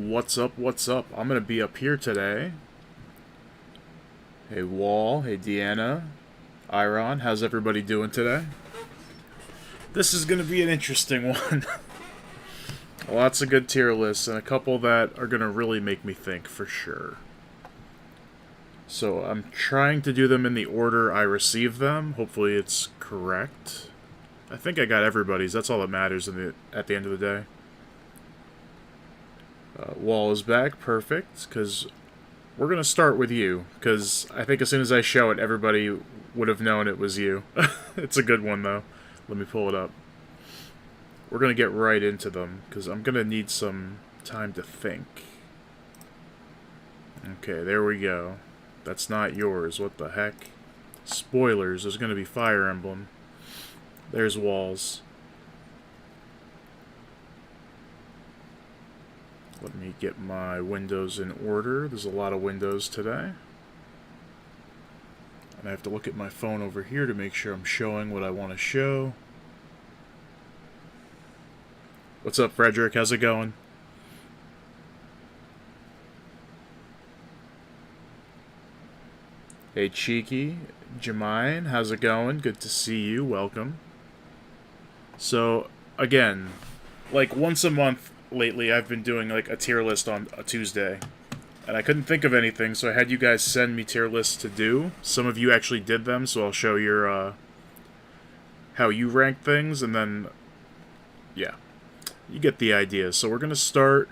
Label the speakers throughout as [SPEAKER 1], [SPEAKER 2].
[SPEAKER 1] What's up, what's up? I'm gonna be up here today. Hey Wall, hey Deanna, Iron, how's everybody doing today? This is gonna be an interesting one. Lots of good tier lists, and a couple that are gonna really make me think, for sure. So I'm trying to do them in the order I received them. Hopefully it's correct. I think I got everybody's, that's all that matters at the end of the day. Wall is back, perfect, because we're going to start with you, because I think as soon as I show it, everybody would have known it was you. It's a good one, though. Let me pull it up. We're going to get right into them, because I'm going to need some time to think. Okay, there we go. That's not yours, what the heck? Spoilers, there's going to be Fire Emblem. There's Wall's. Let me get my windows in order. There's a lot of windows today. And I have to look at my phone over here to make sure I'm showing what I want to show. What's up, Frederick? How's it going? Hey, Cheeky. Gimme, how's it going? Good to see you. Welcome. So, again, like once a month lately, I've been doing like a tier list on a Tuesday. And I couldn't think of anything, so I had you guys send me tier lists to do. Some of you actually did them, so I'll show your, how you rank things, and then, yeah. You get the idea. So we're going to start.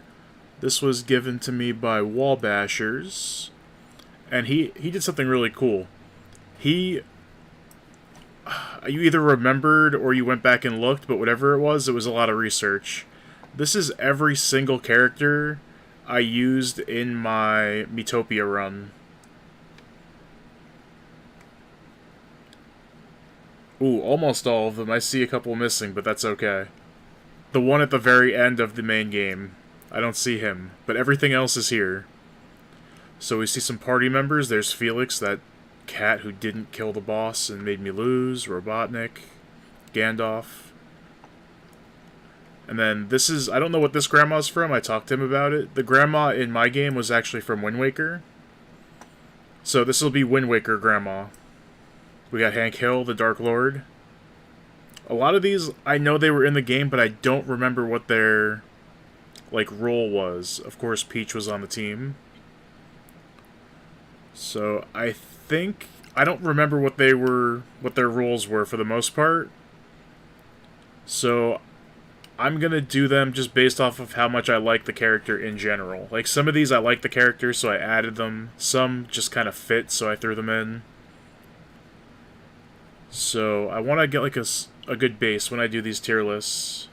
[SPEAKER 1] This was given to me by Wallbashers. And he did something really cool. You either remembered or you went back and looked, but whatever it was a lot of research. This is every single character I used in my Miitopia run. Ooh, almost all of them. I see a couple missing, but that's okay. The one at the very end of the main game. I don't see him, but everything else is here. So we see some party members. There's Felix, that cat who didn't kill the boss and made me lose. Robotnik. Gandalf. And then this is, I don't know what this grandma's from, I talked to him about it. The grandma in my game was actually from Wind Waker. So this will be Wind Waker grandma. We got Hank Hill, the Dark Lord. A lot of these, I know they were in the game, but I don't remember what their, like, role was. Of course, Peach was on the team. So I think, I don't remember what their roles were for the most part. So I'm going to do them just based off of how much I like the character in general. Like, some of these I like the character, so I added them. Some just kind of fit, so I threw them in. So I want to get, like, a good base when I do these tier lists.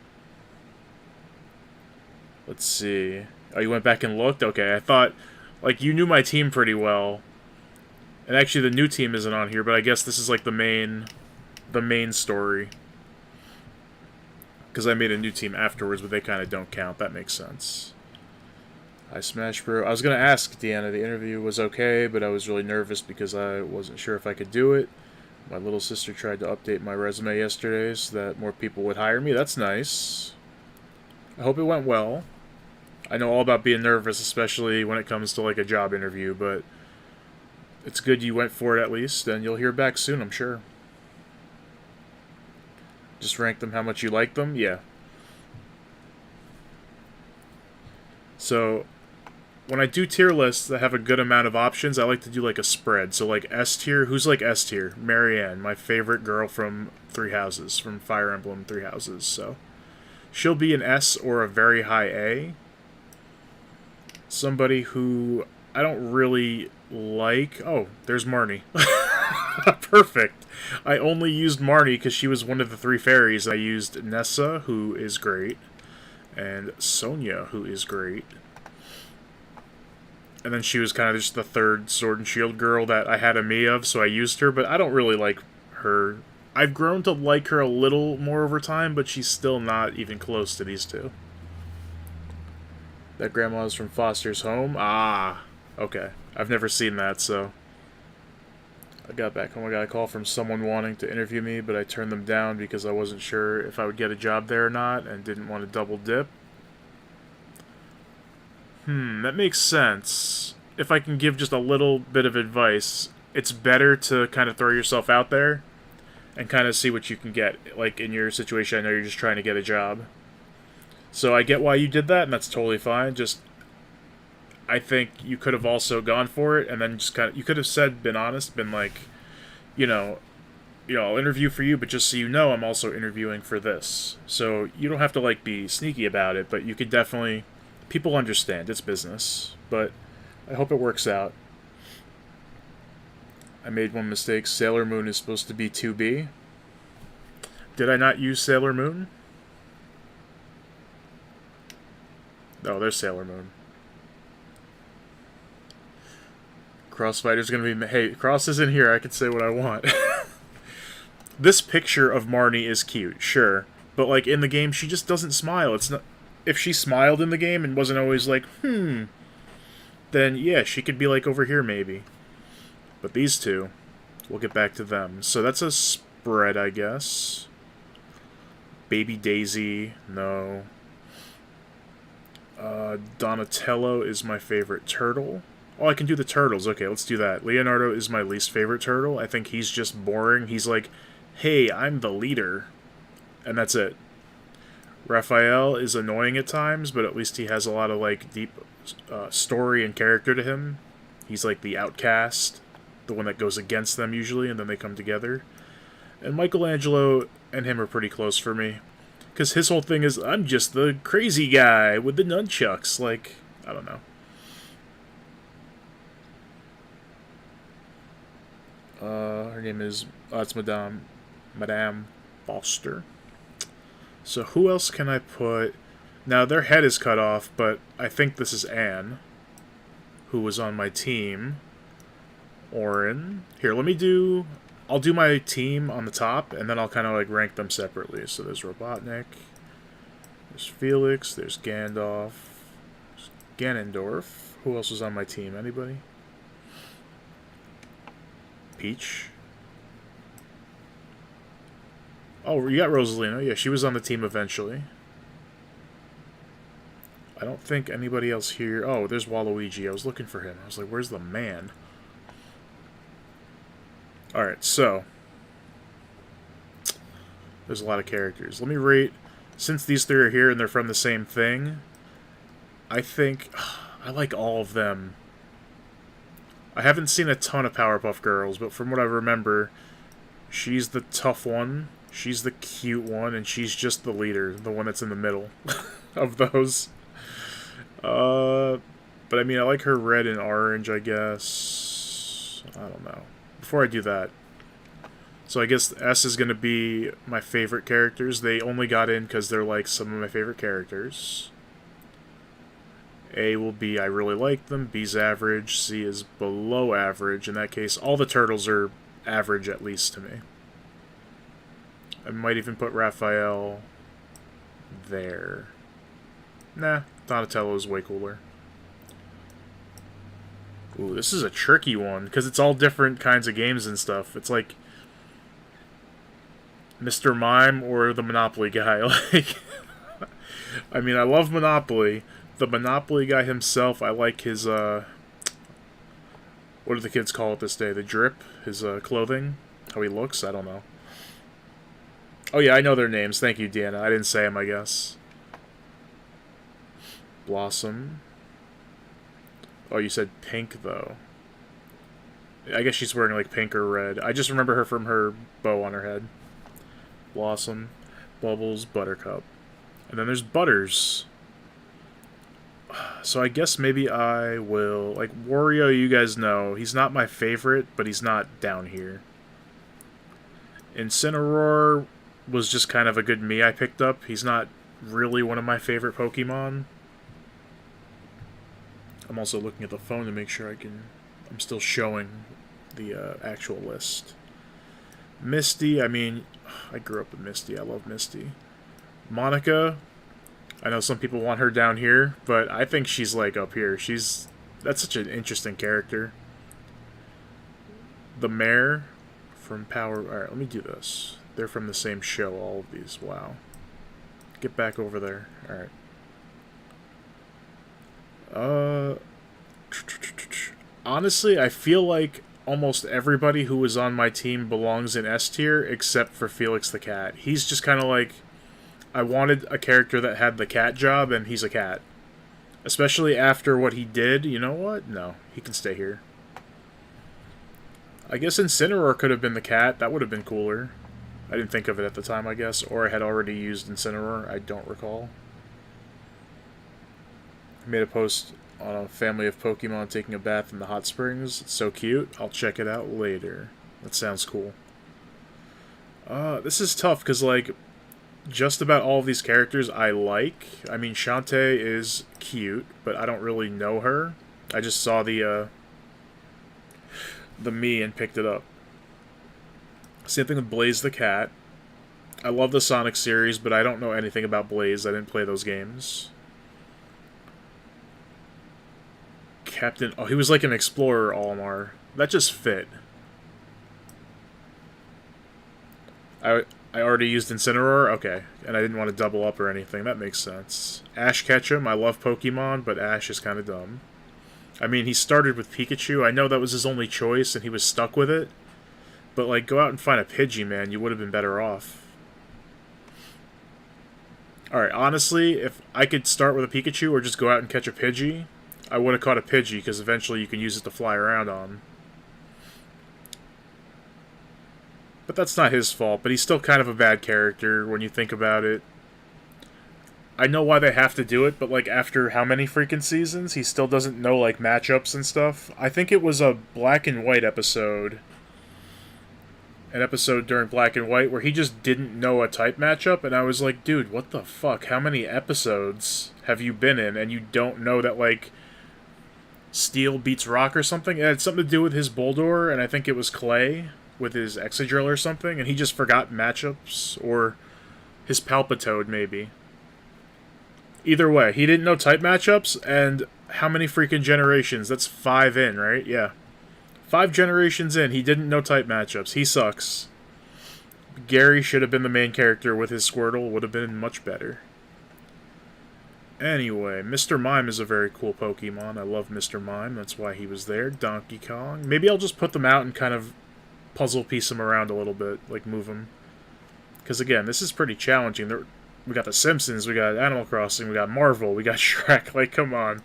[SPEAKER 1] Let's see. Oh, you went back and looked? Okay, I thought, like, you knew my team pretty well. And actually, the new team isn't on here, but I guess this is, like, the main story. Because I made a new team afterwards, but they kind of don't count. That makes sense. Hi, Smash Bro. I was going to ask Deanna, the interview was okay, but I was really nervous because I wasn't sure if I could do it. My little sister tried to update my resume yesterday so that more people would hire me. That's nice. I hope it went well. I know all about being nervous, especially when it comes to like a job interview, but it's good you went for it at least, and you'll hear back soon, I'm sure. Just rank them how much you like them? Yeah. So, when I do tier lists that have a good amount of options, I like to do like a spread. So like S tier, who's like S tier? Marianne, my favorite girl from Three Houses, from Fire Emblem Three Houses. So, she'll be an S or a very high A. Somebody who I don't really like... Oh, there's Marnie. Perfect. I only used Marnie because she was one of the three fairies. I used Nessa, who is great, and Sonia, who is great. And then she was kind of just the third Sword and Shield girl that I had a me of, so I used her, but I don't really like her. I've grown to like her a little more over time, but she's still not even close to these two. That grandma's from Foster's Home? Ah, okay. I've never seen that, so... I got back home, I got a call from someone wanting to interview me, but I turned them down because I wasn't sure if I would get a job there or not, and didn't want to double dip. That makes sense. If I can give just a little bit of advice, it's better to kind of throw yourself out there and kind of see what you can get. Like in your situation, I know you're just trying to get a job. So I get why you did that, and that's totally fine. Just, I think you could have also gone for it, and then just kind of, you could have said, been honest, been like, you know, I'll interview for you, but just so you know, I'm also interviewing for this. So you don't have to like be sneaky about it, but you could definitely, people understand, it's business. But I hope it works out. I made one mistake. Sailor Moon is supposed to be 2B. Did I not use Sailor Moon? Oh, there's Sailor Moon. Crossfighter's gonna be... Hey, Cross isn't here. I can say what I want. This picture of Marnie is cute, sure. But, like, in the game, she just doesn't smile. It's not... If she smiled in the game and wasn't always like, then, yeah, she could be, like, over here, maybe. But these two, we'll get back to them. So that's a spread, I guess. Baby Daisy, no. Donatello is my favorite turtle. Oh, I can do the turtles. Okay, let's do that. Leonardo is my least favorite turtle. I think he's just boring. He's like, hey, I'm the leader. And that's it. Raphael is annoying at times, but at least he has a lot of, like, deep story and character to him. He's like the outcast, the one that goes against them usually, and then they come together. And Michelangelo and him are pretty close for me. Because his whole thing is, I'm just the crazy guy with the nunchucks. Like, I don't know. Her name is, it's Madame Foster. So who else can I put? Now, their head is cut off, but I think this is Anne, who was on my team. Orin. Here, let me do... I'll do my team on the top, and then I'll kind of like rank them separately. So there's Robotnik, there's Felix, there's Gandalf, there's Ganondorf. Who else was on my team? Anybody? Peach. Oh, you got Rosalina. Yeah, she was on the team eventually. I don't think anybody else here... Oh, there's Waluigi. I was looking for him. I was like, where's the man? Alright, so... There's a lot of characters. Let me rate... Since these three are here and they're from the same thing, I think... I like all of them. I haven't seen a ton of Powerpuff Girls, but from what I remember, she's the tough one, she's the cute one, and she's just the leader, the one that's in the middle of those. But I mean, I like her red and orange, I guess. I don't know. Before I do that, so I guess S is going to be my favorite characters. They only got in because they're like some of my favorite characters. A will be I really like them. B's average. C is below average. In that case, all the turtles are average at least to me. I might even put Raphael there. Nah, Donatello is way cooler. Ooh, this is a tricky one, because it's all different kinds of games and stuff. It's like Mr. Mime or the Monopoly guy. Like, I mean, I love Monopoly. The Monopoly guy himself, I like his, what do the kids call it this day? The drip? His, clothing? How he looks? I don't know. Oh yeah, I know their names. Thank you, Deanna. I didn't say them, I guess. Blossom. Oh, you said pink, though. I guess she's wearing, like, pink or red. I just remember her from her bow on her head. Blossom, Bubbles, Buttercup. And then there's Butters. So I guess maybe I will... Like, Wario, you guys know. He's not my favorite, but he's not down here. Incineroar was just kind of a good me I picked up. He's not really one of my favorite Pokemon. I'm also looking at the phone to make sure I'm still showing the actual list. Misty, I mean, I grew up with Misty. I love Misty. Monica, I know some people want her down here, but I think she's like up here. That's such an interesting character. The Mayor from Power... Alright, let me do this. They're from the same show, all of these. Wow. Get back over there. Alright. Uh, honestly, I feel like almost everybody who was on my team belongs in S tier except for Felix the cat. He's just kind of like, I wanted a character that had the cat job, and he's a cat. Especially after what he did, you know what? No, he can stay here. I guess Incineroar could have been the cat. That would have been cooler. I didn't think of it at the time, I guess. Or I had already used Incineroar. I don't recall. I made a post on a family of Pokemon taking a bath in the hot springs. It's so cute. I'll check it out later. That sounds cool. This is tough, because, like, just about all of these characters I like. I mean, Shantae is cute, but I don't really know her. I just saw the me and picked it up. Same thing with Blaze the cat. I love the Sonic series, but I don't know anything about Blaze. I didn't play those games. Captain... Oh, he was like an explorer Olimar. That just fit. I already used Incineroar? Okay. And I didn't want to double up or anything. That makes sense. Ash Ketchum. I love Pokemon, but Ash is kind of dumb. I mean, he started with Pikachu. I know that was his only choice, and he was stuck with it. But, like, go out and find a Pidgey, man. You would have been better off. Alright, honestly, if I could start with a Pikachu or just go out and catch a Pidgey, I would have caught a Pidgey, because eventually you can use it to fly around on. But that's not his fault, but he's still kind of a bad character when you think about it. I know why they have to do it, but, like, after how many freaking seasons, he still doesn't know, like, matchups and stuff. I think it was a Black and White episode. An episode during Black and White where he just didn't know a type matchup, and I was like, dude, what the fuck? How many episodes have you been in, and you don't know that, like, Steel beats Rock or something? It had something to do with his Boldore, and I think it was Clay with his Excadrill or something, and he just forgot matchups, or his Palpitoad, maybe. Either way, he didn't know type matchups, and how many freaking generations? That's 5 in, right? Yeah. 5 generations in, he didn't know type matchups. He sucks. Gary should have been the main character with his Squirtle. Would have been much better. Anyway, Mr. Mime is a very cool Pokemon. I love Mr. Mime. That's why he was there. Donkey Kong. Maybe I'll just put them out and kind of puzzle piece them around a little bit. Like, move them. Because, again, this is pretty challenging. We got The Simpsons, we got Animal Crossing, we got Marvel, we got Shrek. Like, come on.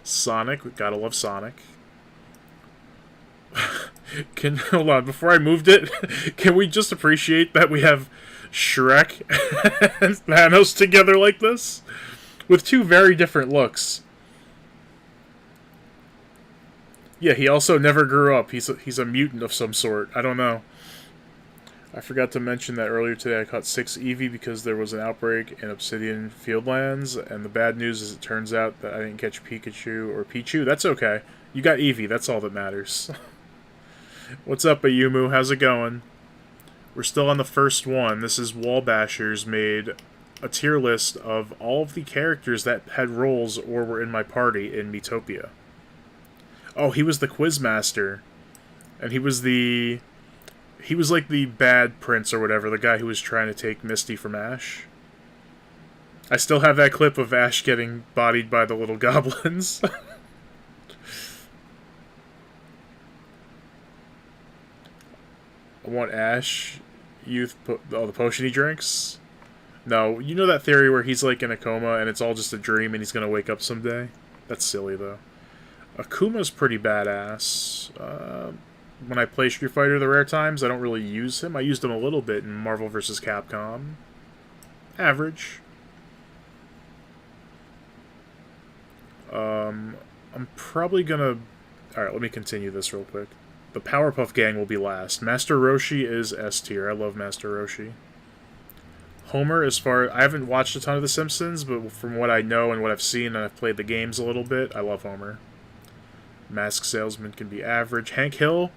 [SPEAKER 1] Sonic. We gotta love Sonic. Hold on, before I moved it, can we just appreciate that we have Shrek and Thanos together like this? With 2 very different looks. Yeah, he also never grew up. He's a mutant of some sort. I don't know. I forgot to mention that earlier today I caught 6 Eevee because there was an outbreak in Obsidian Fieldlands, and the bad news is it turns out that I didn't catch Pikachu or Pichu. That's okay. You got Eevee, that's all that matters. What's up, Ayumu? How's it going? We're still on the first one. This is Wallbashers made a tier list of all of the characters that had roles or were in my party in Miitopia. Oh, he was the Quizmaster. And he was like the bad prince or whatever, the guy who was trying to take Misty from Ash. I still have that clip of Ash getting bodied by the little goblins. I want Ash, the potion he drinks. No, you know that theory where he's like in a coma and it's all just a dream and he's gonna wake up someday? That's silly though. Akuma's pretty badass. When I play Street Fighter the rare times, I don't really use him. I used him a little bit in Marvel vs. Capcom. Average. I'm probably gonna... Alright, let me continue this real quick. The Powerpuff Gang will be last. Master Roshi is S tier. I love Master Roshi. Homer, I haven't watched a ton of The Simpsons, but from what I know and what I've seen, and I've played the games a little bit, I love Homer. Mask Salesman can be average. Hank Hill,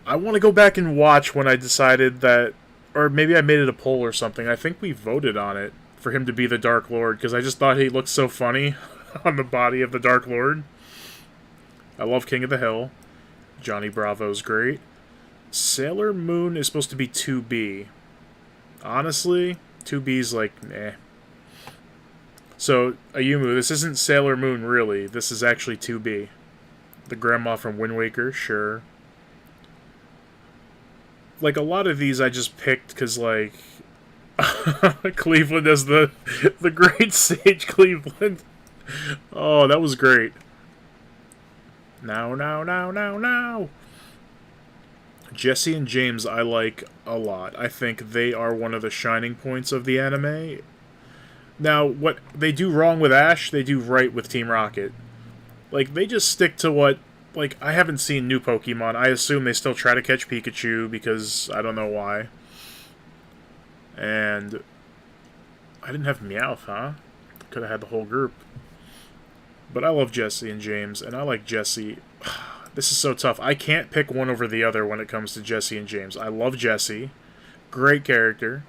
[SPEAKER 1] I want to go back and watch when I decided that, or maybe I made it a poll or something. I think we voted on it for him to be the Dark Lord, because I just thought he looked so funny on the body of the Dark Lord. I love King of the Hill. Johnny Bravo's great. Sailor Moon is supposed to be 2B. Honestly, 2B's like, eh. So, Ayumu, this isn't Sailor Moon, really. This is actually 2B. The grandma from Wind Waker, sure. Like, a lot of these I just picked because, like, Cleveland as the great sage Cleveland. Oh, that was great. Now. Jesse and James I like a lot. I think they are one of the shining points of the anime. Now, what they do wrong with Ash, they do right with Team Rocket. Like, they just stick to what... Like, I haven't seen new Pokemon. I assume they still try to catch Pikachu, because I don't know why. And... I didn't have Meowth, huh? Could have had the whole group. But I love Jesse and James, and I like Jesse. This is so tough. I can't pick one over the other when it comes to Jesse and James. I love Jesse. Great character.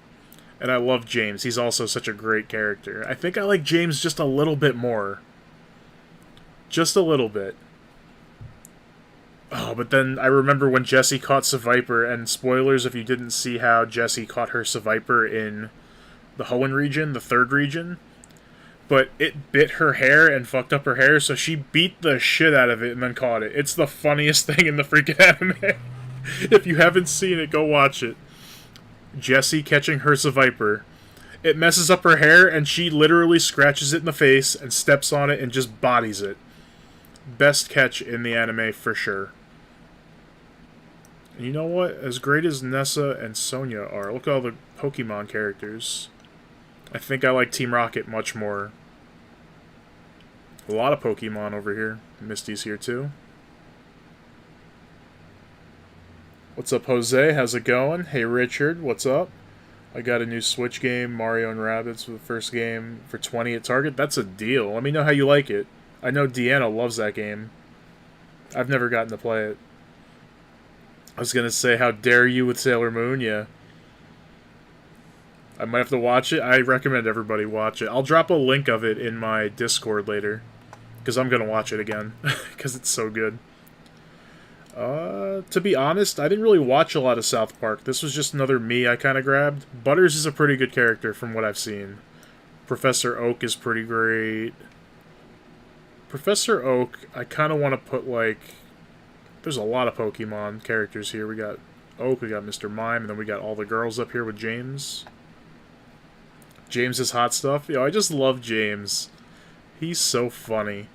[SPEAKER 1] And I love James. He's also such a great character. I think I like James just a little bit more. Just a little bit. Oh, but then I remember when Jessie caught Seviper, and spoilers if you didn't see how Jessie caught her Seviper in the Hoenn region, the 3rd region. But it bit her hair and fucked up her hair, so she beat the shit out of it and then caught it. It's the funniest thing in the freaking anime. If you haven't seen it, go watch it. Jessie catching her Seviper. It messes up her hair, and she literally scratches it in the face and steps on it and just bodies it. Best catch in the anime for sure. And you know what? As great as Nessa and Sonia are, look at all the Pokemon characters. I think I like Team Rocket much more. A lot of Pokemon over here. Misty's here too. What's up, Jose? How's it going? Hey, Richard. What's up? I got a new Switch game, Mario and Rabbids, for the first game for 20 at Target. That's a deal. Let me know how you like it. I know Deanna loves that game. I've never gotten to play it. I was gonna say, how dare you with Sailor Moon? Yeah. I might have to watch it. I recommend everybody watch it. I'll drop a link of it in my Discord later. Because I'm going to watch it again. Because it's so good. To be honest, I didn't really watch a lot of South Park. This was just another me I kind of grabbed. Butters is a pretty good character from what I've seen. Professor Oak is pretty great. Professor Oak, I kind of want to put, like... There's a lot of Pokemon characters here. We got Oak, we got Mr. Mime, and then we got all the girls up here with James. James is hot stuff. Yo, I just love James. He's so funny.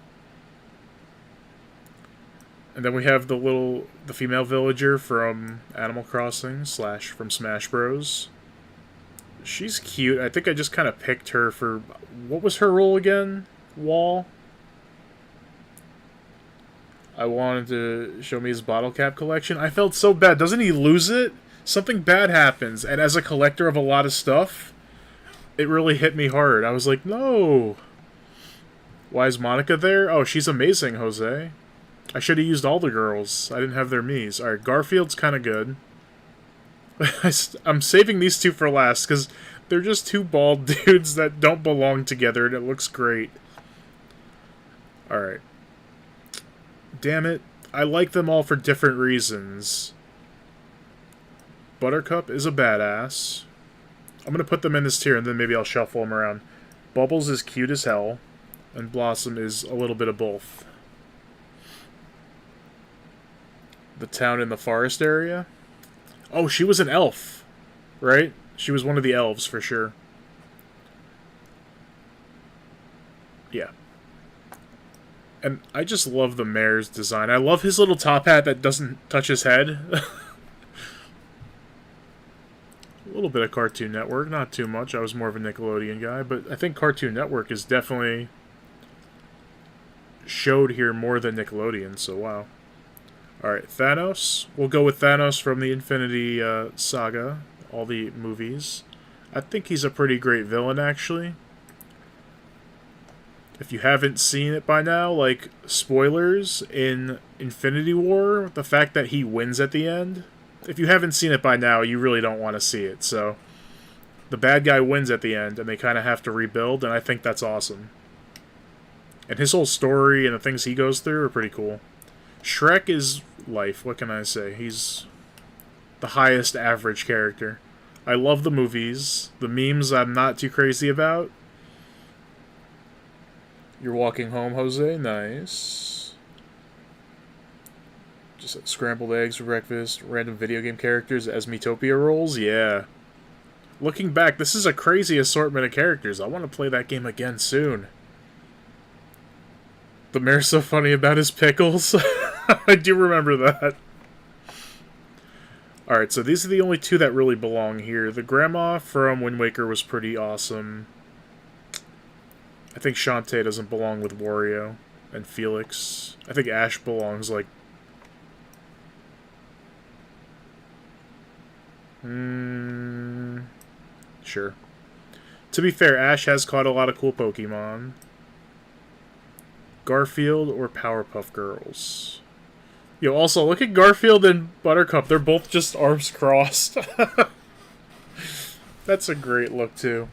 [SPEAKER 1] And then we have the female villager from Animal Crossing / from Smash Bros. She's cute. I think I just kind of picked her for... What was her role again? Wall? I wanted to show me his bottle cap collection. I felt so bad. Doesn't he lose it? Something bad happens. And as a collector of a lot of stuff... It really hit me hard. I was like, no. Why is Monica there? Oh, she's amazing, Jose. I should have used all the girls. I didn't have their Miis. Alright, Garfield's kind of good. I'm saving these two for last, because they're just two bald dudes that don't belong together, and it looks great. Alright. Damn it. I like them all for different reasons. Buttercup is a badass. I'm going to put them in this tier, and then maybe I'll shuffle them around. Bubbles is cute as hell, and Blossom is a little bit of both. The town in the forest area? Oh, she was an elf, right? She was one of the elves, for sure. Yeah. And I just love the mayor's design. I love his little top hat that doesn't touch his head. A little bit of Cartoon Network, not too much. I was more of a Nickelodeon guy, but I think Cartoon Network is definitely showed here more than Nickelodeon, so wow. Alright, Thanos. We'll go with Thanos from the Infinity Saga, all the movies. I think he's a pretty great villain, actually. If you haven't seen it by now, like, spoilers, in Infinity War, the fact that he wins at the end... If you haven't seen it by now, you really don't want to see it, so... The bad guy wins at the end, and they kind of have to rebuild, and I think that's awesome. And his whole story and the things he goes through are pretty cool. Shrek is life, what can I say? He's the highest average character. I love the movies. The memes I'm not too crazy about. You're walking home, Jose? Nice. Just had scrambled eggs for breakfast, random video game characters as Metopia rolls? Yeah. Looking back, this is a crazy assortment of characters. I want to play that game again soon. The mayor's so funny about his pickles. I do remember that. Alright, so these are the only two that really belong here. The grandma from Wind Waker was pretty awesome. I think Shantae doesn't belong with Wario and Felix. I think Ash belongs, like... Sure. To be fair, Ash has caught a lot of cool Pokemon. Garfield or Powerpuff Girls? Yo, also, look at Garfield and Buttercup. They're both just arms crossed. That's a great look, too.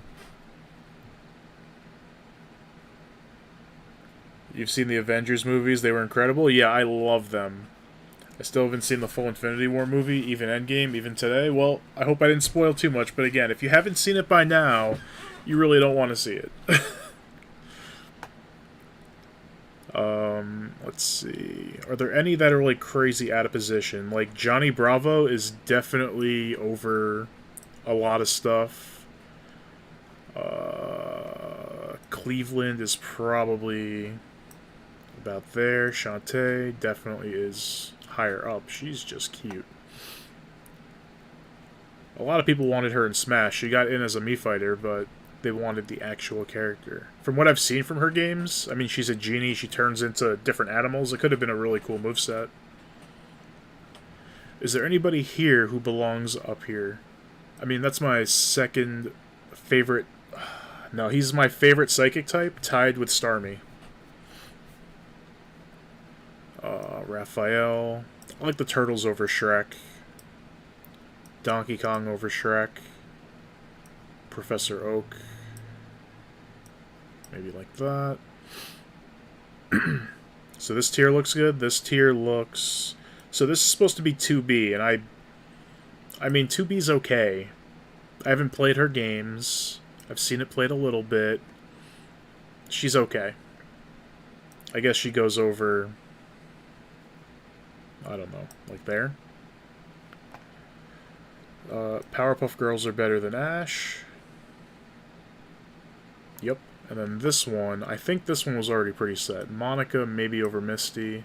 [SPEAKER 1] You've seen the Avengers movies. They were incredible. Yeah, I love them. I still haven't seen the full Infinity War movie, even Endgame, even today. Well, I hope I didn't spoil too much, but again, if you haven't seen it by now, you really don't want to see it. Let's see. Are there any that are, like, crazy out of position? Like, Johnny Bravo is definitely over a lot of stuff. Cleveland is probably about there. Shantae definitely is higher up. She's just cute. A lot of people wanted her in Smash. She got in as a Mii fighter, but they wanted the actual character. From what I've seen from her games, I mean, she's a genie. She turns into different animals. It could have been a really cool moveset. Is there anybody here who belongs up here? I mean, that's my second favorite... No, he's my favorite psychic type, tied with Starmie. Raphael. I like the Turtles over Shrek. Donkey Kong over Shrek. Professor Oak. Maybe like that. So this tier looks good. This tier looks... So this is supposed to be 2B, and I mean, 2B's okay. I haven't played her games. I've seen it played a little bit. She's okay. I guess she goes over... I don't know. Like there? Powerpuff Girls are better than Ash. Yep. And then this one, I think this one was already pretty set. Monica maybe over Misty.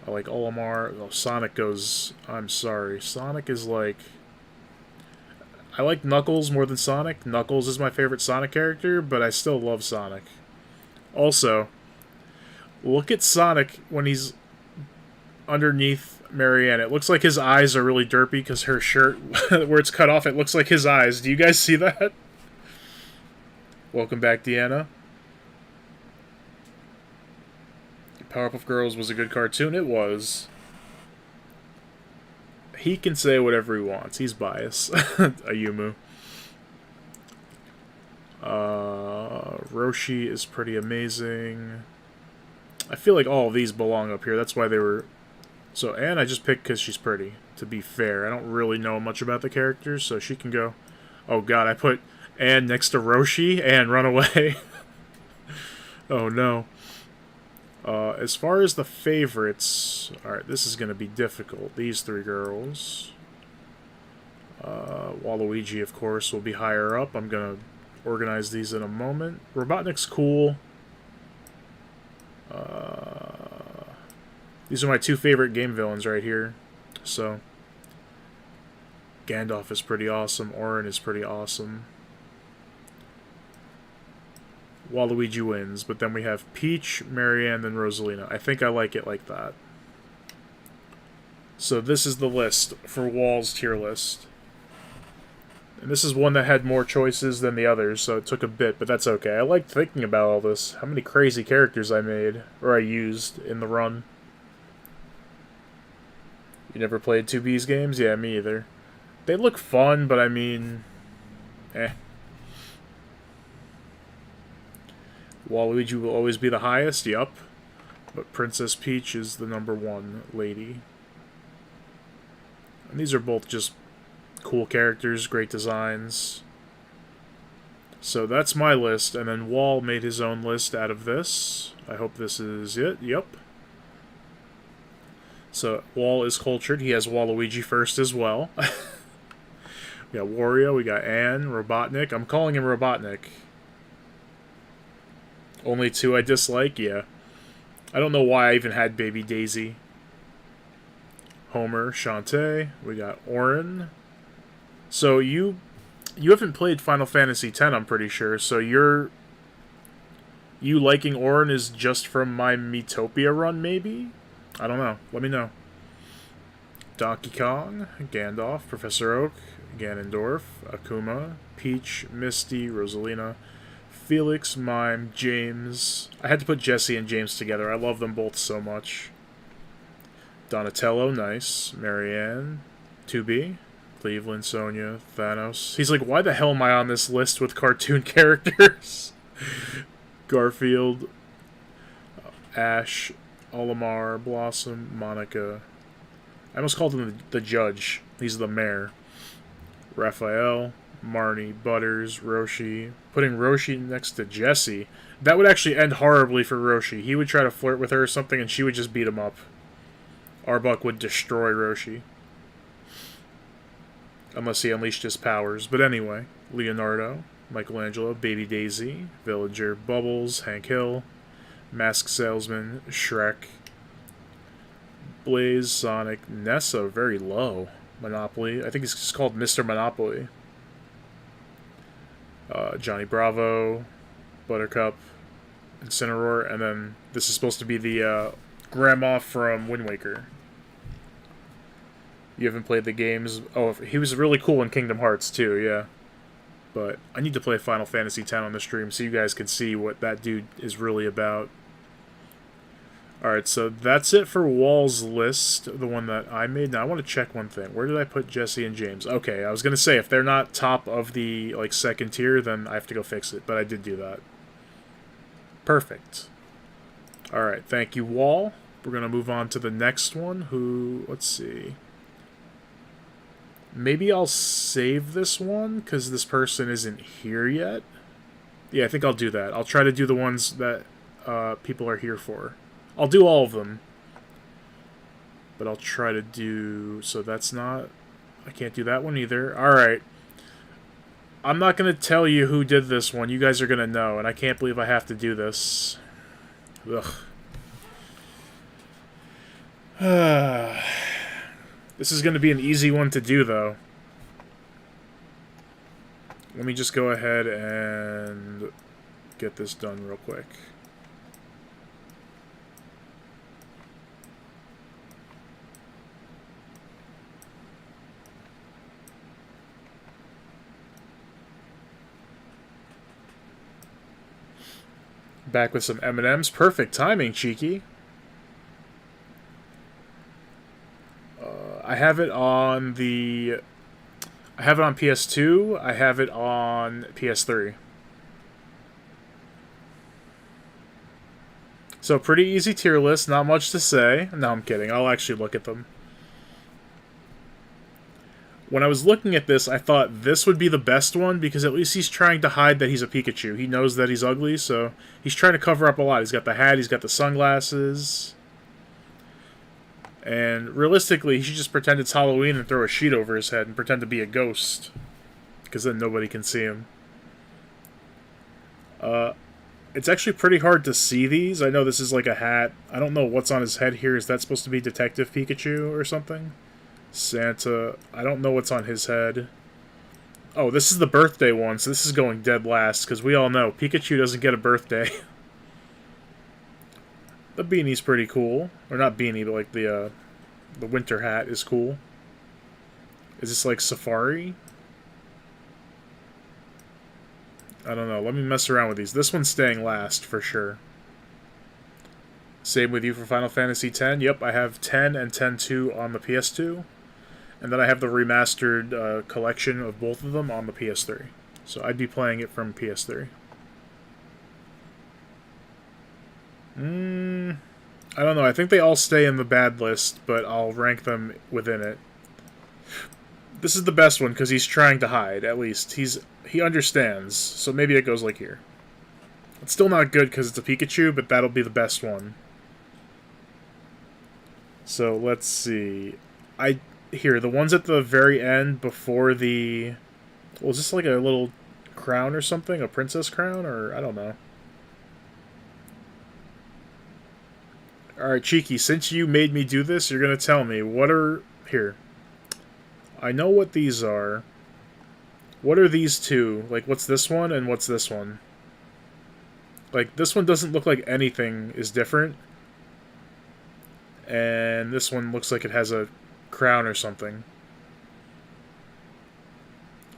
[SPEAKER 1] I like Olimar. Oh, Sonic goes... I'm sorry. Sonic is like... I like Knuckles more than Sonic. Knuckles is my favorite Sonic character, but I still love Sonic. Also, look at Sonic when he's underneath Marianne. It looks like his eyes are really derpy because her shirt, where it's cut off, it looks like his eyes. Do you guys see that? Welcome back, Deanna. Powerpuff Girls was a good cartoon. It was. He can say whatever he wants. He's biased. Ayumu. Roshi is pretty amazing. I feel like all of these belong up here. That's why they were... So, Anne I just picked because she's pretty, to be fair. I don't really know much about the characters, so she can go... Oh god, I put Anne next to Roshi. Anne, run away. Oh no. As far as the favorites... Alright, this is going to be difficult. These three girls. Waluigi, of course, will be higher up. I'm going to organize these in a moment. Robotnik's cool. These are my two favorite game villains right here. So, Gandalf is pretty awesome. Auron is pretty awesome. Waluigi wins, but then we have Peach, Marianne, and Rosalina. I think I like it like that. So this is the list for Wall's tier list. And this is one that had more choices than the others, so it took a bit, but that's okay. I liked thinking about all this. How many crazy characters I made, or I used, in the run. You never played 2B's games? Yeah, me either. They look fun, but I mean... Eh. Waluigi will always be the highest, yup. But Princess Peach is the #1 lady. And these are both just cool characters, great designs. So that's my list, and then Wall made his own list out of this. I hope this is it. Yep. So Wall is cultured. He has Waluigi first as well. We got Wario, we got Ann, Robotnik. I'm calling him Robotnik. Only two I dislike? Yeah. I don't know why I even had Baby Daisy. Homer, Shantae. We got Orin. So you haven't played Final Fantasy X, I'm pretty sure. So you liking Orin is just from my Miitopia run, maybe? I don't know. Let me know. Donkey Kong, Gandalf, Professor Oak, Ganondorf, Akuma, Peach, Misty, Rosalina, Felix, Mime, James. I had to put Jesse and James together. I love them both so much. Donatello, nice. Marianne, 2B, Cleveland, Sonia, Thanos. He's like, why the hell am I on this list with cartoon characters? Garfield, Ash, Olimar, Blossom, Monica. I almost called him the judge. He's the mayor. Raphael, Marnie, Butters, Roshi. Putting Roshi next to Jessie. That would actually end horribly for Roshi. He would try to flirt with her or something and she would just beat him up. Arbok would destroy Roshi. Unless he unleashed his powers. But anyway, Leonardo, Michelangelo, Baby Daisy, Villager, Bubbles, Hank Hill, Mask Salesman, Shrek, Blaze, Sonic, Nessa, very low. Monopoly. I think it's just called Mr. Monopoly. Johnny Bravo, Buttercup, Incineroar, and then this is supposed to be the grandma from Wind Waker. You haven't played the games? Oh, he was really cool in Kingdom Hearts too, yeah. But I need to play Final Fantasy X on the stream so you guys can see what that dude is really about. Alright, so that's it for Wall's list, the one that I made. Now, I want to check one thing. Where did I put Jesse and James? Okay, I was going to say, if they're not top of the, second tier, then I have to go fix it. But I did do that. Perfect. Alright, thank you, Wall. We're going to move on to the next one, who, let's see. Maybe I'll save this one, because this person isn't here yet. Yeah, I think I'll do that. I'll try to do the ones that people are here for. I'll do all of them. But I'll try to do... So that's not... I can't do that one either. Alright. I'm not going to tell you who did this one. You guys are going to know. And I can't believe I have to do this. Ugh. This is going to be an easy one to do, though. Let me just go ahead and get this done real quick. Back with some M&M's. Perfect timing, Cheeky. I have it on the... I have it on PS2. I have it on PS3. So, pretty easy tier list. Not much to say. No, I'm kidding. I'll actually look at them. When I was looking at this, I thought this would be the best one, because at least he's trying to hide that he's a Pikachu. He knows that he's ugly, so he's trying to cover up a lot. He's got the hat, he's got the sunglasses. And realistically, he should just pretend it's Halloween and throw a sheet over his head and pretend to be a ghost. Because then nobody can see him. It's actually pretty hard to see these. I know this is like a hat. I don't know what's on his head here. Is that supposed to be Detective Pikachu or something? Santa. I don't know what's on his head. Oh, this is the birthday one, so this is going dead last, because we all know Pikachu doesn't get a birthday. The beanie's pretty cool. Or not beanie, but like the winter hat is cool. Is this like Safari? I don't know. Let me mess around with these. This one's staying last, for sure. Same with you for Final Fantasy X. Yep, I have 10 and 10-2 on the PS2. And then I have the remastered collection of both of them on the PS3. So I'd be playing it from PS3. I don't know. I think they all stay in the bad list, but I'll rank them within it. This is the best one because he's trying to hide. At least he understands. So maybe it goes like here. It's still not good because it's a Pikachu, but that'll be the best one. So let's see. Here, the ones at the very end before the... Well, is this like a little crown or something? A princess crown? Or, I don't know. Alright, Cheeky, since you made me do this, you're going to tell me. What are... Here. I know what these are. What are these two? Like, what's this one and what's this one? Like, this one doesn't look like anything is different. And this one looks like it has a crown or something.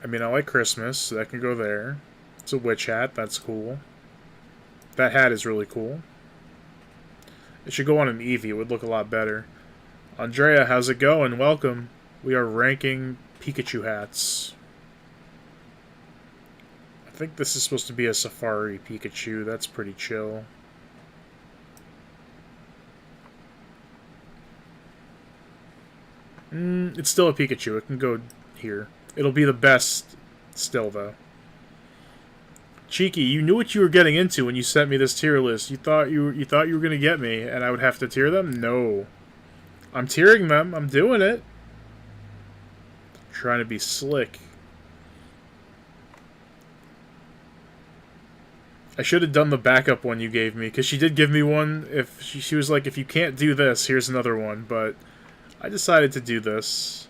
[SPEAKER 1] I mean, I like Christmas, so that can go there. It's a witch hat, that's cool. That hat is really cool. It should go on an Eevee, it would look a lot better. Andrea, how's it going? Welcome. We are ranking Pikachu hats. I think this is supposed to be a Safari Pikachu, that's pretty chill. It's still a Pikachu. It can go here. It'll be the best still, though. Cheeky, you knew what you were getting into when you sent me this tier list. You thought you were gonna get me, and I would have to tier them? No. I'm tiering them. I'm doing it. Trying to be slick. I should have done the backup one you gave me, because she did give me one. If she was like, if you can't do this, here's another one, but... I decided to do this.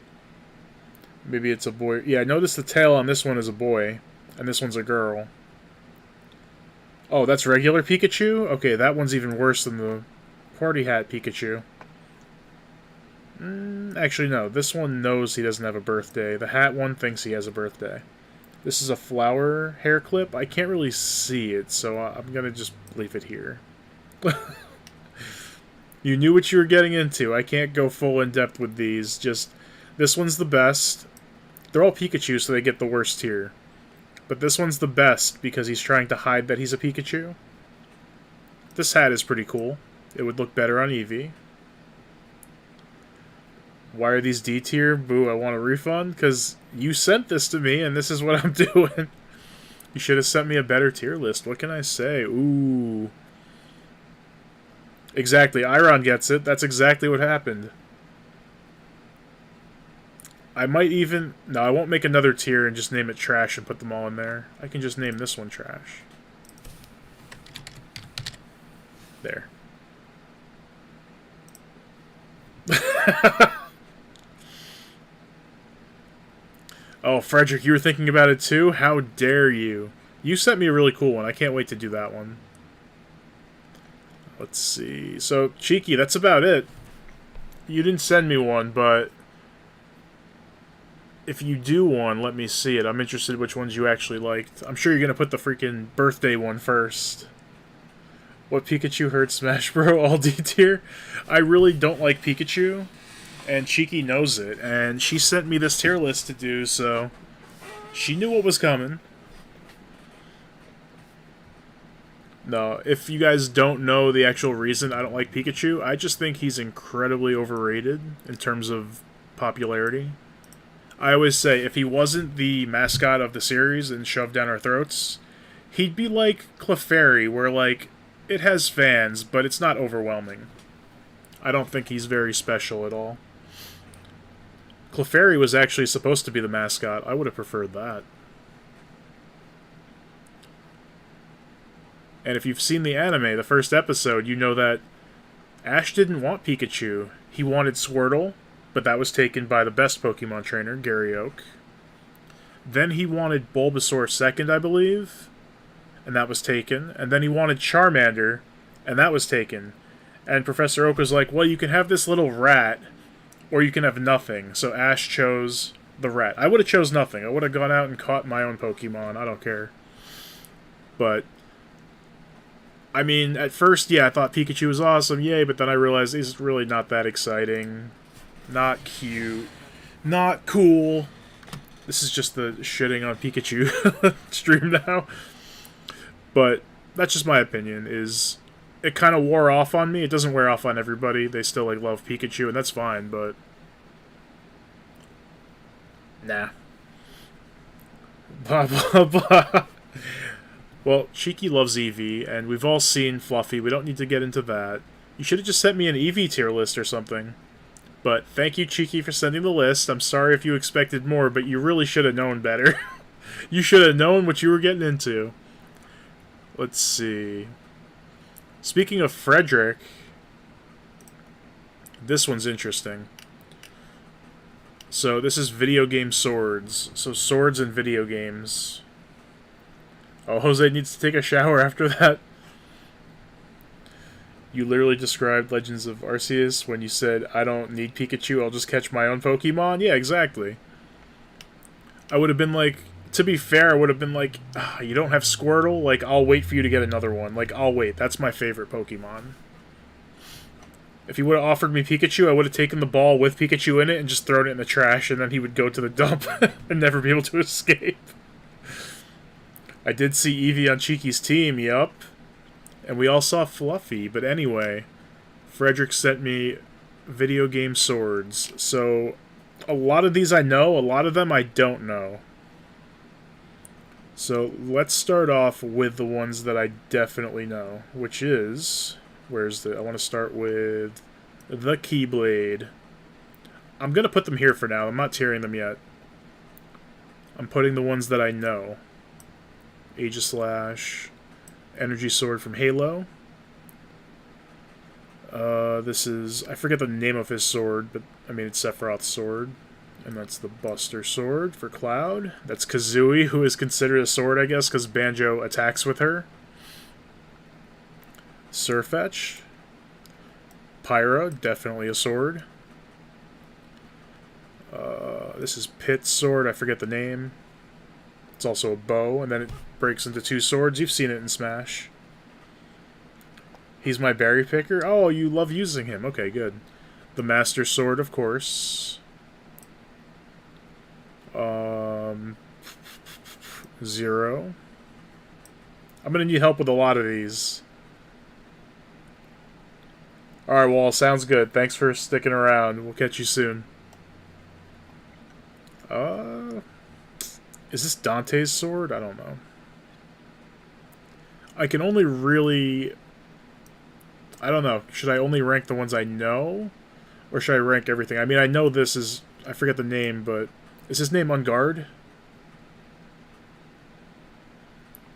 [SPEAKER 1] Maybe it's a boy. Yeah, I noticed the tail on this one is a boy, and this one's a girl. Oh, that's regular Pikachu? Okay, that one's even worse than the party hat Pikachu. Actually, no. This one knows he doesn't have a birthday. The hat one thinks he has a birthday. This is a flower hair clip. I can't really see it, so I'm going to just leave it here. You knew what you were getting into. I can't go full in-depth with these. Just, this one's the best. They're all Pikachu, so they get the worst tier. But this one's the best because he's trying to hide that he's a Pikachu. This hat is pretty cool. It would look better on Eevee. Why are these D tier? Boo, I want a refund. Because you sent this to me, and this is what I'm doing. You should have sent me a better tier list. What can I say? Ooh... Exactly, Iron gets it. That's exactly what happened. I might even... No, I won't make another tier and just name it trash and put them all in there. I can just name this one trash. There. Oh, Frederick, you were thinking about it too? How dare you? You sent me a really cool one. I can't wait to do that one. Let's see. So, Cheeky, that's about it. You didn't send me one, but if you do one, let me see it. I'm interested which ones you actually liked. I'm sure you're going to put the freaking birthday one first. What Pikachu hurt Smash Bro? All D tier? I really don't like Pikachu, and Cheeky knows it, and she sent me this tier list to do, so she knew what was coming. No, if you guys don't know the actual reason I don't like Pikachu, I just think he's incredibly overrated in terms of popularity. I always say, if he wasn't the mascot of the series and shoved down our throats, he'd be like Clefairy, where, like, it has fans, but it's not overwhelming. I don't think he's very special at all. Clefairy was actually supposed to be the mascot. I would have preferred that. And if you've seen the anime, the first episode, you know that Ash didn't want Pikachu. He wanted Squirtle, but that was taken by the best Pokemon trainer, Gary Oak. Then he wanted Bulbasaur second, I believe, and that was taken. And then he wanted Charmander, and that was taken. And Professor Oak was like, well, you can have this little rat, or you can have nothing. So Ash chose the rat. I would have chose nothing. I would have gone out and caught my own Pokemon. I don't care. But... I mean, at first, yeah, I thought Pikachu was awesome, yay, but then I realized he's really not that exciting. Not cute. Not cool. This is just the shitting on Pikachu stream now. But that's just my opinion, is it kind of wore off on me. It doesn't wear off on everybody. They still, like, love Pikachu, and that's fine, but... Nah. Blah, blah, blah. Well, Cheeky loves Eevee, and we've all seen Fluffy. We don't need to get into that. You should have just sent me an Eevee tier list or something. But thank you, Cheeky, for sending the list. I'm sorry if you expected more, but you really should have known better. You should have known what you were getting into. Let's see. Speaking of Frederick, this one's interesting. So this is video game swords. So swords and video games. Oh, Jose needs to take a shower after that. You literally described Legends of Arceus when you said, I don't need Pikachu, I'll just catch my own Pokemon. Yeah, exactly. I would have been like, to be fair, I would have been like, you don't have Squirtle? Like, I'll wait for you to get another one. Like, I'll wait. That's my favorite Pokemon. If he would have offered me Pikachu, I would have taken the ball with Pikachu in it and just thrown it in the trash, and then he would go to the dump and never be able to escape. I did see Eevee on Cheeky's team, yup. And we all saw Fluffy, but anyway, Frederick sent me video game swords. So, a lot of these I know, a lot of them I don't know. So, let's start off with the ones that I definitely know, which is... Where's the... I want to start with the Keyblade. I'm going to put them here for now. I'm not tiering them yet. I'm putting the ones that I know. Aegislash, Energy Sword from Halo. This is... I forget the name of his sword, but, I mean, it's Sephiroth's sword. And that's the Buster Sword for Cloud. That's Kazooie, who is considered a sword, I guess, because Banjo attacks with her. Sirfetch. Pyra, definitely a sword. This is Pit's sword, I forget the name. It's also a bow, and then it breaks into two swords. You've seen it in Smash. He's my berry picker? Oh, you love using him. Okay, good. The Master Sword, of course. Zero. I'm gonna need help with a lot of these. Alright, Wall, sounds good. Thanks for sticking around. We'll catch you soon. Is this Dante's sword? I don't know. I can only really... I don't know. Should I only rank the ones I know? Or should I rank everything? I mean, I know this is... I forget the name, but... Is his name Ungard?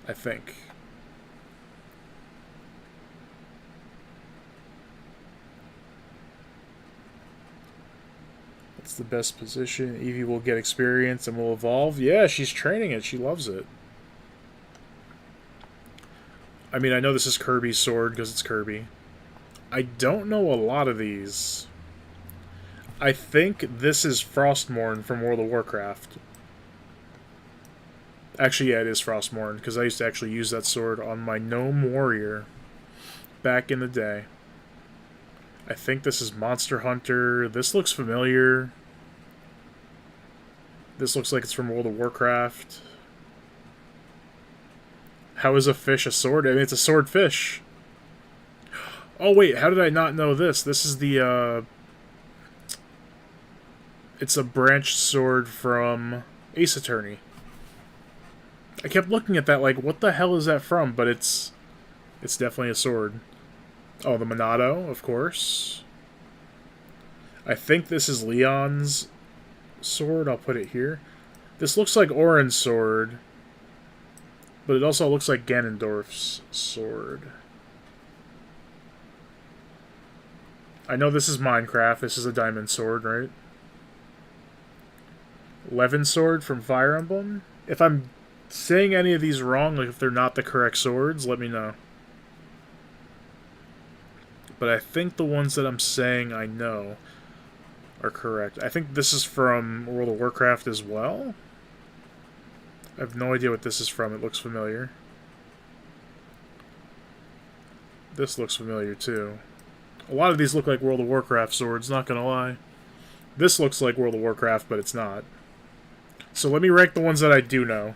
[SPEAKER 1] I think. That's the best position. Eevee will get experience and will evolve. Yeah, she's training it. She loves it. I mean, I know this is Kirby's sword because it's Kirby. I don't know a lot of these. I think this is Frostmourne from World of Warcraft. Actually, yeah, it is Frostmourne, because I used to actually use that sword on my Gnome Warrior back in the day. I think this is Monster Hunter. This looks familiar. This looks like it's from World of Warcraft. How is a fish a sword? I mean, it's a swordfish. Oh, wait, how did I not know this? This is the, It's a branched sword from Ace Attorney. I kept looking at that like, what the hell is that from? But it's definitely a sword. Oh, the Monado, of course. I think this is Leon's sword. I'll put it here. This looks like Orin's sword. But it also looks like Ganondorf's sword. I know this is Minecraft. This is a diamond sword, right? Levin sword from Fire Emblem? If I'm saying any of these wrong, like if they're not the correct swords, let me know. But I think the ones that I'm saying I know are correct. I think this is from World of Warcraft as well. I have no idea what this is from. It looks familiar. This looks familiar too. A lot of these look like World of Warcraft swords, not gonna lie. This looks like World of Warcraft, but it's not. So let me rank the ones that I do know.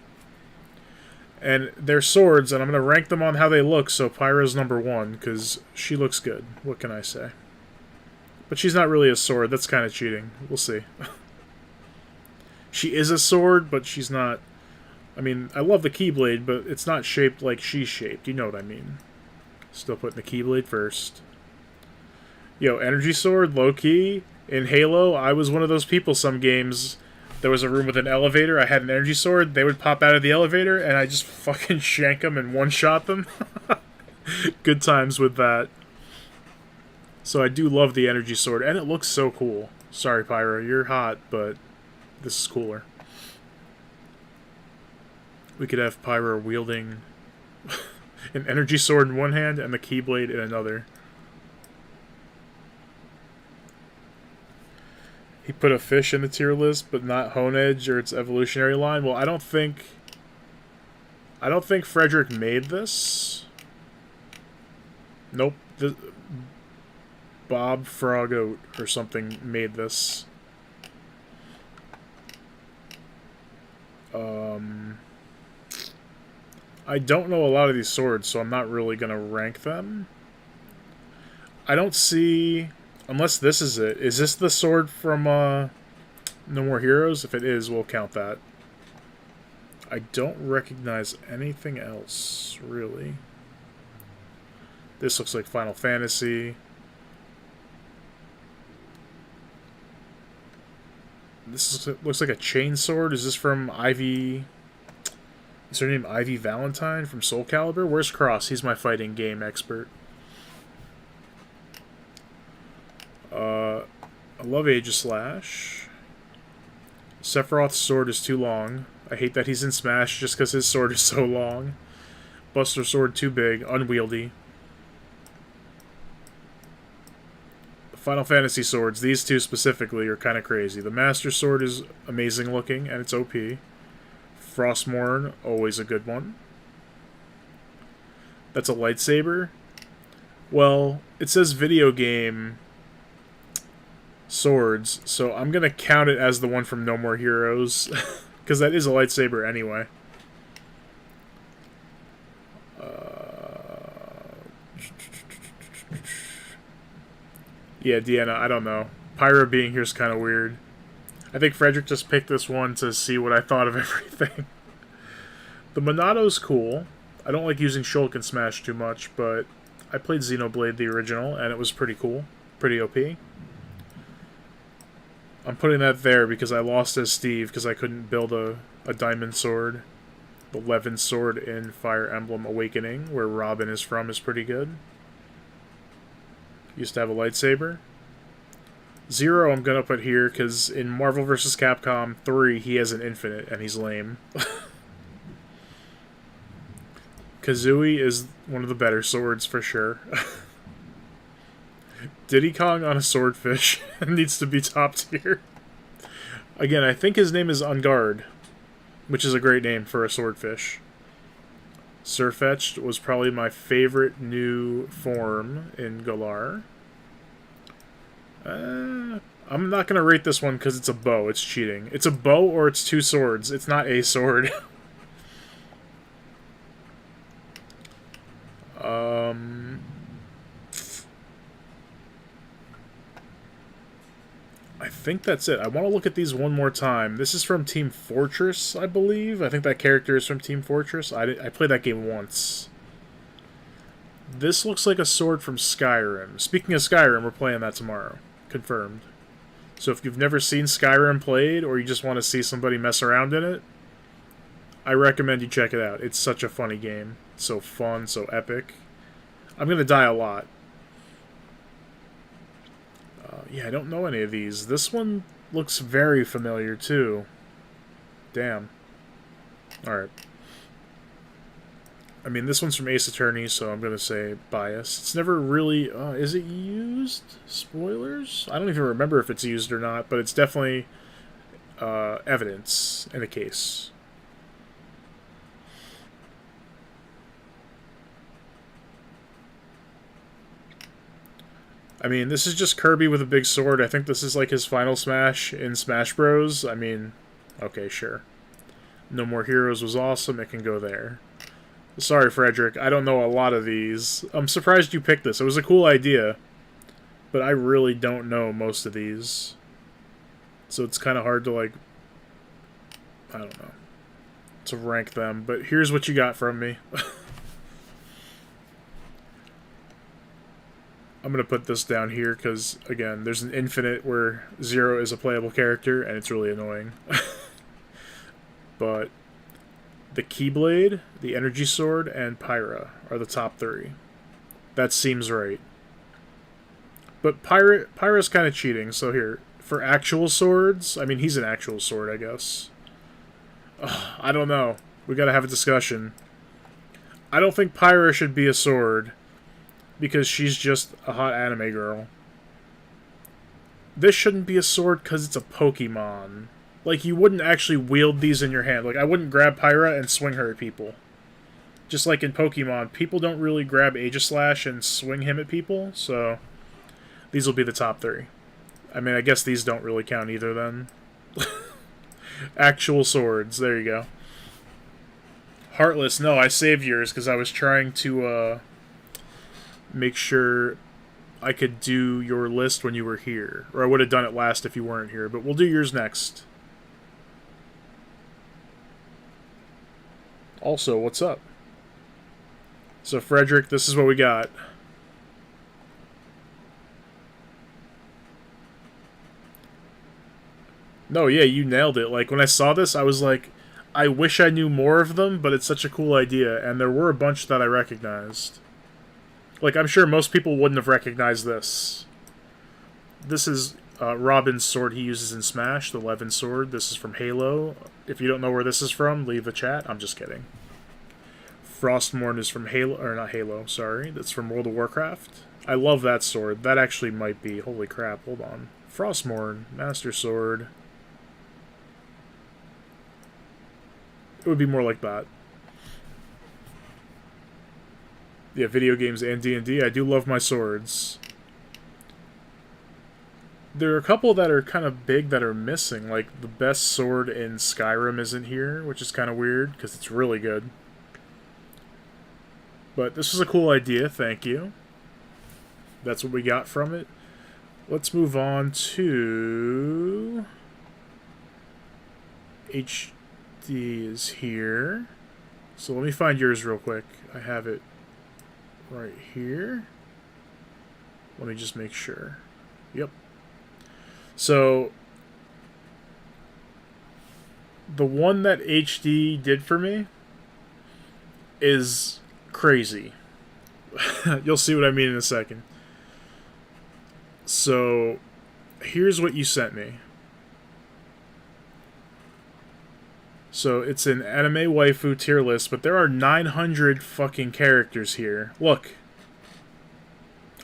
[SPEAKER 1] And they're swords, and I'm going to rank them on how they look, so Pyra's number one, because she looks good. What can I say? But she's not really a sword. That's kind of cheating. We'll see. She is a sword, but she's not... I mean, I love the Keyblade, but it's not shaped like she's shaped. You know what I mean. Still putting the Keyblade first. Yo, Energy Sword, low-key. In Halo, I was one of those people some games... There was a room with an elevator, I had an Energy Sword, they would pop out of the elevator, and I just fucking shank them and one-shot them. Good times with that. So I do love the Energy Sword, and it looks so cool. Sorry, Pyro, you're hot, but this is cooler. We could have Pyro wielding an Energy Sword in one hand and the Keyblade in another. He put a fish in the tier list, but not Honedge or its evolutionary line. Well, I don't think Frederick made this. Nope. Bob Frogoat or something made this. I don't know a lot of these swords, so I'm not really going to rank them. I don't see... Unless this is it. Is this the sword from No More Heroes? If it is, we'll count that. I don't recognize anything else, really. This looks like Final Fantasy. This looks like a chain sword. Is this from Ivy... Is her name Ivy Valentine from Soul Calibur? Where's Cross? He's my fighting game expert. I love Aegislash. Sephiroth's sword is too long. I hate that he's in Smash just because his sword is so long. Buster sword too big, unwieldy. The Final Fantasy swords, these two specifically, are kind of crazy. The Master Sword is amazing looking, and it's OP. Frostmourne, always a good one. That's a lightsaber. Well, it says video game swords, so I'm going to count it as the one from No More Heroes, because that is a lightsaber anyway. Yeah, Deanna, I don't know. Pyro being here is kind of weird. I think Frederick just picked this one to see what I thought of everything. The Monato's cool. I don't like using Shulk in Smash too much, but I played Xenoblade the original, and it was pretty cool. Pretty OP. I'm putting that there because I lost as Steve because I couldn't build a diamond sword. The Levin sword in Fire Emblem Awakening, where Robin is from, is pretty good. Used to have a lightsaber. Zero I'm gonna put here because in Marvel vs. Capcom 3 he has an infinite and he's lame. Kazooie is one of the better swords for sure. Diddy Kong on a swordfish needs to be top tier. Again, I think his name is Ungard, which is a great name for a swordfish. Sirfetch'd was probably my favorite new form in Galar. I'm not going to rate this one because it's a bow. It's cheating. It's a bow or it's two swords. It's not a sword. I think that's it. I want to look at these one more time. This is from Team Fortress, I believe. I think that character is from Team Fortress. I played that game once. This looks like a sword from Skyrim. Speaking of Skyrim, we're playing that tomorrow. Confirmed. So if you've never seen Skyrim played, or you just want to see somebody mess around in it, I recommend you check it out. It's such a funny game. So fun, so epic. I'm going to die a lot. Yeah, I don't know any of these. This one looks very familiar, too. Damn. Alright. I mean, this one's from Ace Attorney, so I'm going to say bias. It's never really... is it used? Spoilers? I don't even remember if it's used or not, but it's definitely evidence in a case. I mean, this is just Kirby with a big sword. I think this is like his final smash in Smash Bros. I mean, okay, sure. No More Heroes was awesome. It can go there. Sorry, Frederick. I don't know a lot of these. I'm surprised you picked this. It was a cool idea. But I really don't know most of these. So it's kind of hard to, like, I don't know, to rank them, but here's what you got from me. I'm going to put this down here because, again, there's an infinite where Zero is a playable character, and it's really annoying. But the Keyblade, the Energy Sword, and Pyra are the top 3. That seems right. But Pyra's kind of cheating, so here. For actual swords, I mean, he's an actual sword, I guess. Ugh, I don't know. We gotta have a discussion. I don't think Pyra should be a sword, because she's just a hot anime girl. This shouldn't be a sword because it's a Pokemon. Like, you wouldn't actually wield these in your hand. Like, I wouldn't grab Pyra and swing her at people. Just like in Pokemon, people don't really grab Aegislash and swing him at people, so these will be the top 3. I mean, I guess these don't really count either, then. Actual swords, there you go. Heartless, no, I saved yours because I was trying to, make sure I could do your list when you were here. Or I would have done it last if you weren't here, but we'll do yours next. Also, what's up? So, Frederick, this is what we got. No, yeah, you nailed it. Like, when I saw this, I was like, I wish I knew more of them, but it's such a cool idea, and there were a bunch that I recognized. Like, I'm sure most people wouldn't have recognized this. This is Robin's sword he uses in Smash, the Levin sword. This is from Halo. If you don't know where this is from, leave the chat. I'm just kidding. Frostmourne is from Halo, or not Halo, sorry. That's from World of Warcraft. I love that sword. That actually might be, holy crap, hold on. Frostmourne, Master Sword. It would be more like that. Yeah, video games and D&D. I do love my swords. There are a couple that are kind of big that are missing. Like, the best sword in Skyrim isn't here, which is kind of weird, because it's really good. But this was a cool idea, thank you. That's what we got from it. Let's move on to... HD is here. So let me find yours real quick. I have it right here. Let me just make sure. Yep. So, the one that HD did for me is crazy. You'll see what I mean in a second. So, here's what you sent me. So, it's an anime waifu tier list, but there are 900 fucking characters here. Look.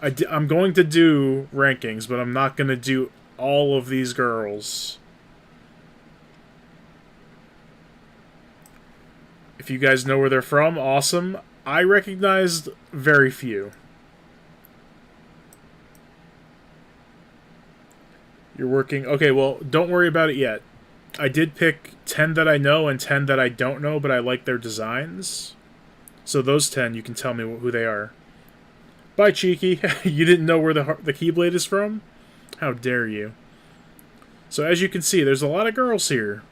[SPEAKER 1] I'm going to do rankings, but I'm not going to do all of these girls. If you guys know where they're from, awesome. I recognized very few. You're working... Okay, well, don't worry about it yet. I did pick 10 that I know and 10 that I don't know, but I like their designs. So those 10, you can tell me who they are. Bye, Cheeky. You didn't know where the Keyblade is from? How dare you. So as you can see, there's a lot of girls here.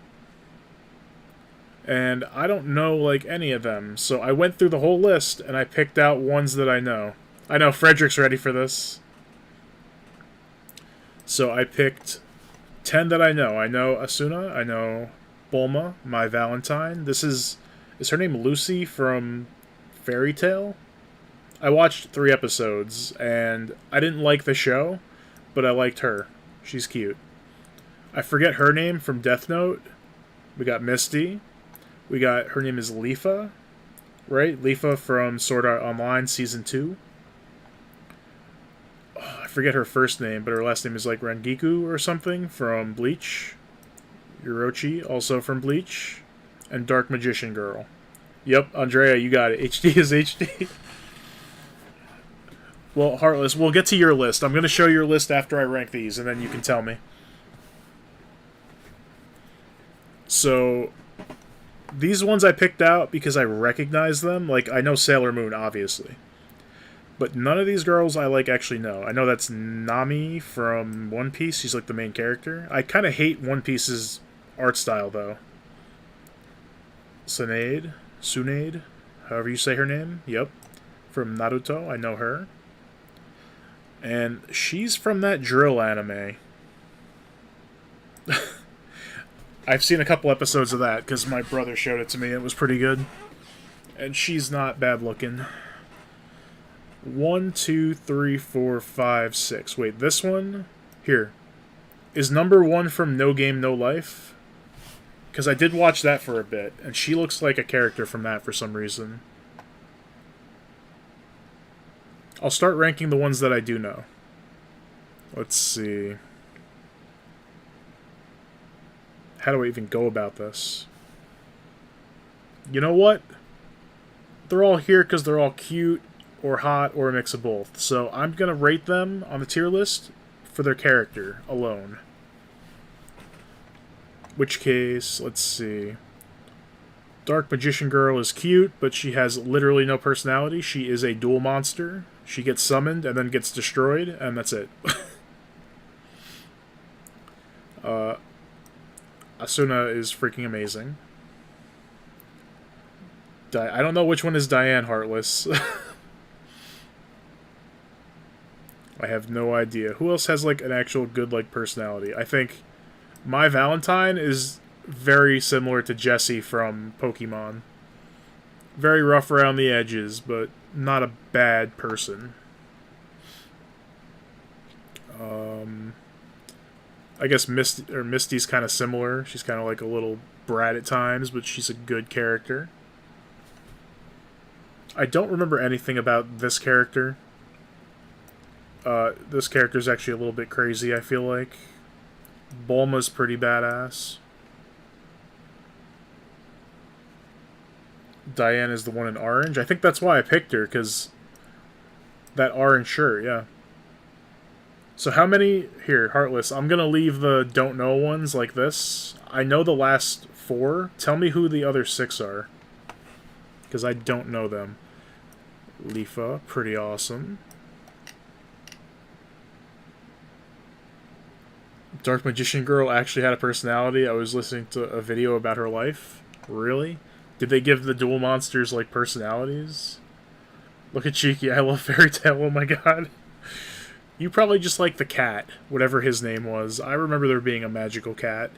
[SPEAKER 1] And I don't know, like, any of them. So I went through the whole list, and I picked out ones that I know. I know Frederick's ready for this. So I picked 10 that I know. I know Asuna. I know Bulma, my Valentine. Is her name Lucy from Fairy Tail? I watched 3 episodes, and I didn't like the show, but I liked her. She's cute. I forget her name from Death Note. We got Misty. We got, her name is Leafa, right? Leafa from Sword Art Online Season 2. Oh, I forget her first name, but her last name is like Rangiku or something from Bleach. Orochi, also from Bleach. And Dark Magician Girl. Yep, Andrea, you got it. HD is HD. Well, Heartless, we'll get to your list. I'm going to show your list after I rank these, and then you can tell me. So, these ones I picked out because I recognize them. Like, I know Sailor Moon, obviously. But none of these girls I, like, actually know. I know that's Nami from One Piece. She's, like, the main character. I kind of hate One Piece's art style, though. Tsunade, however you say her name. Yep, from Naruto. I know her. And she's from that drill anime. I've seen a couple episodes of that because my brother showed it to me. It was pretty good. And she's not bad looking. 1, 2, 3, 4, 5, 6. Wait, this one? Here. Is number 1 from No Game, No Life? Because I did watch that for a bit, and she looks like a character from that for some reason. I'll start ranking the ones that I do know. Let's see. How do I even go about this? You know what? They're all here because they're all cute, or hot, or a mix of both. So I'm going to rate them on the tier list for their character alone. Which case, let's see. Dark Magician Girl is cute, but she has literally no personality. She is a dual monster. She gets summoned and then gets destroyed, and that's it. Asuna is freaking amazing. I don't know which one is Diane Heartless. I have no idea. Who else has, like, an actual good, like, personality? I think My Valentine is very similar to Jessie from Pokemon. Very rough around the edges, but not a bad person. I guess Misty's kind of similar. She's kind of like a little brat at times, but she's a good character. I don't remember anything about this character. This character's actually a little bit crazy, I feel like. Bulma's pretty badass. Diane is the one in orange. I think that's why I picked her, because that orange shirt, yeah. So how many... Here, Heartless, I'm going to leave the don't know ones like this. I know the last 4. Tell me who the other 6 are. Because I don't know them. Leafa, pretty awesome. Dark Magician Girl actually had a personality. I was listening to a video about her life. Really? Did they give the dual monsters, like, personalities? Look at Cheeky. I love Fairy Tail. Oh my god. You probably just like the cat, whatever his name was. I remember there being a magical cat.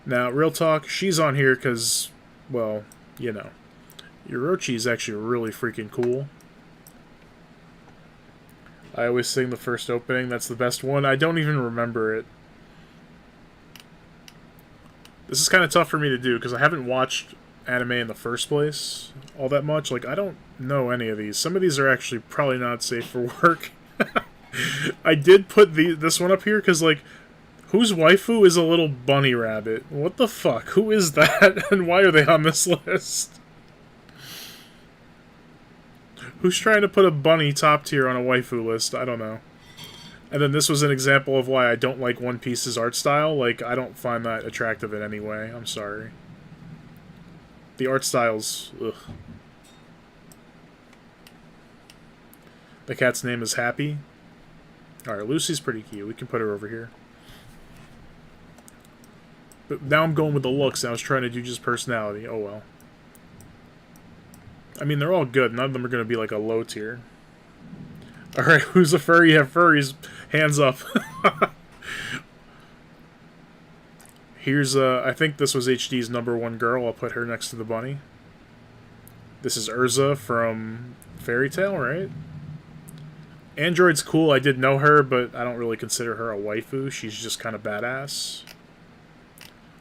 [SPEAKER 1] Now, real talk, she's on here because, well, you know. Orochi is actually really freaking cool. I always sing the first opening. That's the best one. I don't even remember it. This is kind of tough for me to do because I haven't watched anime in the first place all that much. Like, I don't know any of these. Some of these are actually probably not safe for work. I did put this one up here because, like, whose waifu is a little bunny rabbit? What the fuck? Who is that? And why are they on this list? Who's trying to put a bunny top tier on a waifu list? I don't know. And then this was an example of why I don't like One Piece's art style. Like, I don't find that attractive in any way. I'm sorry. The art style's... ugh. The cat's name is Happy. Alright, Lucy's pretty cute. We can put her over here. But now I'm going with the looks. I was trying to do just personality. Oh well. I mean, they're all good. None of them are going to be like a low tier. Alright, who's a furry? You have furries. Hands up. Here's, I think this was HD's #1 girl. I'll put her next to the bunny. This is Urza from Fairy Tail, right? Android's cool. I did know her, but I don't really consider her a waifu. She's just kind of badass.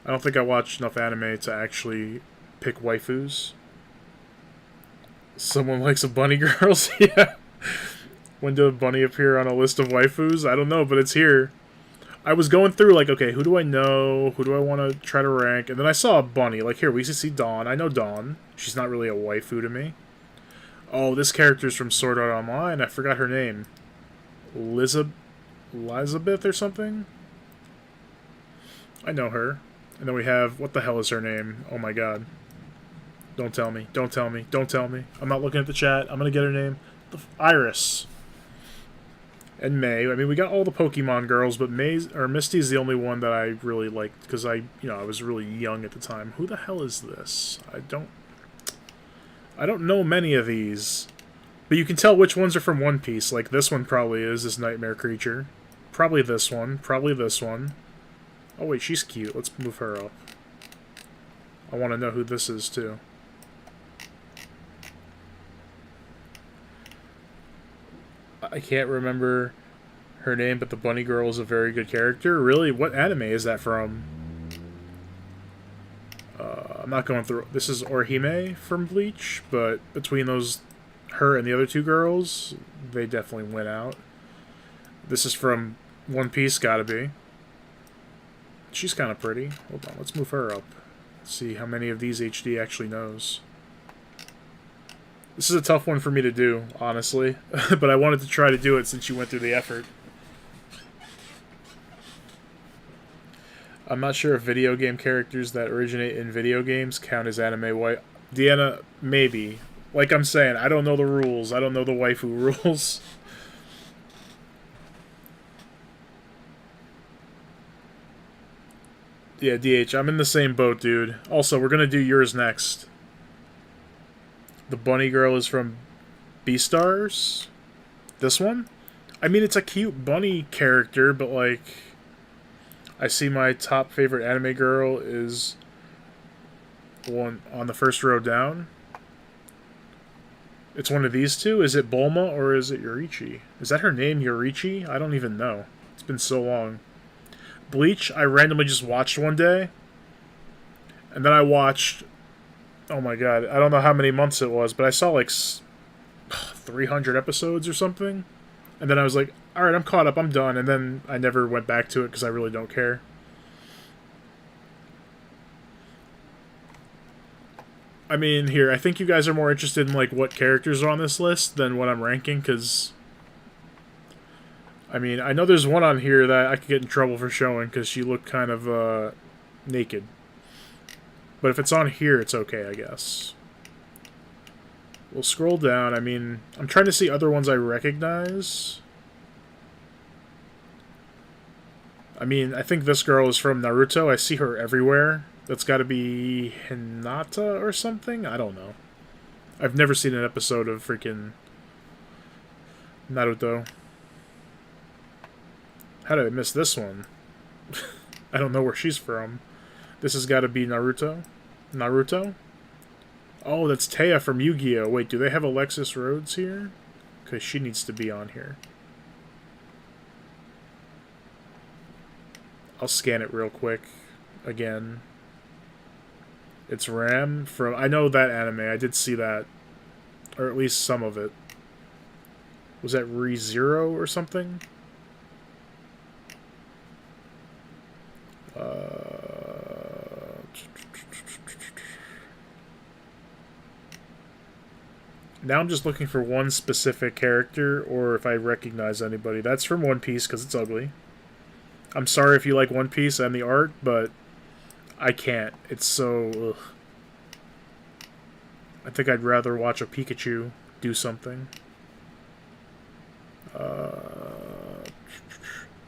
[SPEAKER 1] I don't think I watched enough anime to actually pick waifus. Someone likes a bunny girls? Yeah. When did a bunny appear on a list of waifus? I don't know, but it's here. I was going through, like, okay, who do I know? Who do I want to try to rank? And then I saw a bunny. Like, here, we see Dawn. I know Dawn. She's not really a waifu to me. Oh, this character's from Sword Art Online. I forgot her name. Elizabeth or something? I know her. And then we have... what the hell is her name? Oh, my God. Don't tell me. Don't tell me. Don't tell me. I'm not looking at the chat. I'm going to get her name. Iris. and May. I mean, we got all the Pokemon girls, but Misty's the only one that I really liked because I was really young at the time. Who the hell is this? I don't know many of these, but you can tell which ones are from One Piece. Like this one probably is this nightmare creature. Probably this one. Probably this one. Oh wait, she's cute. Let's move her up. I want to know who this is too. I can't remember her name, but the bunny girl is a very good character. Really? What anime is that from? I'm not going through... This is Orihime from Bleach, but between her and the other two girls, they definitely went out. This is from One Piece, gotta be. She's kind of pretty. Hold on, let's move her up. Let's see how many of these HD actually knows. This is a tough one for me to do, honestly. But I wanted to try to do it since you went through the effort. I'm not sure if video game characters that originate in video games count as anime white. Deanna, maybe. Like I'm saying, I don't know the rules. I don't know the waifu rules. Yeah, DH, I'm in the same boat, dude. Also, we're gonna do yours next. The bunny girl is from Beastars? This one? I mean, it's a cute bunny character, but like... I see my top favorite anime girl is one on the first row down. It's one of these two? Is it Bulma or is it Yorichi? Is that her name, Yorichi? I don't even know. It's been so long. Bleach, I randomly just watched one day. And then I watched... Oh my god, I don't know how many months it was, but I saw like 300 episodes or something. And then I was like, alright, I'm caught up, I'm done. And then I never went back to it because I really don't care. I mean, here, I think you guys are more interested in like what characters are on this list than what I'm ranking, because... I mean, I know there's one on here that I could get in trouble for showing because she looked kind of naked. But if it's on here, it's okay, I guess. We'll scroll down. I mean, I'm trying to see other ones I recognize. I mean, I think this girl is from Naruto. I see her everywhere. That's got to be Hinata or something? I don't know. I've never seen an episode of freaking Naruto. How did I miss this one? I don't know where she's from. This has got to be Naruto. Naruto? Oh, that's Taya from Yu-Gi-Oh! Wait, do they have Alexis Rhodes here? Because she needs to be on here. I'll scan it real quick. Again. It's Ram from... I know that anime. I did see that. Or at least some of it. Was that ReZero or something? Now I'm just looking for one specific character, or if I recognize anybody. That's from One Piece, because it's ugly. I'm sorry if you like One Piece and the art, but I can't. It's so... ugh. I think I'd rather watch a Pikachu do something.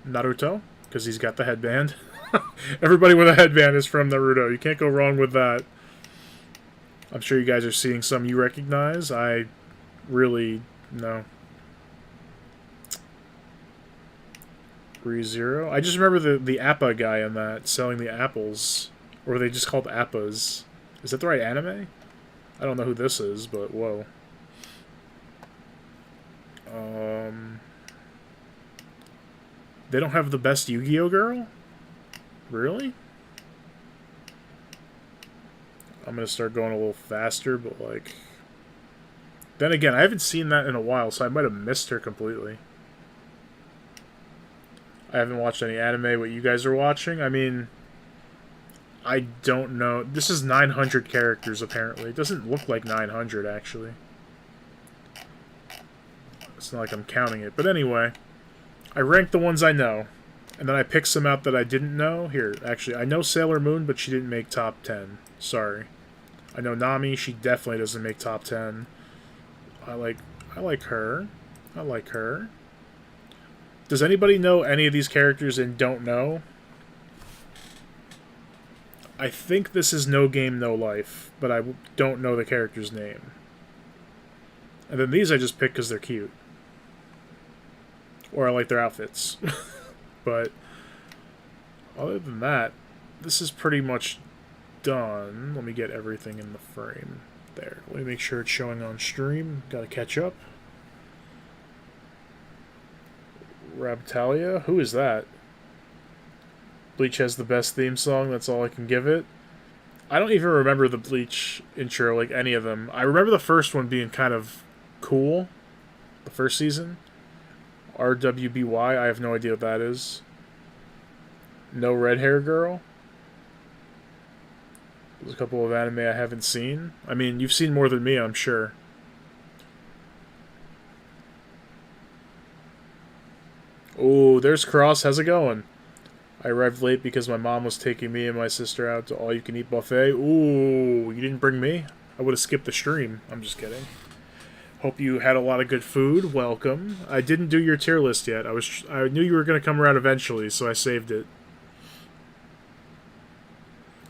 [SPEAKER 1] Naruto, because he's got the headband. Everybody with a headband is from Naruto. You can't go wrong with that. I'm sure you guys are seeing some you recognize. I really... no. ReZero? I just remember the Appa guy in that, selling the apples. Or were they just called Appas? Is that the right anime? I don't know who this is, but whoa. They don't have the best Yu-Gi-Oh girl? Really? I'm gonna start going a little faster, but like... Then again, I haven't seen that in a while, so I might have missed her completely. I haven't watched any anime, what you guys are watching. I mean... I don't know. This is 900 characters, apparently. It doesn't look like 900, actually. It's not like I'm counting it. But anyway, I ranked the ones I know. And then I picked some out that I didn't know. Here, actually, I know Sailor Moon, but she didn't make top 10. Sorry. I know Nami, she definitely doesn't make top 10. I like her. I like her. Does anybody know any of these characters and don't know? I think this is No Game, No Life, but I don't know the character's name. And then these I just pick because they're cute. Or I like their outfits. But other than that, this is pretty much done. Let me get everything in the frame. There. Let me make sure it's showing on stream. Gotta catch up. Rabtalia? Who is that? Bleach has the best theme song, that's all I can give it. I don't even remember the Bleach intro, like any of them. I remember the first one being kind of cool. The first season. RWBY, I have no idea what that is. No red hair girl. There's a couple of anime I haven't seen. I mean, you've seen more than me, I'm sure. Oh, there's Cross. How's it going? I arrived late because my mom was taking me and my sister out to all-you-can-eat buffet. Ooh, you didn't bring me? I would have skipped the stream. I'm just kidding. Hope you had a lot of good food. Welcome. I didn't do your tier list yet. I knew you were going to come around eventually, so I saved it.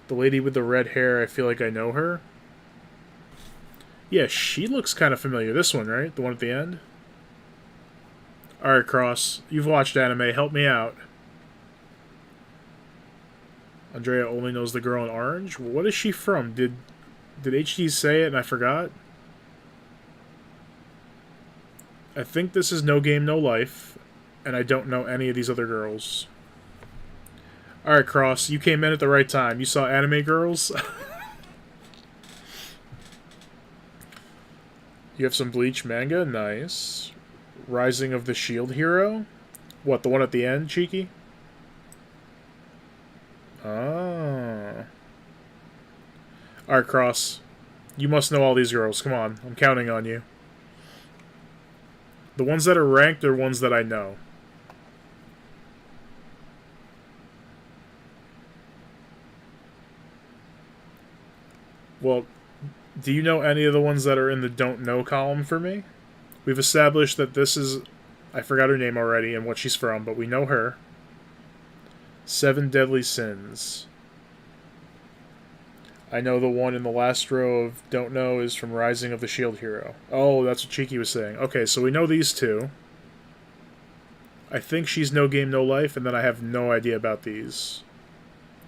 [SPEAKER 1] The lady with the red hair, I feel like I know her. Yeah, she looks kind of familiar. This one, right? The one at the end? Alright, Cross. You've watched anime. Help me out. Andrea only knows the girl in orange? What is she from? Did HD say it and I forgot? I think this is No Game, No Life. And I don't know any of these other girls. Alright, Cross. You came in at the right time. You saw anime girls? You have some Bleach manga? Nice. Rising of the Shield Hero? What, the one at the end, Cheeky? Ah. Alright, Cross. You must know all these girls. Come on. I'm counting on you. The ones that are ranked are ones that I know. Well, do you know any of the ones that are in the don't know column for me? We've established that this is... I forgot her name already and what she's from, but we know her. 7 Deadly Sins. I know the one in the last row of don't know is from Rising of the Shield Hero. Oh, that's what Cheeky was saying. Okay, so we know these two. I think she's No Game, No Life, and then I have no idea about these.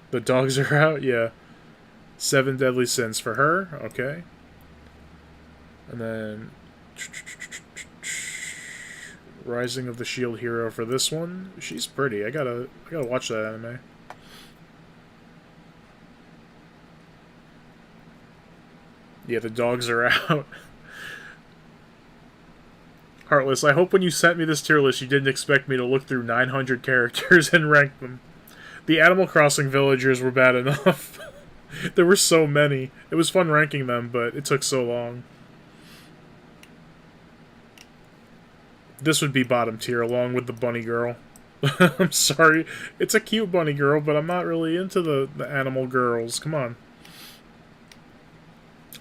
[SPEAKER 1] The dogs are out? Yeah. 7 Deadly Sins for her. Okay. And then... Rising of the Shield Hero for this one. She's pretty. I gotta watch that anime. Yeah, the dogs are out. Heartless, I hope when you sent me this tier list you didn't expect me to look through 900 characters and rank them. The Animal Crossing villagers were bad enough. There were so many. It was fun ranking them, but it took so long. This would be bottom tier, along with the bunny girl. I'm sorry. It's a cute bunny girl, but I'm not really into the animal girls. Come on.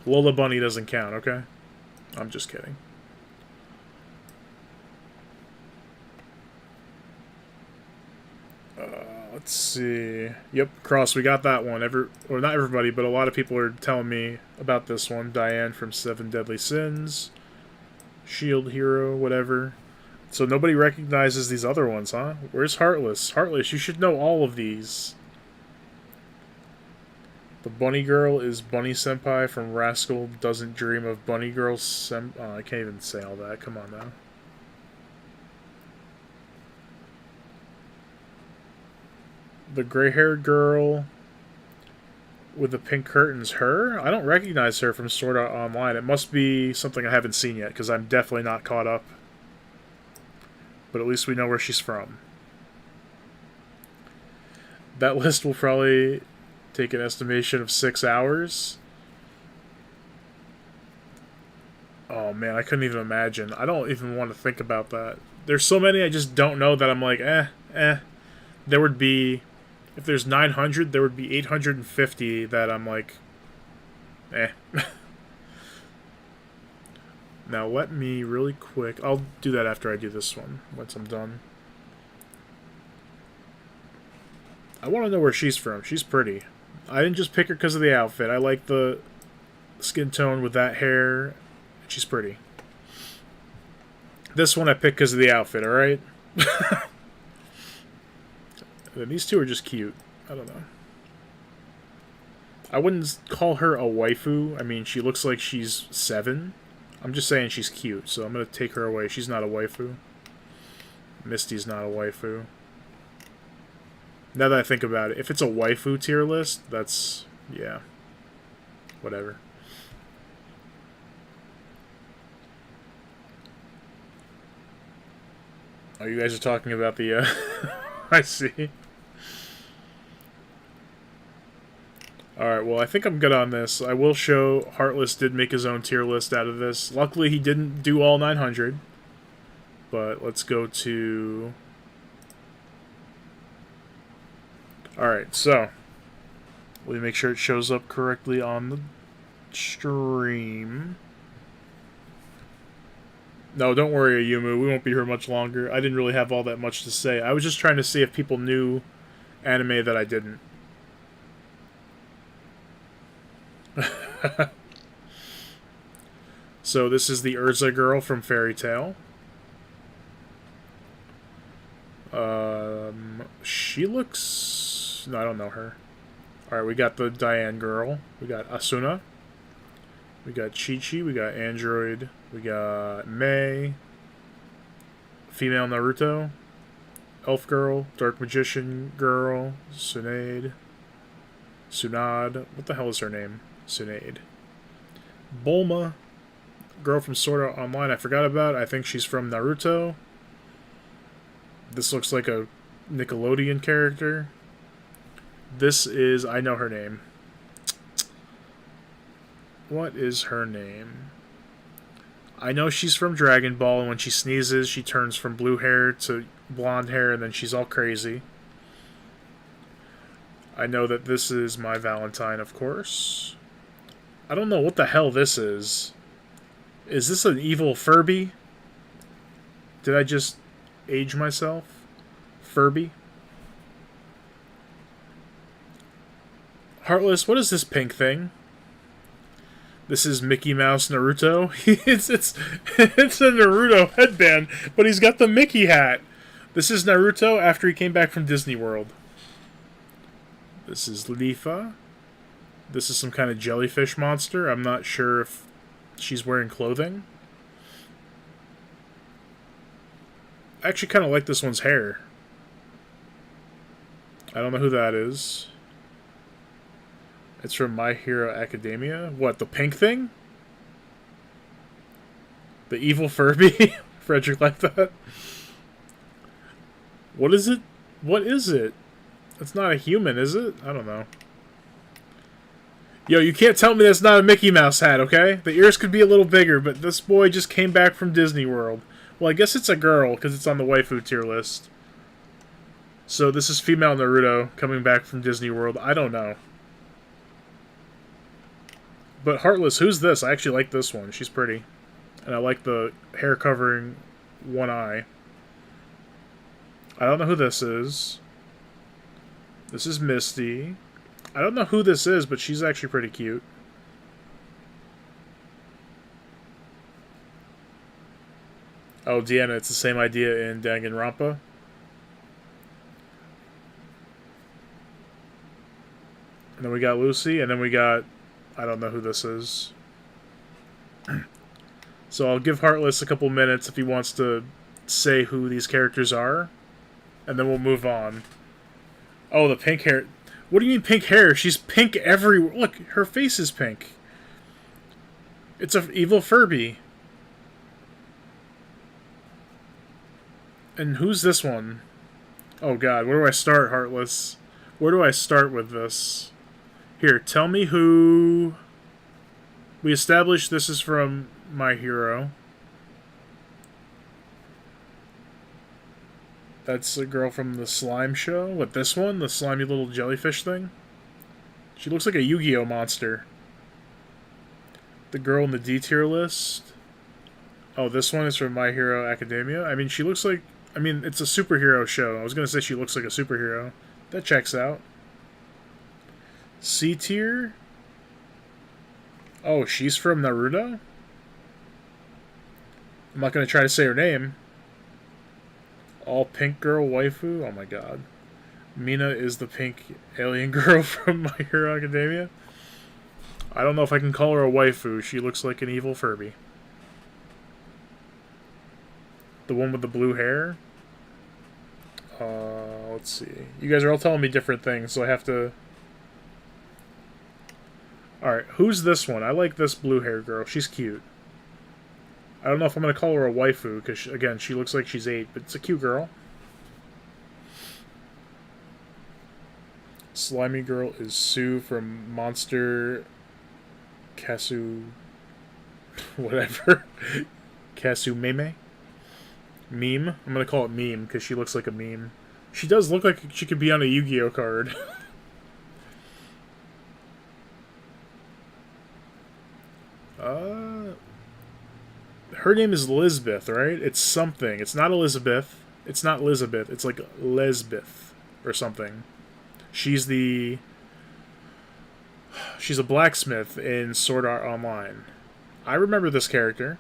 [SPEAKER 1] Lola Bunny doesn't count, okay? I'm just kidding. Let's see. Yep, Cross, we got that one. Or not everybody, but a lot of people are telling me about this one. Diane from 7 Deadly Sins. Shield Hero, whatever. So nobody recognizes these other ones, huh? Where's Heartless? Heartless, you should know all of these. The bunny girl is Bunny Senpai from Rascal Doesn't Dream of Bunny Girl I can't even say all that. Come on now. The gray-haired girl with the pink curtains, her? I don't recognize her from Sword Art Online. It must be something I haven't seen yet, because I'm definitely not caught up. But at least we know where she's from. That list will probably take an estimation of 6 hours. Oh man, I couldn't even imagine. I don't even want to think about that. There's so many I just don't know that I'm like, There would be... If there's 900, there would be 850 that I'm like, Now let me really quick... I'll do that after I do this one, once I'm done. I want to know where she's from. She's pretty. I didn't just pick her because of the outfit. I like the skin tone with that hair. She's pretty. This one I picked because of the outfit, alright? These two are just cute. I don't know. I wouldn't call her a waifu. I mean, she looks like she's 7. I'm just saying she's cute, so I'm going to take her away. She's not a waifu. Misty's not a waifu. Now that I think about it, if it's a waifu tier list, that's... yeah. Whatever. Oh, you guys are talking about the, I see. Alright, well, I think I'm good on this. I will show Heartless did make his own tier list out of this. Luckily, he didn't do all 900. But let's go to... Alright, so... let me make sure it shows up correctly on the stream. No, don't worry, Ayumu. We won't be here much longer. I didn't really have all that much to say. I was just trying to see if people knew anime that I didn't. So this is the Urza girl from Fairy Tail. She looks... no, I don't know her. Alright, we got the Diane girl. We got Asuna. We got Chi-Chi. We got Android. We got Mei. Female Naruto. Elf girl. Dark Magician girl. Tsunade. Tsunade. What the hell is her name? Tsunade. Bulma. Girl from Sword Art Online. I forgot about. I think she's from Naruto. This looks like a Nickelodeon character. This is... I know her name. What is her name? I know she's from Dragon Ball, and when she sneezes, she turns from blue hair to blonde hair, and then she's all crazy. I know that this is My Valentine, of course. I don't know what the hell this is. Is this an evil Furby? Did I just age myself? Furby? Heartless, what is this pink thing? This is Mickey Mouse Naruto. it's a Naruto headband, but he's got the Mickey hat. This is Naruto after he came back from Disney World. This is Lifa. This is some kind of jellyfish monster. I'm not sure if she's wearing clothing. I actually kind of like this one's hair. I don't know who that is. It's from My Hero Academia. What, the pink thing? The evil Furby? Frederick like that? What is it? What is it? It's not a human, is it? I don't know. Yo, you can't tell me that's not a Mickey Mouse hat, okay? The ears could be a little bigger, but this boy just came back from Disney World. Well, I guess it's a girl, because it's on the waifu tier list. So this is female Naruto coming back from Disney World. I don't know. But Heartless, who's this? I actually like this one. She's pretty. And I like the hair covering one eye. I don't know who this is. This is Misty. I don't know who this is, but she's actually pretty cute. Oh, Deanna, it's the same idea in Danganronpa. And then we got Lucy, and then we got... I don't know who this is. So I'll give Heartless a couple minutes if he wants to say who these characters are. And then we'll move on. Oh, the pink hair. What do you mean pink hair? She's pink everywhere. Look, her face is pink. It's an evil Furby. And who's this one? Oh god, where do I start, Heartless? Where do I start with this? Here, tell me who... We established this is from My Hero. That's a girl from the slime show. What, this one? The slimy little jellyfish thing? She looks like a Yu-Gi-Oh monster. The girl in the D tier list. Oh, this one is from My Hero Academia. I mean, she looks like... I mean, it's a superhero show. I was going to say she looks like a superhero. That checks out. C tier? Oh, she's from Naruto? I'm not going to try to say her name. All pink girl waifu? Oh my god. Mina is the pink alien girl from My Hero Academia? I don't know if I can call her a waifu. She looks like an evil Furby. The one with the blue hair? Let's see. You guys are all telling me different things, so I have to... Alright, who's this one? I like this blue hair girl. She's cute. I don't know if I'm going to call her a waifu, because, again, she looks like she's 8, but it's a cute girl. Slimy girl is Sue from Monster... Kasu... whatever. Kasu Meme? Meme? I'm going to call it meme, because she looks like a meme. She does look like she could be on a Yu-Gi-Oh card. Her name is Lisbeth, right? It's something. It's not Elizabeth. It's not Elizabeth. It's like Lesbeth or something. She's a blacksmith in Sword Art Online. I remember this character.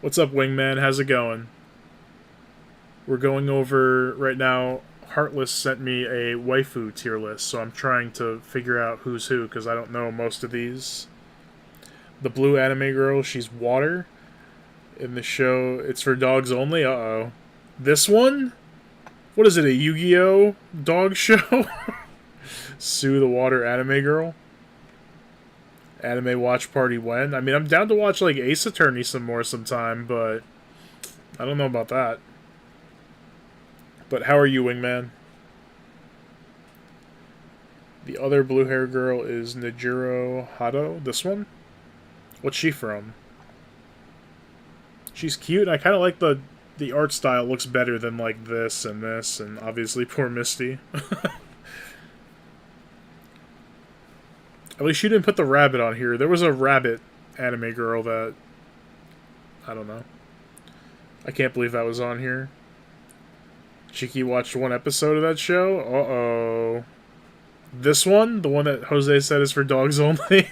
[SPEAKER 1] What's up, Wingman? How's it going? We're going over right now. Heartless sent me a waifu tier list, so I'm trying to figure out who's who, because I don't know most of these. The blue anime girl, she's water. In the show, it's for dogs only. Uh-oh. This one? What is it, a Yu-Gi-Oh dog show? Sue the water anime girl. Anime watch party when? I mean, I'm down to watch, like, Ace Attorney some more sometime, but I don't know about that. But how are you, Wingman? The other blue hair girl is Nejiro Hado. This one? What's she from? She's cute, and I kind of like the art style. Looks better than, like, this, and obviously poor Misty. At least she didn't put the rabbit on here. There was a rabbit anime girl that... I don't know. I can't believe that was on here. Chiki watched one episode of that show? Uh-oh. This one? The one that Jose said is for dogs only?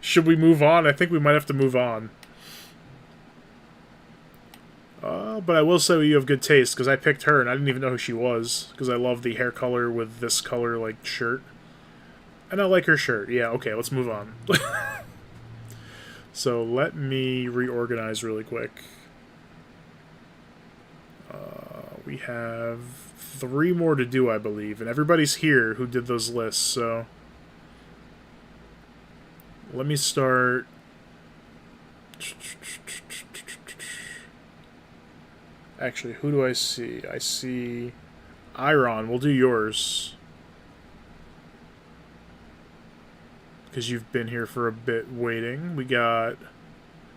[SPEAKER 1] Should we move on? I think we might have to move on. But I will say you have good taste, because I picked her, and I didn't even know who she was, because I love the hair color with this color, like, shirt. And I like her shirt. Yeah, okay, let's move on. So, let me reorganize really quick. We have 3 more to do, I believe. And everybody's here who did those lists, so... Let me start... Actually, who do I see? I see... Iron, we'll do yours. Because you've been here for a bit waiting. We got...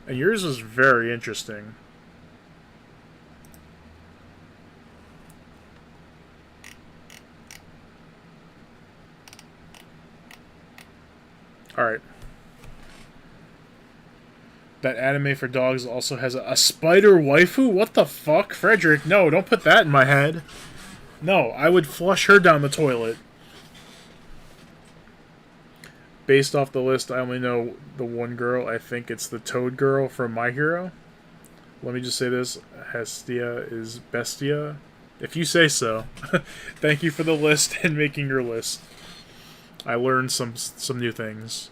[SPEAKER 1] And yours was very interesting. Alright. That anime for dogs also has a spider waifu? What the fuck? Frederick, no, don't put that in my head. No, I would flush her down the toilet. Based off the list, I only know the one girl. I think it's the Toad girl from My Hero. Let me just say this. Hestia is Bestia. If you say so. Thank you for the list and making your list. I learned some new things.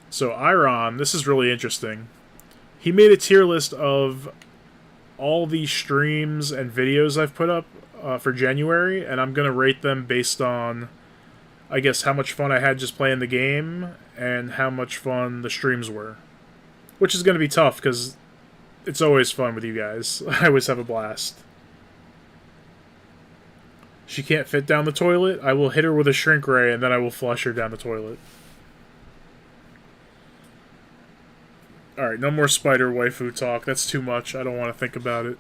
[SPEAKER 1] So, Iron, this is really interesting. He made a tier list of all the streams and videos I've put up for January, and I'm going to rate them based on, I guess, how much fun I had just playing the game and how much fun the streams were. Which is going to be tough, because it's always fun with you guys. I always have a blast. She can't fit down the toilet. I will hit her with a shrink ray, and then I will flush her down the toilet. Alright, no more spider waifu talk. That's too much. I don't want to think about it.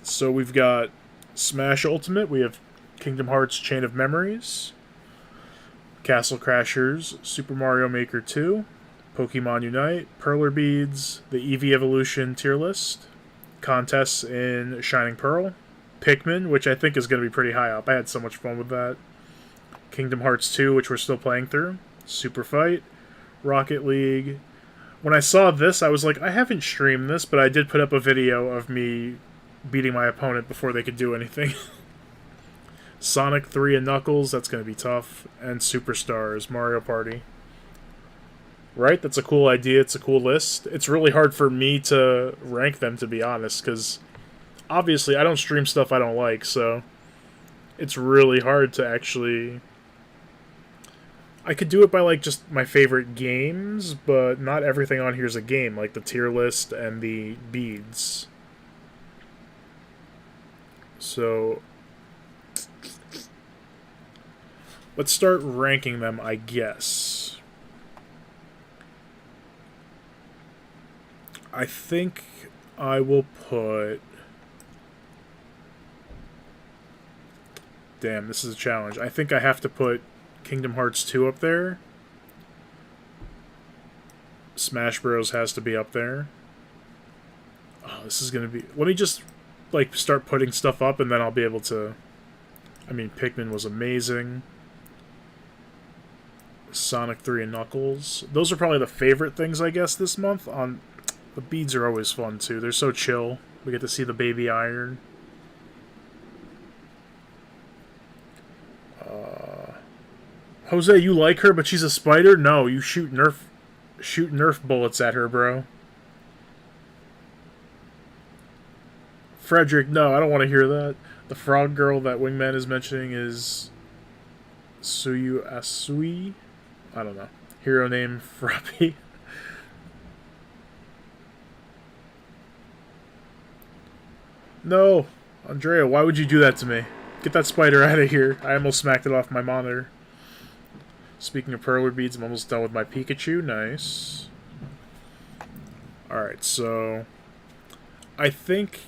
[SPEAKER 1] So we've got Smash Ultimate. We have Kingdom Hearts Chain of Memories. Castle Crashers. Super Mario Maker 2. Pokemon Unite, Perler Beads, the Eevee Evolution tier list, contests in Shining Pearl, Pikmin, which I think is going to be pretty high up. I had so much fun with that. Kingdom Hearts 2, which we're still playing through, Super Fight, Rocket League. When I saw this, I was like, I haven't streamed this, but I did put up a video of me beating my opponent before they could do anything. Sonic 3 and Knuckles, that's going to be tough. And Superstars, Mario Party. Right? That's a cool idea. It's a cool list. It's really hard for me to rank them, to be honest, because obviously I don't stream stuff I don't like, so it's really hard to actually... I could do it by, like, just my favorite games, but not everything on here is a game, like the tier list and the beads. So let's start ranking them, I guess. I think I will put... Damn, this is a challenge. I think I have to put Kingdom Hearts 2 up there. Smash Bros. Has to be up there. Oh, this is going to be... Let me just, like, start putting stuff up, and then I'll be able to... I mean, Pikmin was amazing. Sonic 3 and Knuckles. Those are probably the favorite things, I guess, this month. The beads are always fun, too. They're so chill. We get to see the baby iron. Jose, you like her, but she's a spider? No, you shoot Nerf bullets at her, bro. Frederick, no, I don't want to hear that. The frog girl that Wingman is mentioning is Suyu Asui? I don't know. Hero name Frappy. No, Andrea, why would you do that to me? Get that spider out of here. I almost smacked it off my monitor. Speaking of Perler Beads, I'm almost done with my Pikachu. Nice. Alright, so I think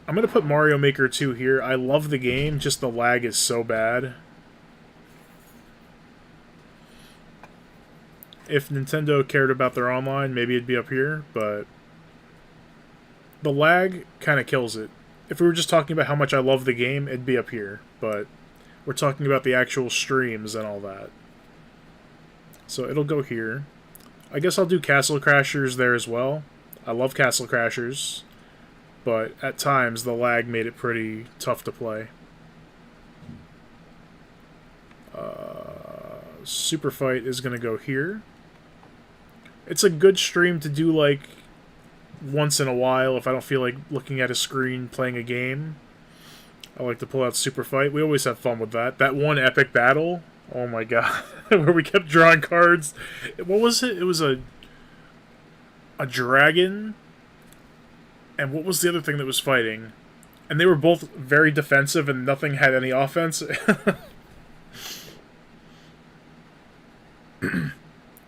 [SPEAKER 1] I'm going to put Mario Maker 2 here. I love the game, just the lag is so bad. If Nintendo cared about their online, maybe it'd be up here, but the lag kind of kills it. If we were just talking about how much I love the game, it'd be up here, but we're talking about the actual streams and all that. So it'll go here. I guess I'll do Castle Crashers there as well. I love Castle Crashers, but at times the lag made it pretty tough to play. Super Fight is going to go here. It's a good stream to do, like, once in a while if I don't feel like looking at a screen playing a game. I like to pull out Super Fight. We always have fun with that. That one epic battle, oh my god, where we kept drawing cards. What was it? It was a dragon, and what was the other thing that was fighting? And they were both very defensive and nothing had any offense.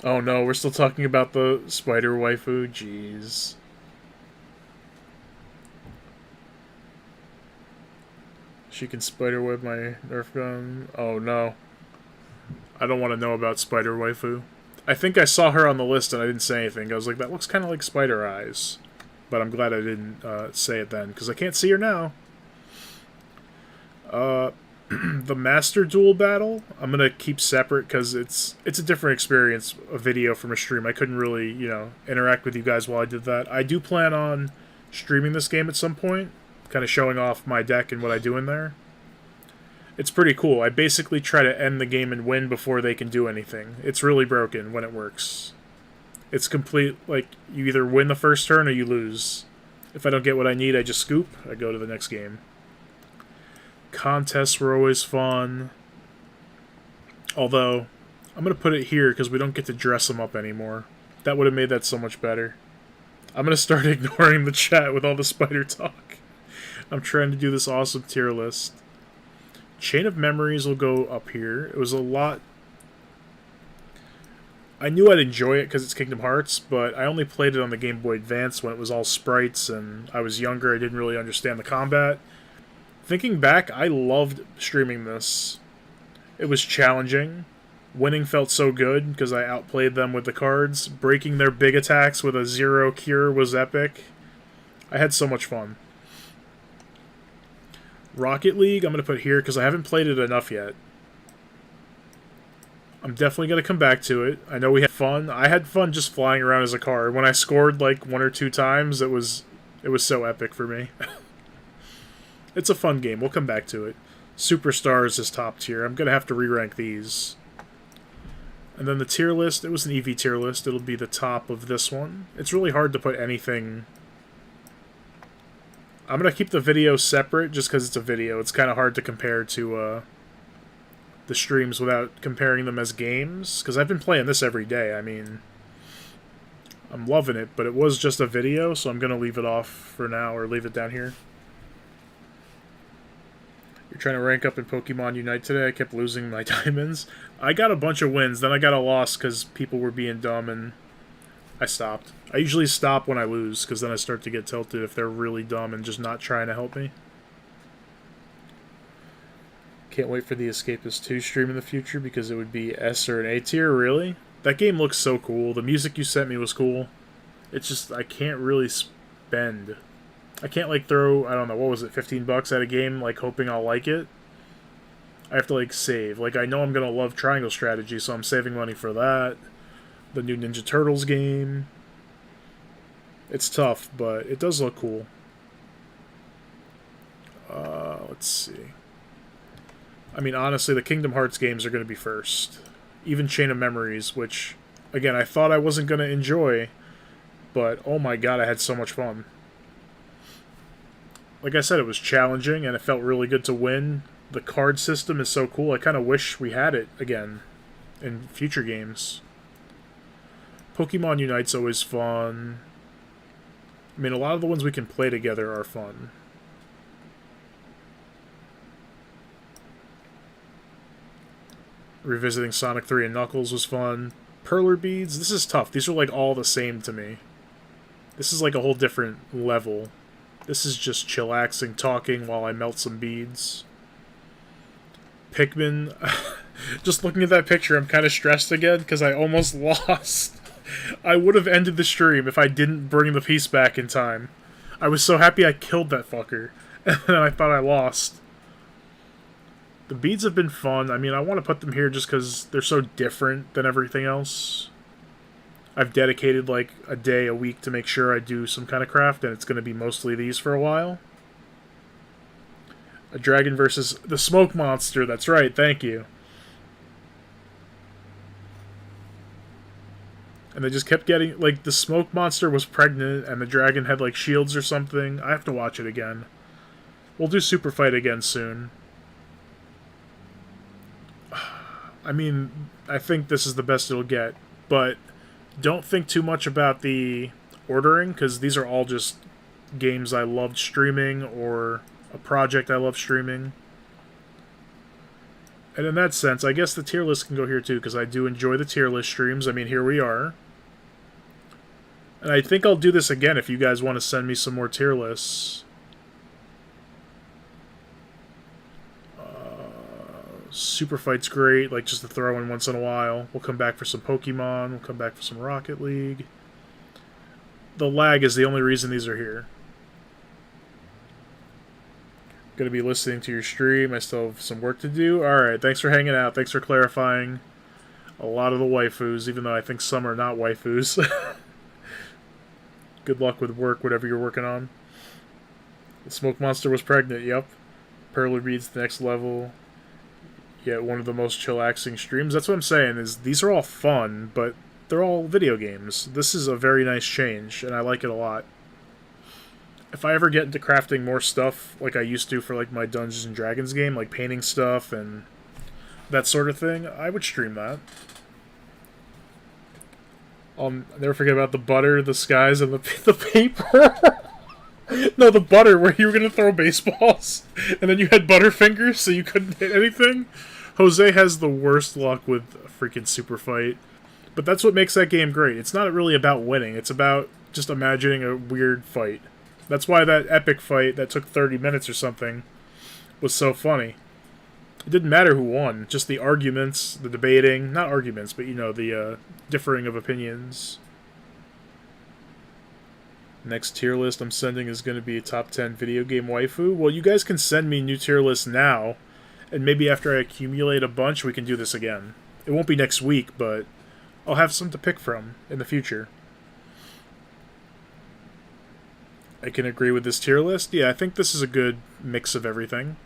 [SPEAKER 1] Oh no, we're still talking about the spider waifu? Jeez. She can spiderweb my Nerf gun. Oh no. I don't want to know about spider waifu. I think I saw her on the list and I didn't say anything. I was like, that looks kind of like spider eyes. But I'm glad I didn't say it then, because I can't see her now. The Master Duel battle, I'm going to keep separate because it's a different experience, a video from a stream. I couldn't really, interact with you guys while I did that. I do plan on streaming this game at some point, kind of showing off my deck and what I do in there. It's pretty cool. I basically try to end the game and win before they can do anything. It's really broken when it works. It's complete, like, you either win the first turn or you lose. If I don't get what I need, I just scoop. I go to the next game. Contests were always fun. Although, I'm going to put it here because we don't get to dress them up anymore. That would have made that so much better. I'm going to start ignoring the chat with all the spider talk. I'm trying to do this awesome tier list. Chain of Memories will go up here. It was a lot... I knew I'd enjoy it because it's Kingdom Hearts, but I only played it on the Game Boy Advance when it was all sprites and I was younger. I didn't really understand the combat. Thinking back, I loved streaming this. It was challenging. Winning felt so good because I outplayed them with the cards. Breaking their big attacks with a 0 cure was epic. I had so much fun. Rocket League, I'm going to put here because I haven't played it enough yet. I'm definitely going to come back to it. I know we had fun. I had fun just flying around as a car. When I scored like 1 or 2 times, it was so epic for me. It's a fun game. We'll come back to it. Superstars is top tier. I'm going to have to re-rank these. And then the tier list, it was an EV tier list. It'll be the top of this one. It's really hard to put anything... I'm going to keep the video separate just because it's a video. It's kind of hard to compare to the streams without comparing them as games. Because I've been playing this every day. I mean, I'm loving it, but it was just a video, so I'm going to leave it off for now, or leave it down here. You're trying to rank up in Pokemon Unite today. I kept losing my diamonds. I got a bunch of wins, then I got a loss because people were being dumb, and I stopped. I usually stop when I lose, because then I start to get tilted if they're really dumb and just not trying to help me. Can't wait for the Escapist 2 stream in the future, because it would be S or an A tier, really? That game looks so cool. The music you sent me was cool. It's just, I can't really spend... I can't, like, throw, I don't know, what was it, 15 bucks at a game, like, hoping I'll like it. I have to, like, save. Like, I know I'm gonna love Triangle Strategy, so I'm saving money for that. The new Ninja Turtles game. It's tough, but it does look cool. Let's see. I mean, honestly, the Kingdom Hearts games are going to be first. Even Chain of Memories, which, again, I thought I wasn't going to enjoy, but oh my god, I had so much fun. Like I said, it was challenging, and it felt really good to win. The card system is so cool. I kind of wish we had it again in future games. Pokemon Unite's always fun. I mean, a lot of the ones we can play together are fun. Revisiting Sonic 3 and Knuckles was fun. Perler Beads, this is tough. These are like all the same to me. This is like a whole different level. This is just chillaxing, talking while I melt some beads. Pikmin. Just looking at that picture, I'm kind of stressed again because I almost lost. I would have ended the stream if I didn't bring the piece back in time. I was so happy I killed that fucker. And then I thought I lost. The beads have been fun. I mean, I want to put them here just because they're so different than everything else. I've dedicated like a day, a week to make sure I do some kind of craft, and it's going to be mostly these for a while. A dragon versus the smoke monster. That's right, thank you. And they just kept getting, like, the smoke monster was pregnant, and the dragon had, like, shields or something. I have to watch it again. We'll do Super Fight again soon. I mean, I think this is the best it'll get, but don't think too much about the ordering, because these are all just games I loved streaming, or a project I love streaming. And in that sense, I guess the tier list can go here too, because I do enjoy the tier list streams. I mean, here we are. And I think I'll do this again if you guys want to send me some more tier lists. Super Fight's great, like just to throw in once in a while. We'll come back for some Pokemon. We'll come back for some Rocket League. The lag is the only reason these are here. Going to be listening to your stream. I still have some work to do. Alright, thanks for hanging out. Thanks for clarifying a lot of the waifus, even though I think some are not waifus. Good luck with work, whatever you're working on. The smoke monster was pregnant, yep. Perler Beads, the next level. Yeah, one of the most chillaxing streams. That's what I'm saying, is these are all fun, but they're all video games. This is a very nice change, and I like it a lot. If I ever get into crafting more stuff like I used to for like my Dungeons and Dragons game, like painting stuff and that sort of thing, I would stream that. I'll never forget about the butter, the skies, and the paper. No, the butter, where you were going to throw baseballs, and then you had butterfingers, so you couldn't hit anything. Jose has the worst luck with a freaking Super Fight. But that's what makes that game great. It's not really about winning. It's about just imagining a weird fight. That's why that epic fight that took 30 minutes or something was so funny. It didn't matter who won, just the arguments, the debating, not arguments, but the differing of opinions. Next tier list I'm sending is going to be a top 10 video game waifu. Well, you guys can send me new tier lists now, and maybe after I accumulate a bunch, we can do this again. It won't be next week, but I'll have some to pick from in the future. I can agree with this tier list. Yeah, I think this is a good mix of everything.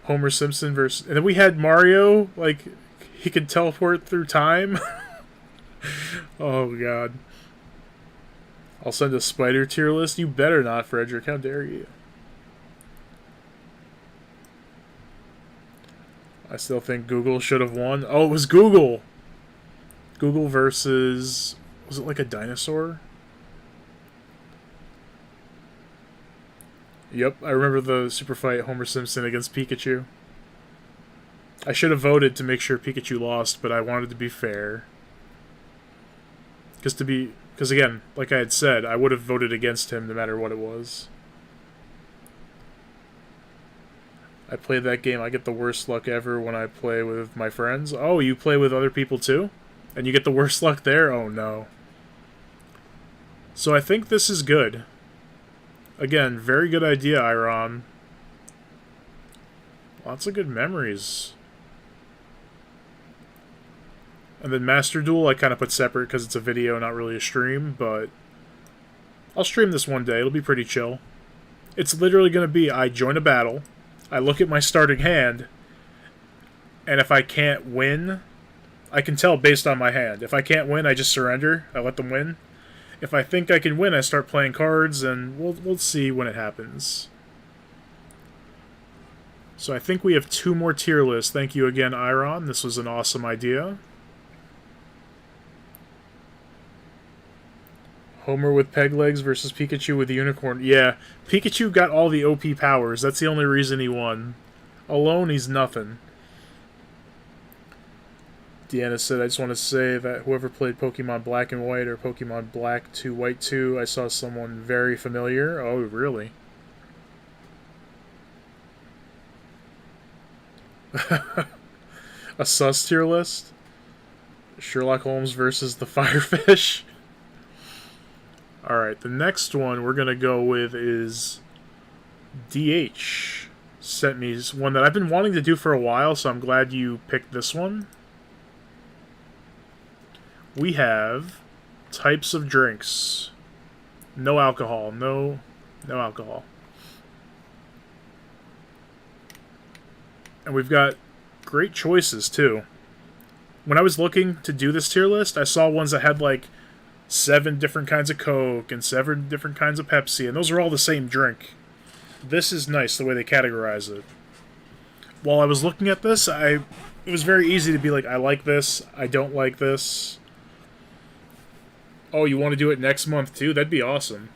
[SPEAKER 1] Homer Simpson versus... And then we had Mario, like, he could teleport through time. Oh, God. I'll send a spider tier list. You better not, Frederick. How dare you? I still think Google should have won. Oh, it was Google! Google versus... Was it like a dinosaur? Yep, I remember the super fight Homer Simpson against Pikachu. I should have voted to make sure Pikachu lost, but I wanted to be fair. Because again, like I had said, I would have voted against him no matter what it was. I played that game. I get the worst luck ever when I play with my friends. Oh, you play with other people too? And you get the worst luck there? Oh no. So I think this is good. Again, very good idea, Iron. Lots of good memories. And then Master Duel I kind of put separate because it's a video, not really a stream, but I'll stream this one day. It'll be pretty chill. It's literally going to be, I join a battle, I look at my starting hand, and if I can't win, I can tell based on my hand. If I can't win, I just surrender. I let them win. If I think I can win, I start playing cards, and we'll see when it happens. So I think we have 2 more tier lists. Thank you again, Iron. This was an awesome idea. Homer with peg legs versus Pikachu with unicorn. Yeah, Pikachu got all the OP powers. That's the only reason he won. Alone, he's nothing. Deanna said, I just want to say that whoever played Pokemon Black and White or Pokemon Black 2 White 2, I saw someone very familiar. Oh, really? A sus tier list? Sherlock Holmes versus the Firefish? Alright, the next one we're going to go with is DH. Sent me one that I've been wanting to do for a while, so I'm glad you picked this one. We have types of drinks. No alcohol. No alcohol. And we've got great choices, too. When I was looking to do this tier list, I saw ones that had, like, 7 different kinds of Coke and 7 different kinds of Pepsi, and those are all the same drink. This is nice, the way they categorize it. While I was looking at this, it was very easy to be like, I like this, I don't like this. Oh, you want to do it next month, too? That'd be awesome.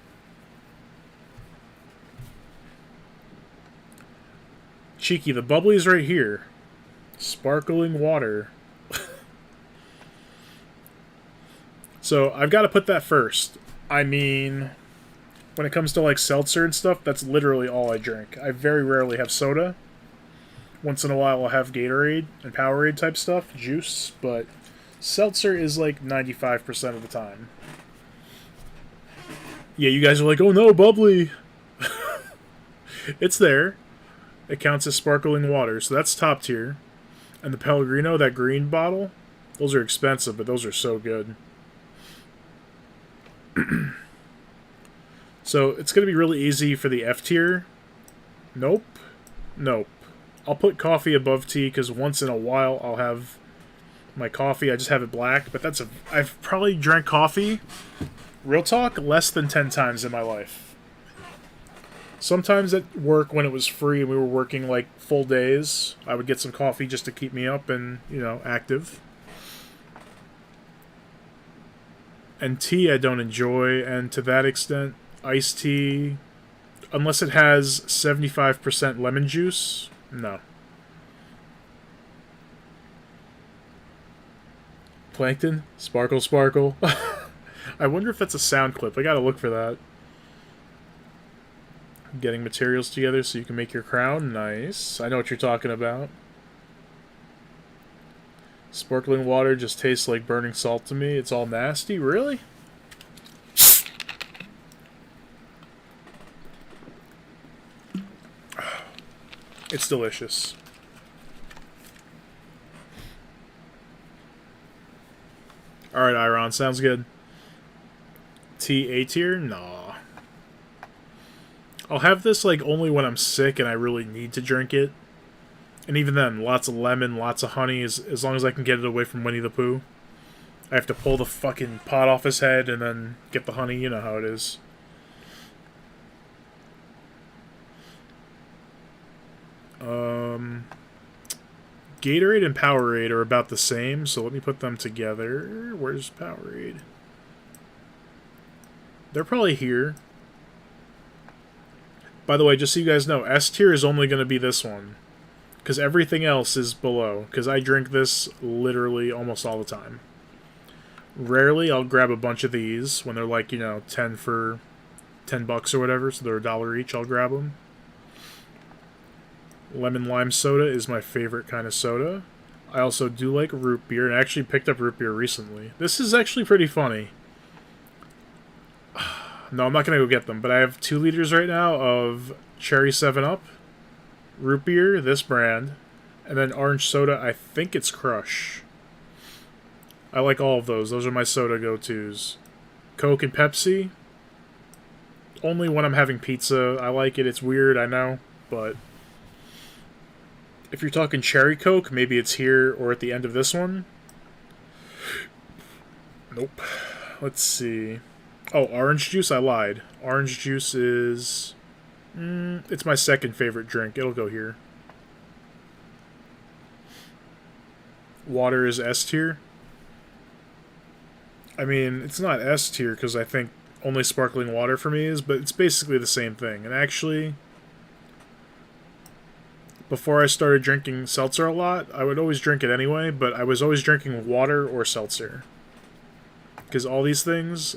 [SPEAKER 1] Cheeky, the bubbly's right here. Sparkling water. So, I've got to put that first. I mean, when it comes to, like, seltzer and stuff, that's literally all I drink. I very rarely have soda. Once in a while, I'll have Gatorade and Powerade type stuff, juice, but seltzer is, like, 95% of the time. Yeah, you guys are like, oh no, bubbly! It's there. It counts as sparkling water, so that's top tier. And the Pellegrino, that green bottle, those are expensive, but those are so good. So, it's going to be really easy for the F tier. Nope. Nope. I'll put coffee above tea, because once in a while I'll have my coffee. I just have it black, but I've probably drank coffee, real talk, less than 10 times in my life. Sometimes at work, when it was free and we were working, like, full days, I would get some coffee just to keep me up and, active. And tea I don't enjoy, and to that extent, iced tea, unless it has 75% lemon juice, no. Plankton? Sparkle, sparkle. I wonder if that's a sound clip. I gotta look for that. Getting materials together so you can make your crown. Nice. I know what you're talking about. Sparkling water just tastes like burning salt to me. It's all nasty. Really? It's delicious. Alright, Iron. Sounds good. Tea A tier? Nah. I'll have this, like, only when I'm sick and I really need to drink it. And even then, lots of lemon, lots of honey, as long as I can get it away from Winnie the Pooh. I have to pull the fucking pot off his head and then get the honey. You know how it is. Gatorade and Powerade are about the same, so let me put them together. Where's Powerade? They're probably here. By the way, just so you guys know, S tier is only going to be this one. Because everything else is below. Because I drink this literally almost all the time. Rarely I'll grab a bunch of these when they're like, you know, 10 for $10 or whatever, so they're $1 each, I'll grab them. Lemon lime soda is my favorite kind of soda. I also do like root beer, and I actually picked up root beer recently. This is actually pretty funny. No, I'm not going to go get them, but I have 2 liters right now of Cherry 7-Up, root beer, this brand, and then orange soda, I think it's Crush. I like all of those. Those are my soda go-tos. Coke and Pepsi, only when I'm having pizza. I like it. It's weird, I know, but if you're talking cherry Coke, maybe it's here or at the end of this one. Nope. Let's see. Oh, orange juice? I lied. Orange juice is... it's my second favorite drink. It'll go here. Water is S tier. I mean, it's not S tier because I think only sparkling water for me is, but it's basically the same thing. And actually, before I started drinking seltzer a lot, I would always drink it anyway, but I was always drinking water or seltzer. Because all these things,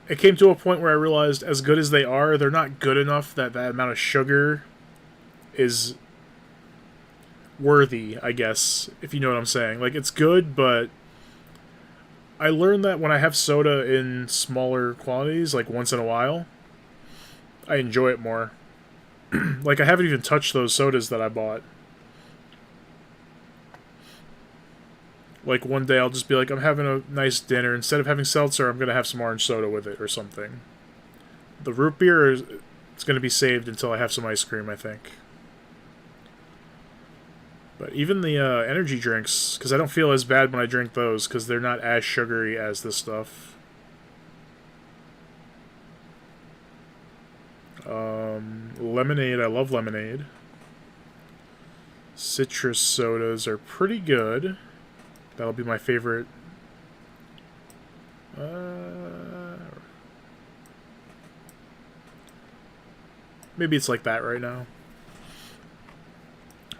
[SPEAKER 1] it came to a point where I realized, as good as they are, they're not good enough that that amount of sugar is worthy, I guess, if you know what I'm saying. Like, it's good, but I learned that when I have soda in smaller quantities, like once in a while, I enjoy it more. Like, I haven't even touched those sodas that I bought. Like, one day I'll just be like, I'm having a nice dinner. Instead of having seltzer, I'm going to have some orange soda with it or something. The root beer is it's going to be saved until I have some ice cream, I think. But even the energy drinks, because I don't feel as bad when I drink those, because they're not as sugary as this stuff. Lemonade, I love lemonade. Citrus sodas are pretty good. That'll be my favorite. Maybe it's like that right now.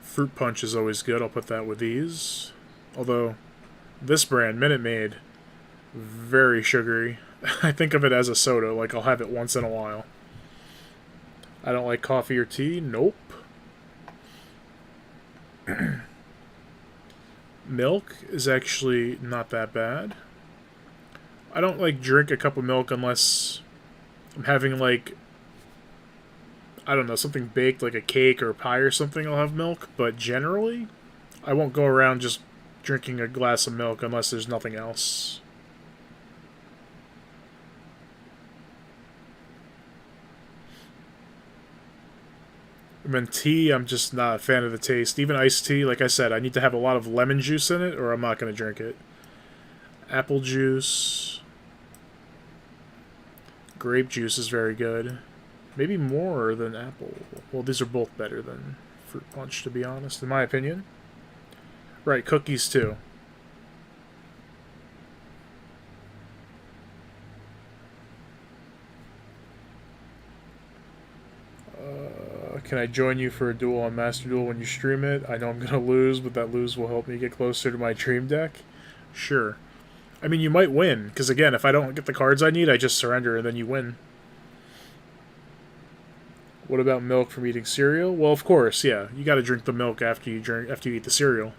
[SPEAKER 1] Fruit punch is always good. I'll put that with these. Although, this brand, Minute Maid, very sugary. I think of it as a soda. Like, I'll have it once in a while. I don't like coffee or tea. Nope. Milk is actually not that bad. I don't, like, drink a cup of milk unless I'm having, like, I don't know, something baked, like a cake or a pie or something, I'll have milk. But generally, I won't go around just drinking a glass of milk unless there's nothing else. And then tea, I'm just not a fan of the taste. Even iced tea, like I said, I need to have a lot of lemon juice in it or I'm not going to drink it. Apple juice. Grape juice is very good. Maybe more than apple. Well, these are both better than fruit punch, to be honest, in my opinion. Right, cookies too. Can I join you for a duel on Master Duel when you stream it? I know I'm going to lose, but that lose will help me get closer to my dream deck. Sure. I mean, you might win, because again, if I don't get the cards I need, I just surrender and then you win. What about milk from eating cereal? Well, of course, yeah. You got to drink the milk after you eat the cereal.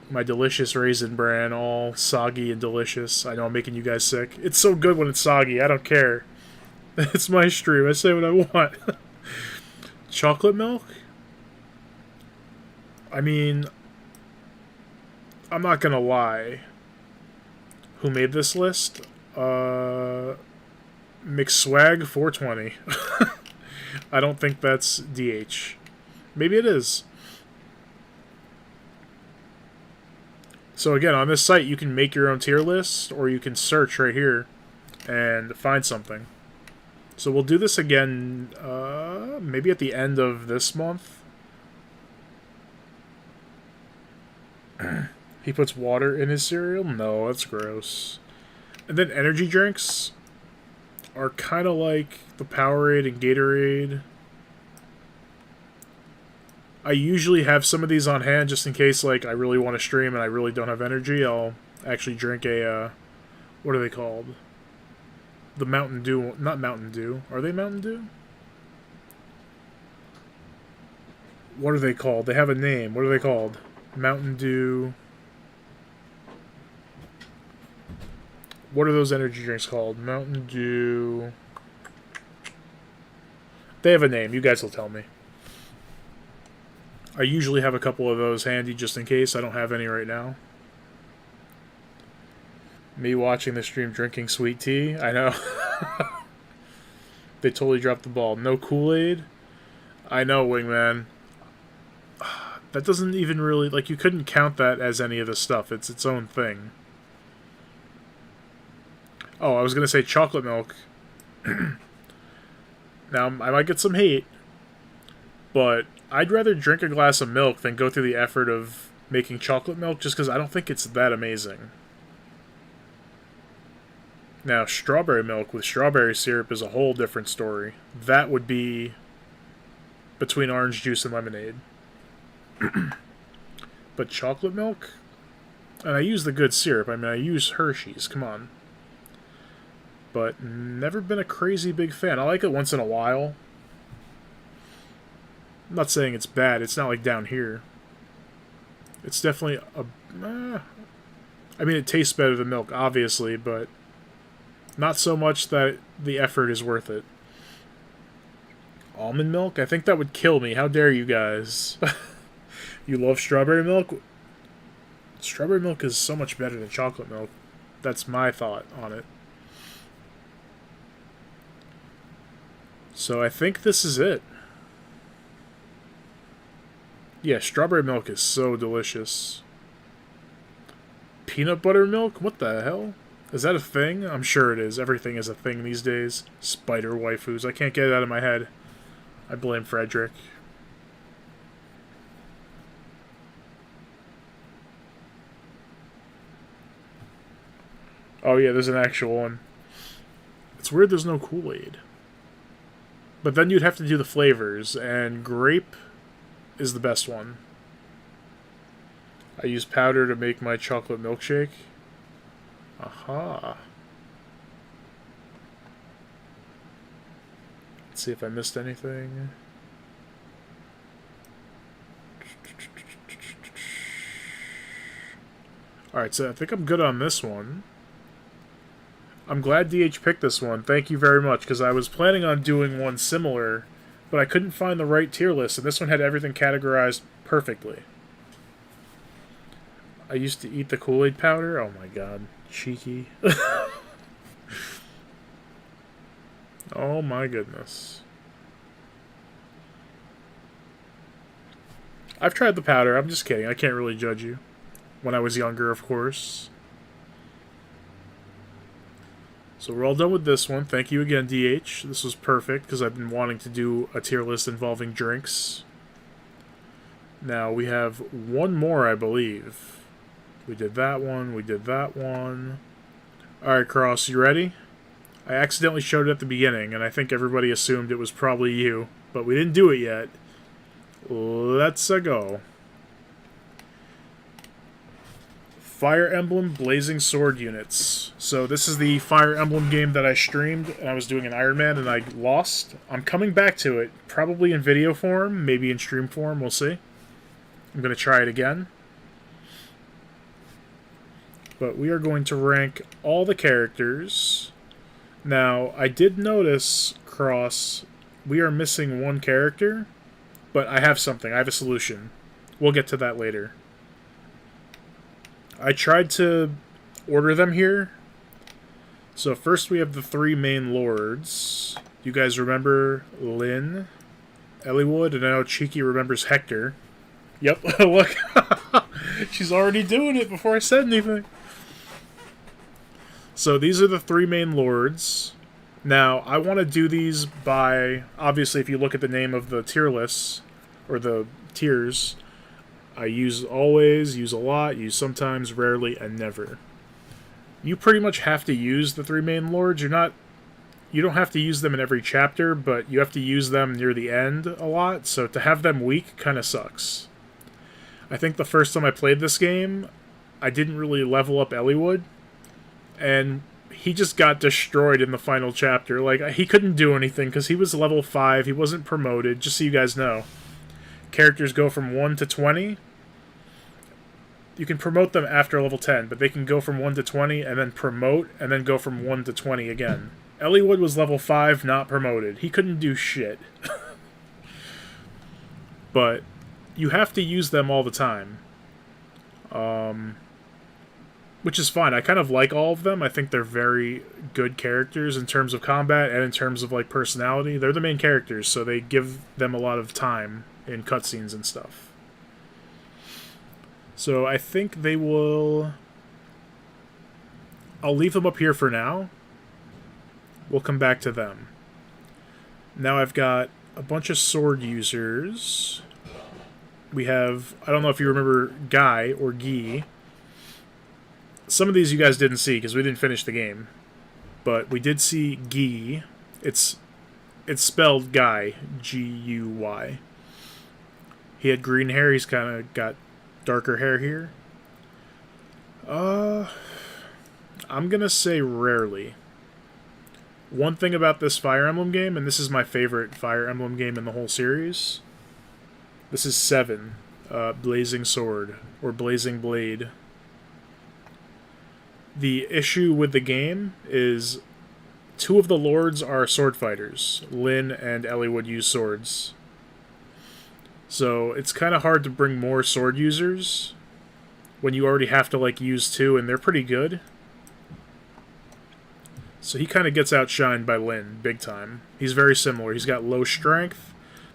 [SPEAKER 1] My delicious Raisin Bran, all soggy and delicious. I know I'm making you guys sick. It's so good when it's soggy. I don't care. It's my stream. I say what I want. Chocolate milk? I mean, I'm not gonna lie. Who made this list? McSwag 420. I don't think that's DH. Maybe it is. So again, on this site, you can make your own tier list, or you can search right here and find something. So we'll do this again, maybe at the end of this month. He puts water in his cereal? No, that's gross. And then energy drinks are kind of like the Powerade and Gatorade. I usually have some of these on hand just in case, like, I really want to stream and I really don't have energy. I'll actually drink a, what are they called? The Mountain Dew, not Mountain Dew. Are they Mountain Dew? What are they called? They have a name. What are they called? Mountain Dew. What are those energy drinks called? Mountain Dew. They have a name. You guys will tell me. I usually have a couple of those handy just in case. I don't have any right now. Me watching the stream drinking sweet tea. I know. They totally dropped the ball. No Kool-Aid? I know, Wingman. That doesn't even really... Like, you couldn't count that as any of the stuff. It's its own thing. Oh, I was going to say chocolate milk. Now, I might get some hate, but I'd rather drink a glass of milk than go through the effort of making chocolate milk just because I don't think it's that amazing. Now, strawberry milk with strawberry syrup is a whole different story. That would be between orange juice and lemonade. But chocolate milk? And I use the good syrup. I mean, I use Hershey's. Come on. But never been a crazy big fan. I like it once in a while. I'm not saying it's bad. It's not like down here. It's definitely a... I mean, it tastes better than milk, obviously, but not so much that the effort is worth it. Almond milk? I think that would kill me. How dare you guys? You love strawberry milk? Strawberry milk is so much better than chocolate milk. That's my thought on it. So I think this is it. Yeah, strawberry milk is so delicious. Peanut butter milk? What the hell? Is that a thing? I'm sure it is. Everything is a thing these days. Spider waifus. I can't get it out of my head. I blame Frederick. Oh yeah, there's an actual one. It's weird there's no Kool-Aid. But then you'd have to do the flavors, and grape is the best one. I use powder to make my chocolate milkshake. Aha. Let's see if I missed anything. Alright, so I think I'm good on this one. I'm glad DH picked this one. Thank you very much, because I was planning on doing one similar, but I couldn't find the right tier list, and this one had everything categorized perfectly. I used to eat the Kool-Aid powder. Oh my god. Cheeky. Oh my goodness. I've tried the powder. I'm just kidding. I can't really judge you. When I was younger, of course. So we're all done with this one. Thank you again, DH. This was perfect, because I've been wanting to do a tier list involving drinks. Now, we have one more, I believe. We did that one. We did that one. Alright, Cross, you ready? I accidentally showed it at the beginning, and I think everybody assumed it was probably you. But we didn't do it yet. Let's go. Fire Emblem Blazing Sword units. So this is the Fire Emblem game that I streamed, and I was doing an Iron Man, and I lost. I'm coming back to it, probably in video form, maybe in stream form, we'll see. I'm going to try it again. But we are going to rank all the characters. Now, I did notice, Cross, we are missing one character, but I have something. I have a solution. We'll get to that later. I tried to order them here. So first we have the three main lords. You guys remember Lynn, Eliwood, and I know Cheeky remembers Hector. Yep, look. She's already doing it before I said anything. So these are the three main lords. Now, I want to do these by... Obviously, if you look at the name of the tier lists, or the tiers... I use always, use a lot, use sometimes, rarely, and never. You pretty much have to use the three main lords. You don't have to use them in every chapter, but you have to use them near the end a lot, so to have them weak kind of sucks. I think the first time I played this game, I didn't really level up Eliwood, and he just got destroyed in the final chapter. Like, he couldn't do anything because he was level 5, he wasn't promoted, just so you guys know. Characters go from 1 to 20. You can promote them after level 10, but they can go from 1 to 20 and then promote and then go from 1 to 20 again. Eliwood was level 5, not promoted. He couldn't do shit. But you have to use them all the time. Which is fine. I kind of like all of them. I think they're very good characters in terms of combat and in terms of like personality. They're the main characters, so they give them a lot of time in cutscenes and stuff. So I think they will... I'll leave them up here for now. We'll come back to them. Now I've got a bunch of sword users. We have... I don't know if you remember Guy or Guy. Some of these you guys didn't see because we didn't finish the game. But we did see Guy. It's spelled Guy. G-U-Y. He had green hair. He's kind of got darker hair here. I'm going to say rarely. One thing about this Fire Emblem game, and this is my favorite Fire Emblem game in the whole series. This is 7. Blazing Sword. Or Blazing Blade. The issue with the game is 2 of the lords are sword fighters. Lynn and Eliwood use swords. So it's kind of hard to bring more sword users when you already have to like use 2, and they're pretty good. So he kind of gets outshined by Lynn, big time. He's very similar. He's got low strength,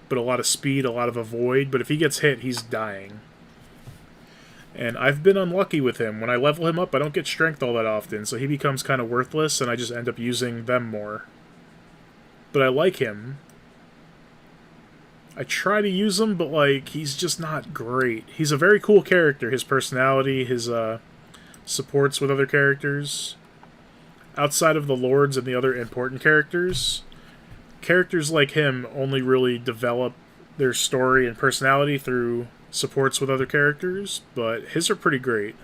[SPEAKER 1] but a lot of speed, a lot of avoid. But if he gets hit, he's dying. And I've been unlucky with him. When I level him up, I don't get strength all that often, so he becomes kind of worthless, and I just end up using them more. But I like him. I try to use him, but, like, he's just not great. He's a very cool character. His personality, his supports with other characters. Outside of the lords and the other important characters, characters like him only really develop their story and personality through supports with other characters, but his are pretty great.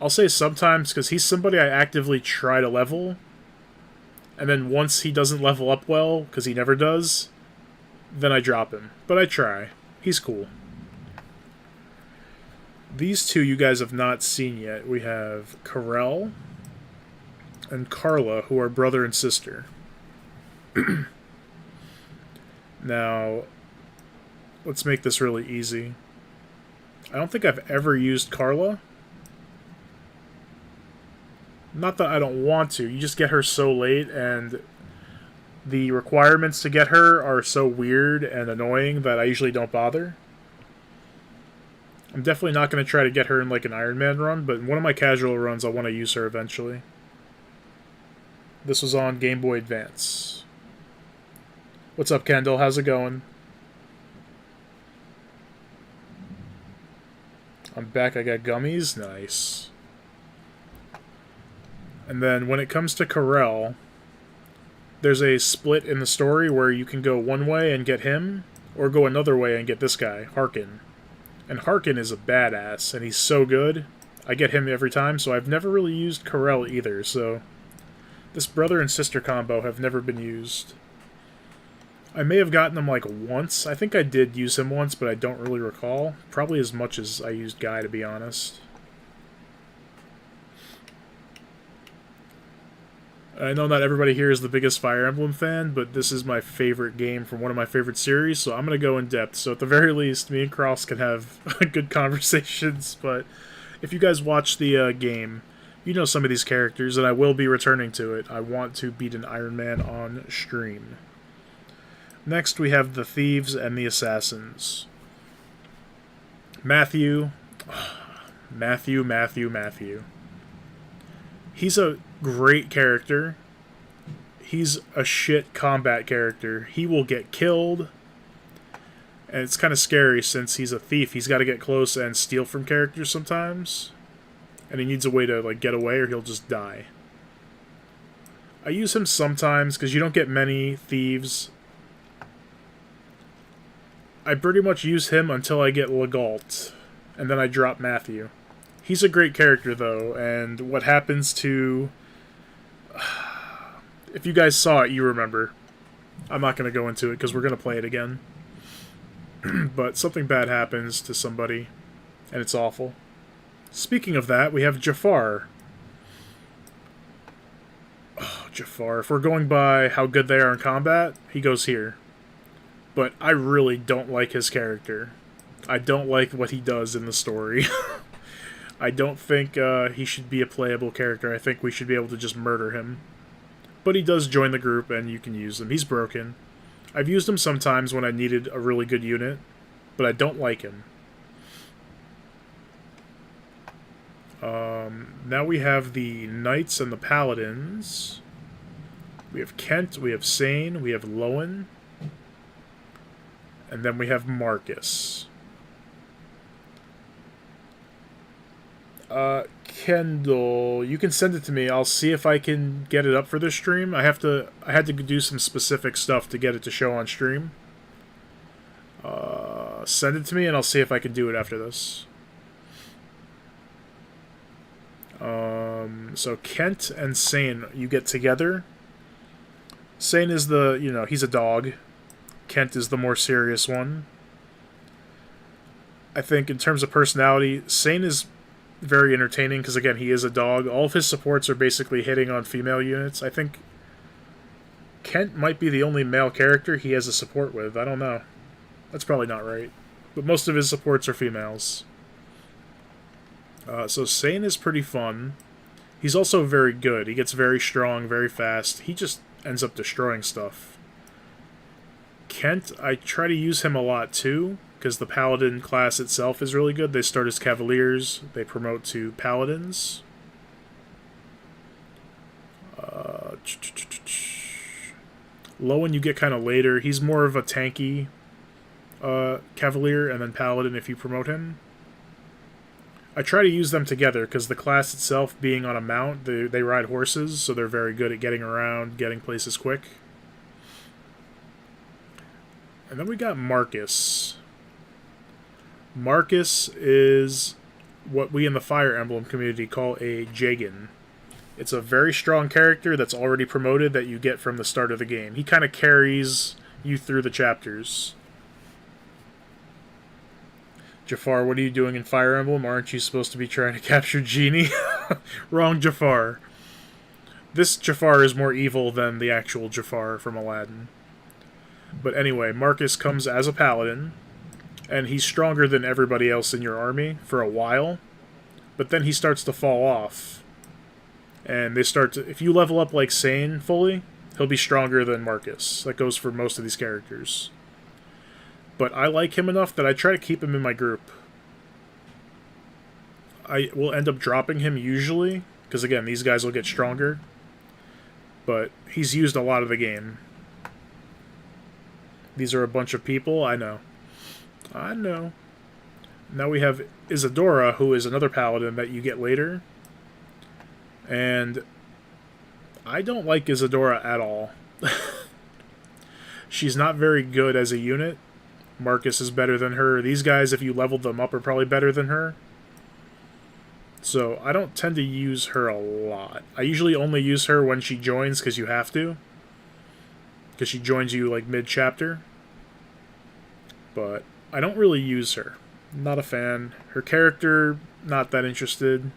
[SPEAKER 1] I'll say sometimes, because he's somebody I actively try to level, and then once he doesn't level up well, because he never does, then I drop him. But I try. He's cool. These 2 you guys have not seen yet. We have Karel and Carla, who are brother and sister. Now, let's make this really easy. I don't think I've ever used Carla. Not that I don't want to, you just get her so late, and the requirements to get her are so weird and annoying that I usually don't bother. I'm definitely not going to try to get her in like an Iron Man run, but in one of my casual runs I want to use her eventually. This was on Game Boy Advance. What's up, Kendall? How's it going? I'm back, I got gummies? Nice. And then when it comes to Karel, there's a split in the story where you can go one way and get him, or go another way and get this guy, Harkin. And Harkin is a badass, and he's so good. I get him every time, so I've never really used Corel either, so... This brother and sister combo have never been used. I may have gotten him like once. I think I did use him once, but I don't really recall. Probably as much as I used Guy, to be honest. I know not everybody here is the biggest Fire Emblem fan, but this is my favorite game from one of my favorite series, so I'm going to go in depth. So at the very least, me and Cross can have good conversations, but if you guys watch the game, you know some of these characters, and I will be returning to it. I want to beat an Iron Man on stream. Next, we have the Thieves and the Assassins. Matthew. Matthew. He's a great character. He's a shit combat character. He will get killed. And it's kind of scary since he's a thief. He's got to get close and steal from characters sometimes. And he needs a way to like get away or he'll just die. I use him sometimes because you don't get many thieves. I pretty much use him until I get Legault, and then I drop Matthew. He's a great character, though, and what happens to... If you guys saw it, you remember. I'm not going to go into it, because we're going to play it again. But something bad happens to somebody, and it's awful. Speaking of that, we have Jafar. Oh, Jafar. If we're going by how good they are in combat, he goes here. But I really don't like his character. I don't like what he does in the story. I don't think he should be a playable character. I think we should be able to just murder him. But he does join the group, and you can use him. He's broken. I've used him sometimes when I needed a really good unit, but I don't like him. Now we have the Knights and the Paladins. We have Kent, we have Sane, we have Lowen. And then we have Marcus. Kendall, you can send it to me. I'll see if I can get it up for this stream. I had to do some specific stuff to get it to show on stream. Send it to me and I'll see if I can do it after this. So Kent and Sane, you get together. Sane is the, he's a dog. Kent is the more serious one. I think in terms of personality, Sane is very entertaining because, again, he is a dog. All of his supports are basically hitting on female units. I think Kent might be the only male character he has a support with. I don't know. That's probably not right. But most of his supports are females. So Sane is pretty fun. He's also very good. He gets very strong, very fast. He just ends up destroying stuff. Kent, I try to use him a lot too, because the Paladin class itself is really good. They start as Cavaliers, they promote to Paladins. Lowen you get kind of later. He's more of a tanky Cavalier, and then Paladin if you promote him. I try to use them together, because the class itself, being on a mount, they ride horses, so they're very good at getting around, getting places quick. And then we got Marcus. Marcus is what we in the Fire Emblem community call a Jagan. It's a very strong character that's already promoted that you get from the start of the game. He kind of carries you through the chapters. Jafar, what are you doing in Fire Emblem? Aren't you supposed to be trying to capture Genie? Wrong Jafar. This Jafar is more evil than the actual Jafar from Aladdin. But anyway, Marcus comes as a paladin, and he's stronger than everybody else in your army for a while, but then he starts to fall off. And they start to... If you level up like Sane fully, he'll be stronger than Marcus. That goes for most of these characters. But I like him enough that I try to keep him in my group. I will end up dropping him usually, because again, these guys will get stronger. But he's used a lot of the game. These are a bunch of people, I know. I know. Now we have Isadora, who is another paladin that you get later. And I don't like Isadora at all. She's not very good as a unit. Marcus is better than her. These guys, if you leveled them up, are probably better than her. So I don't tend to use her a lot. I usually only use her when she joins, because you have to. Because she joins you like mid-chapter. But I don't really use her. Not a fan. Her character, not that interested.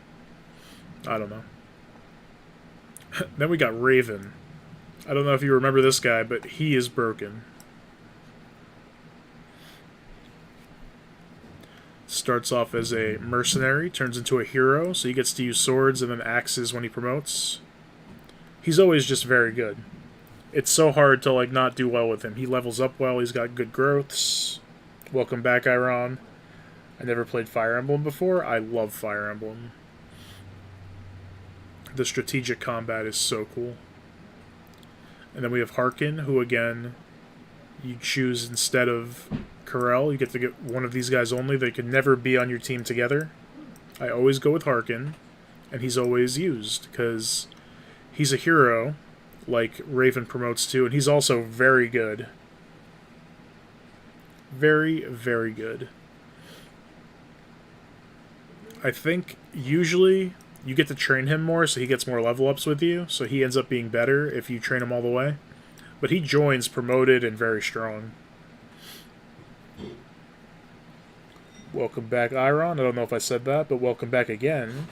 [SPEAKER 1] I don't know. Then we got Raven. I don't know if you remember this guy, but he is broken. Starts off as a mercenary, turns into a hero, so he gets to use swords and then axes when he promotes. He's always just very good. It's so hard to like not do well with him. He levels up well, he's got good growths. Welcome back, Iron. I never played Fire Emblem before. I love Fire Emblem. The strategic combat is so cool. And then we have Harkin, who again, you choose instead of Corel. You get to get one of these guys only. They can never be on your team together. I always go with Harkin, and he's always used, because he's a hero, like Raven promotes to, and he's also very good. Very, very good. I think usually you get to train him more, so he gets more level ups with you, so he ends up being better if you train him all the way. But he joins promoted and very strong. Welcome back, Iron. I don't know if I said that, but welcome back again.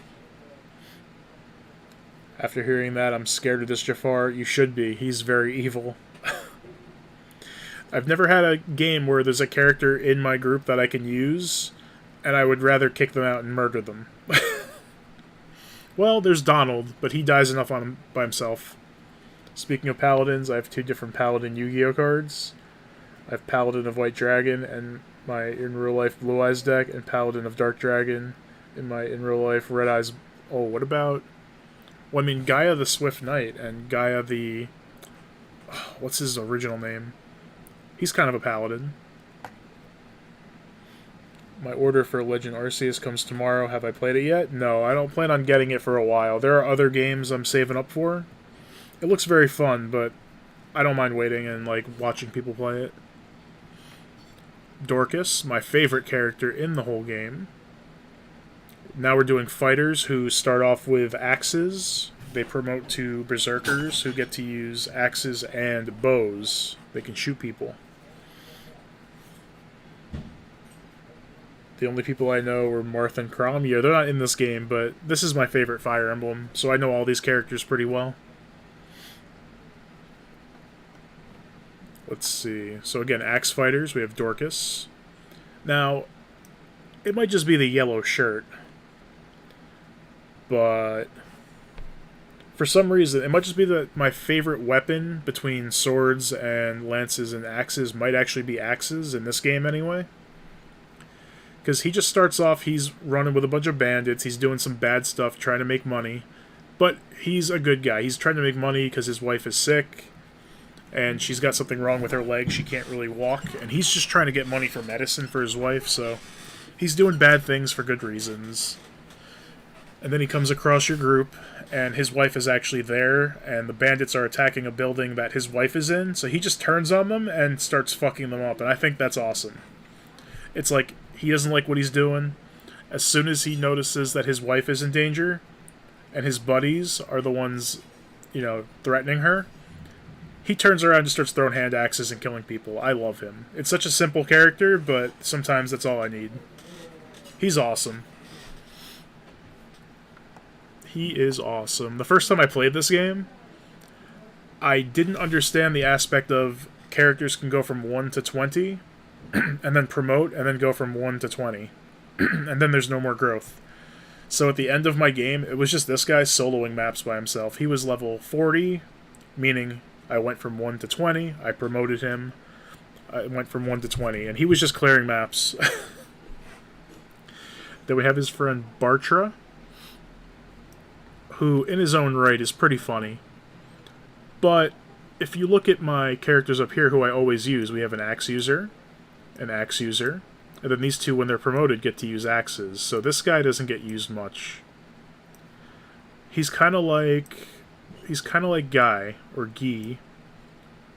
[SPEAKER 1] After hearing that, I'm scared of this Jafar. You should be. He's very evil. I've never had a game where there's a character in my group that I can use, and I would rather kick them out and murder them. Well, there's Donald, but he dies enough on him by himself. Speaking of paladins, I have 2 different paladin Yu-Gi-Oh cards. I have Paladin of White Dragon and my in real life Blue Eyes deck, and Paladin of Dark Dragon in my in real life Red Eyes. Oh, what about? Well, I mean, Gaia the Swift Knight and Gaia the. What's his original name? He's kind of a paladin. My order for Legend Arceus comes tomorrow. Have I played it yet? No, I don't plan on getting it for a while. There are other games I'm saving up for. It looks very fun, but I don't mind waiting and like watching people play it. Dorcas, my favorite character in the whole game. Now we're doing fighters who start off with axes. They promote to berserkers who get to use axes and bows. They can shoot people. The only people I know were Marth and Chrom. Yeah, they're not in this game, but this is my favorite Fire Emblem, so I know all these characters pretty well. Let's see. So again, axe fighters, we have Dorcas. Now, it might just be the yellow shirt, but for some reason, it might just be that my favorite weapon between swords and lances and axes might actually be axes in this game anyway. Because he just starts off, he's running with a bunch of bandits, he's doing some bad stuff, trying to make money. But he's a good guy. He's trying to make money because his wife is sick, and she's got something wrong with her leg, she can't really walk, and he's just trying to get money for medicine for his wife, so he's doing bad things for good reasons. And then he comes across your group, and his wife is actually there, and the bandits are attacking a building that his wife is in, so he just turns on them and starts fucking them up, and I think that's awesome. It's like, he doesn't like what he's doing. As soon as he notices that his wife is in danger, and his buddies are the ones, you know, threatening her, he turns around and starts throwing hand axes and killing people. I love him. It's such a simple character, but sometimes that's all I need. He's awesome. He is awesome. The first time I played this game, I didn't understand the aspect of characters can go from 1 to 20, and then promote, and then go from 1 to 20. And then there's no more growth. So at the end of my game, it was just this guy soloing maps by himself. He was level 40, meaning I went from 1 to 20, I promoted him, I went from 1 to 20, and he was just clearing maps. Then we have his friend Bartra, who in his own right is pretty funny. But if you look at my characters up here who I always use, we have an axe user, and then these two, when they're promoted, get to use axes. So this guy doesn't get used much. He's kind of like Guy, or Guy.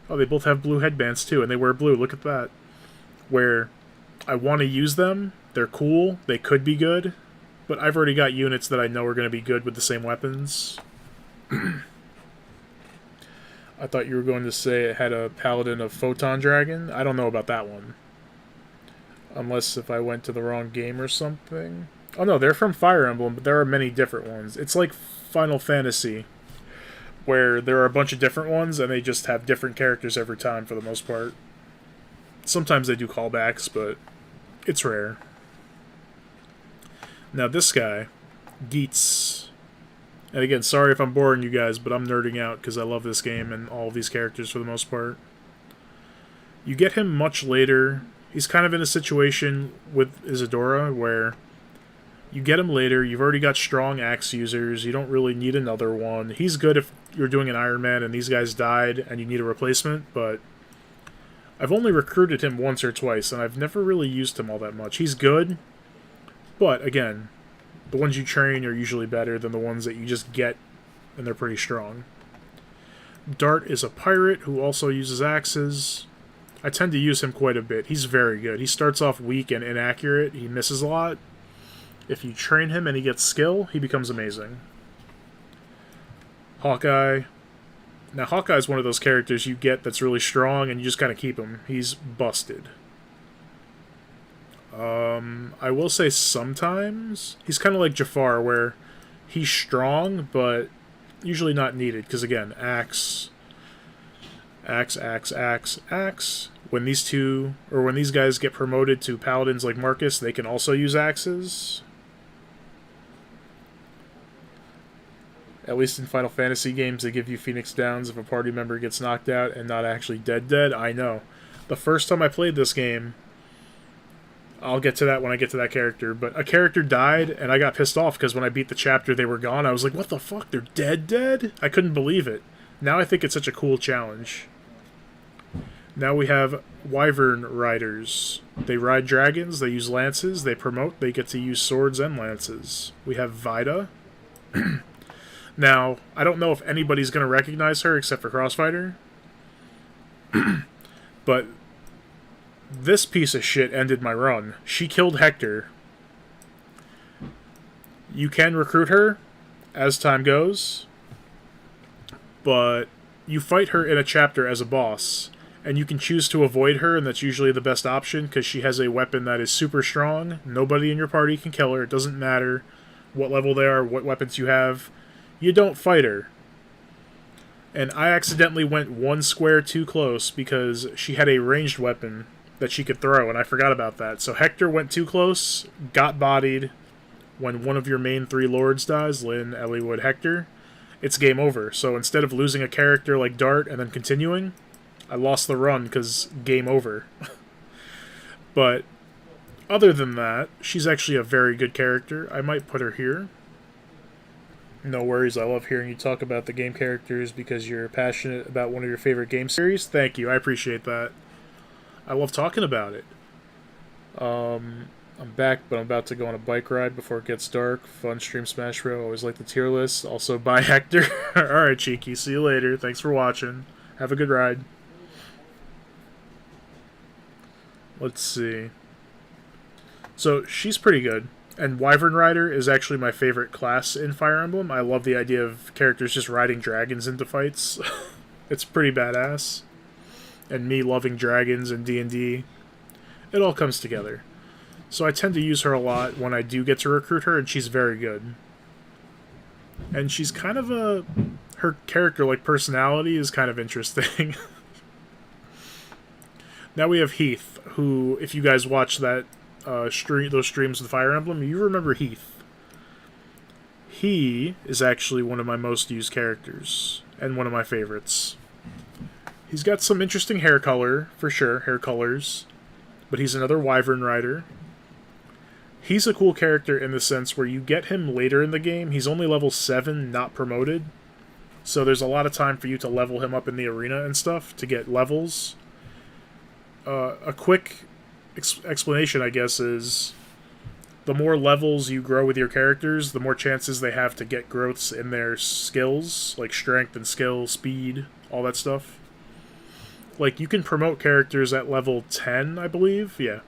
[SPEAKER 1] Oh, they both have blue headbands too, and they wear blue. Look at that. where I want to use them. They're cool. They could be good. But I've already got units that I know are going to be good with the same weapons. I thought you were going to say it had a paladin of Photon Dragon. I don't know about that one. Unless if I went to the wrong game or something. Oh no, they're from Fire Emblem, but there are many different ones. It's like Final Fantasy, where there are a bunch of different ones, and they just have different characters every time for the most part. Sometimes they do callbacks, but it's rare. Now this guy, Geets. And again, sorry if I'm boring you guys, but I'm nerding out because I love this game and all of these characters for the most part. You get him much later. He's kind of in a situation with Isadora where you get him later. You've already got strong axe users. You don't really need another one. He's good if you're doing an Iron Man and these guys died and you need a replacement, but I've only recruited him once or twice, and I've never really used him all that much. He's good, but again, the ones you train are usually better than the ones that you just get, and they're pretty strong. Dart is a pirate who also uses axes. I tend to use him quite a bit. He's very good. He starts off weak and inaccurate. He misses a lot. If you train him and he gets skill, he becomes amazing. Hawkeye. Now, Hawkeye's one of those characters you get that's really strong, and you just kind of keep him. He's busted. I will say sometimes he's kind of like Jafar, where he's strong, but usually not needed, because again, axe. When these guys get promoted to paladins like Marcus, they can also use axes. At least in Final Fantasy games, they give you Phoenix Downs if a party member gets knocked out and not actually dead. I know. The first time I played this game, I'll get to that when I get to that character, but a character died, and I got pissed off because when I beat the chapter, they were gone. I was like, what the fuck? They're dead? I couldn't believe it. Now I think it's such a cool challenge. Now we have Wyvern Riders. They ride dragons, they use lances, they promote, they get to use swords and lances. We have Vida. Now, I don't know if anybody's going to recognize her except for Crossfighter. But this piece of shit ended my run. She killed Hector. You can recruit her as time goes, but you fight her in a chapter as a boss, and you can choose to avoid her, and that's usually the best option because she has a weapon that is super strong. Nobody in your party can kill her. It doesn't matter what level they are, what weapons you have. You don't fight her. And I accidentally went one square too close because she had a ranged weapon that she could throw, and I forgot about that. So Hector went too close, got bodied. When one of your main three lords dies, Lynn, Eliwood, Hector, it's game over. So instead of losing a character like Dart and then continuing, I lost the run because game over. But other than that, she's actually a very good character. I might put her here. No worries, I love hearing you talk about the game characters because you're passionate about one of your favorite game series. Thank you, I appreciate that. I love talking about it. I'm back, but I'm about to go on a bike ride before it gets dark. Fun stream Smash Bros. Always like the tier list. Also, bye Hector. Alright, Cheeky, see you later. Thanks for watching. Have a good ride. Let's see. So, she's pretty good. And Wyvern Rider is actually my favorite class in Fire Emblem. I love the idea of characters just riding dragons into fights. It's pretty badass. And me loving dragons and D&D. It all comes together. So I tend to use her a lot when I do get to recruit her, and she's very good. And she's kind of a... Her character, like, personality is kind of interesting. Now we have Heath, who, if you guys watch that those streams with Fire Emblem, you remember Heath. He is actually one of my most used characters, and one of my favorites. He's got some interesting hair color, for sure, hair colors, but he's another Wyvern Rider. He's a cool character in the sense where you get him later in the game. He's only level 7, not promoted, so there's a lot of time for you to level him up in the arena and stuff to get levels. A quick explanation, I guess, is the more levels you grow with your characters, the more chances they have to get growths in their skills, like strength and skill, speed, all that stuff. Like, you can promote characters at level 10, I believe. Yeah.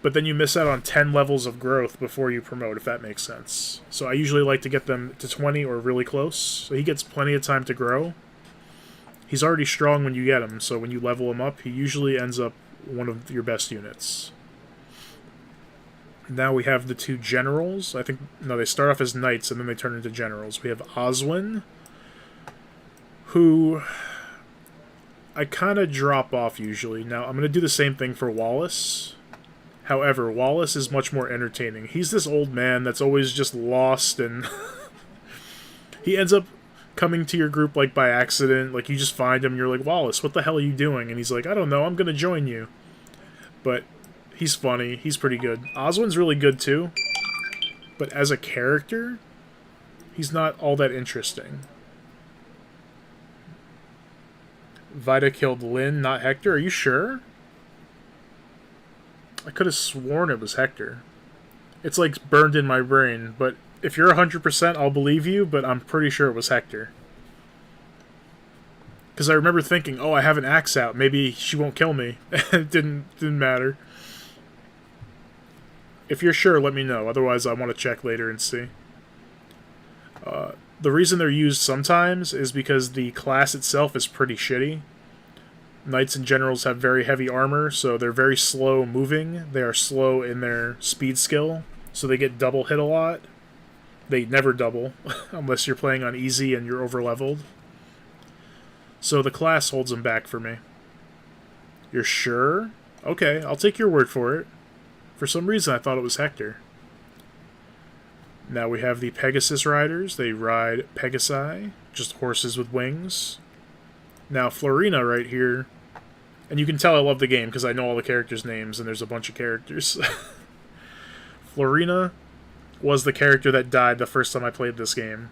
[SPEAKER 1] But then you miss out on 10 levels of growth before you promote, if that makes sense. So I usually like to get them to 20 or really close. So he gets plenty of time to grow. He's already strong when you get him, so when you level him up, he usually ends up one of your best units. Now we have the two generals. I think, no, they start off as knights and then they turn into generals. We have Oswin, who I kind of drop off usually. Now, I'm going to do the same thing for Wallace. However, Wallace is much more entertaining. He's this old man that's always just lost, and he ends up coming to your group like by accident. Like, you just find him and you're like, Wallace, what the hell are you doing? And he's like, I don't know, I'm going to join you. But he's funny. He's pretty good. Oswin's really good too. But as a character, he's not all that interesting. Vida killed Lynn, not Hector. Are you sure? I could have sworn it was Hector. It's like burned in my brain, but if you're 100%, I'll believe you, but I'm pretty sure it was Hector. Because I remember thinking, oh, I have an axe out. Maybe she won't kill me. It didn't matter. If you're sure, let me know. Otherwise, I want to check later and see. The reason they're used sometimes is because the class itself is pretty shitty. Knights and generals have very heavy armor, so they're very slow moving. They are slow in their speed skill, so they get double hit a lot. They never double, unless you're playing on easy and you're over-leveled. So the class holds them back for me. You're sure? Okay, I'll take your word for it. For some reason, I thought it was Hector. Now we have the Pegasus Riders. They ride Pegasi, just horses with wings. Now, Florina right here, and you can tell I love the game because I know all the characters' names, and there's a bunch of characters. Florina was the character that died the first time I played this game.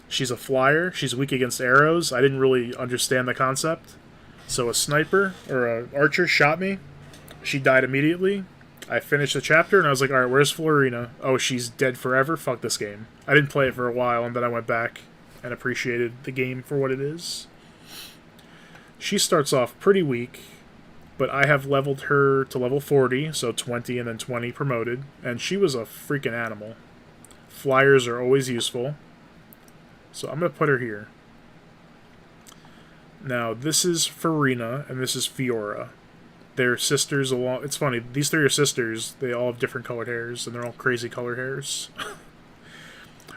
[SPEAKER 1] She's a flyer. She's weak against arrows. I didn't really understand the concept. So a sniper, or an archer, shot me. She died immediately. I finished the chapter, and I was like, alright, where's Florina? Oh, she's dead forever? Fuck this game. I didn't play it for a while, and then I went back and appreciated the game for what it is. She starts off pretty weak, but I have leveled her to level 40, so 20 and then 20 promoted, and she was a freaking animal. Flyers are always useful, so I'm going to put her here. Now, this is Farina, and this is Fiora. They're sisters along... It's funny, these three are sisters. They all have different colored hairs, and they're all crazy colored hairs.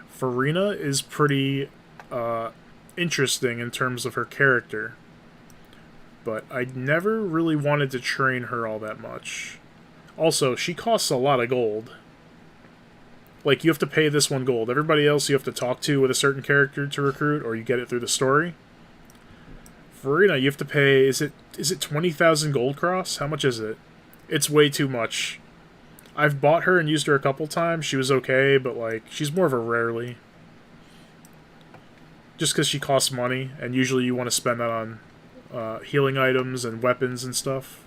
[SPEAKER 1] Farina is pretty interesting in terms of her character, but I never really wanted to train her all that much. Also, she costs a lot of gold. Like, you have to pay this one gold. Everybody else you have to talk to with a certain character to recruit, or you get it through the story. Farina, you have to pay, is it 20,000 gold cross? How much is it? It's way too much. I've bought her and used her a couple times. She was okay, but, like, she's more of a rarely. Just because she costs money, and usually you want to spend that on healing items and weapons and stuff.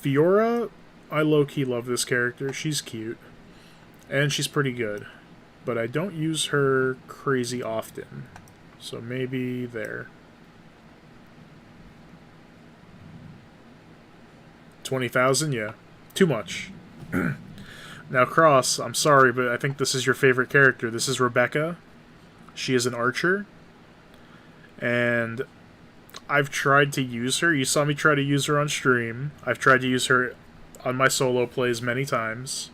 [SPEAKER 1] Fiora, I low-key love this character. She's cute. And she's pretty good. But I don't use her crazy often. So maybe there. 20,000? Yeah. Too much. Now, Cross, I'm sorry, but I think this is your favorite character. This is Rebecca. She is an archer. And I've tried to use her. You saw me try to use her on stream. I've tried to use her on my solo plays many times.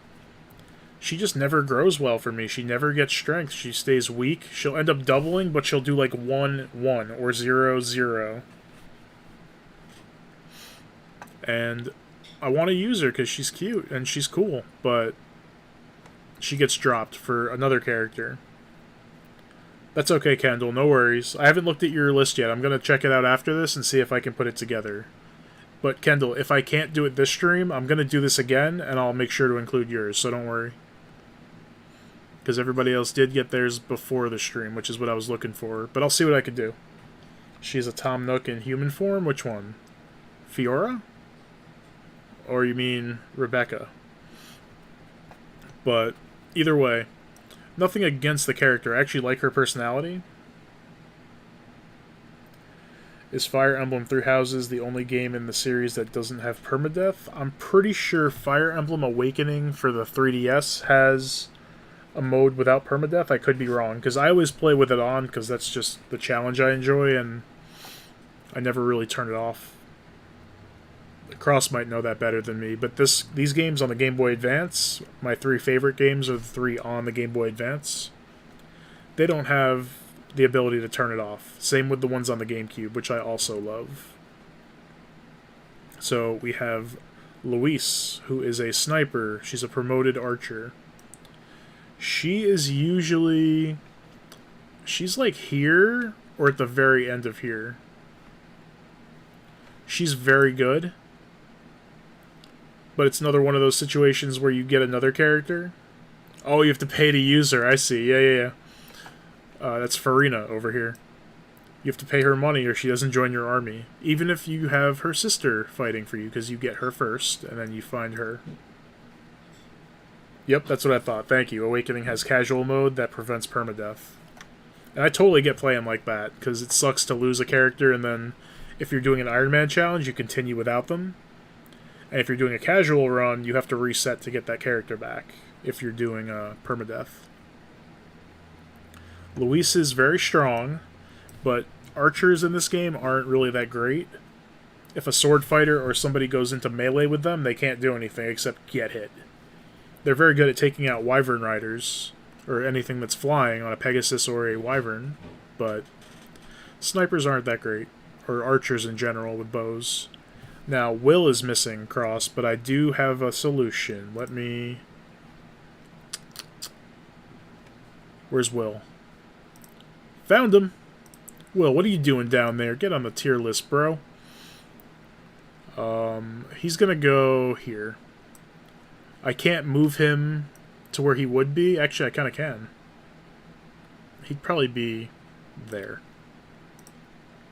[SPEAKER 1] She just never grows well for me. She never gets strength. She stays weak. She'll end up doubling, but she'll do like 1-1 or 0-0. And I want to use her because she's cute and she's cool, but she gets dropped for another character. That's okay, Kendall. No worries. I haven't looked at your list yet. I'm going to check it out after this and see if I can put it together. But, Kendall, if I can't do it this stream, I'm going to do this again, and I'll make sure to include yours, so don't worry. Because everybody else did get theirs before the stream, which is what I was looking for. But I'll see what I can do. She's a Tom Nook in human form? Which one? Fiora? Or you mean Rebecca? But, either way, nothing against the character. I actually like her personality. Is Fire Emblem Three Houses the only game in the series that doesn't have permadeath? I'm pretty sure Fire Emblem Awakening for the 3DS has a mode without permadeath. I could be wrong, because I always play with it on, because that's just the challenge I enjoy, and I never really turn it off. Cross might know that better than me, but these games on the Game Boy Advance, my 3 favorite games are the 3 on the Game Boy Advance, they don't have the ability to turn it off. Same with the ones on the GameCube, which I also love. So we have Luis, who is a sniper. She's a promoted archer. She is usually... she's like here, or at the very end of here. She's very good. But it's another one of those situations where you get another character. Oh, you have to pay to use her. I see. Yeah. That's Farina over here. You have to pay her money or she doesn't join your army. Even if you have her sister fighting for you, because you get her first, and then you find her. Yep, that's what I thought. Thank you. Awakening has casual mode that prevents permadeath. And I totally get playing like that, because it sucks to lose a character, and then if you're doing an Iron Man challenge, you continue without them. And if you're doing a casual run, you have to reset to get that character back, if you're doing permadeath. Luis is very strong, but archers in this game aren't really that great. If a sword fighter or somebody goes into melee with them, they can't do anything except get hit. They're very good at taking out wyvern riders, or anything that's flying on a Pegasus or a wyvern, but snipers aren't that great, or archers in general with bows. Now, Will is missing, Cross, but I do have a solution. Let me... Where's Will? Found him! Will, what are you doing down there? Get on the tier list, bro. He's gonna go here. I can't move him to where he would be. Actually, I kinda can. He'd probably be there.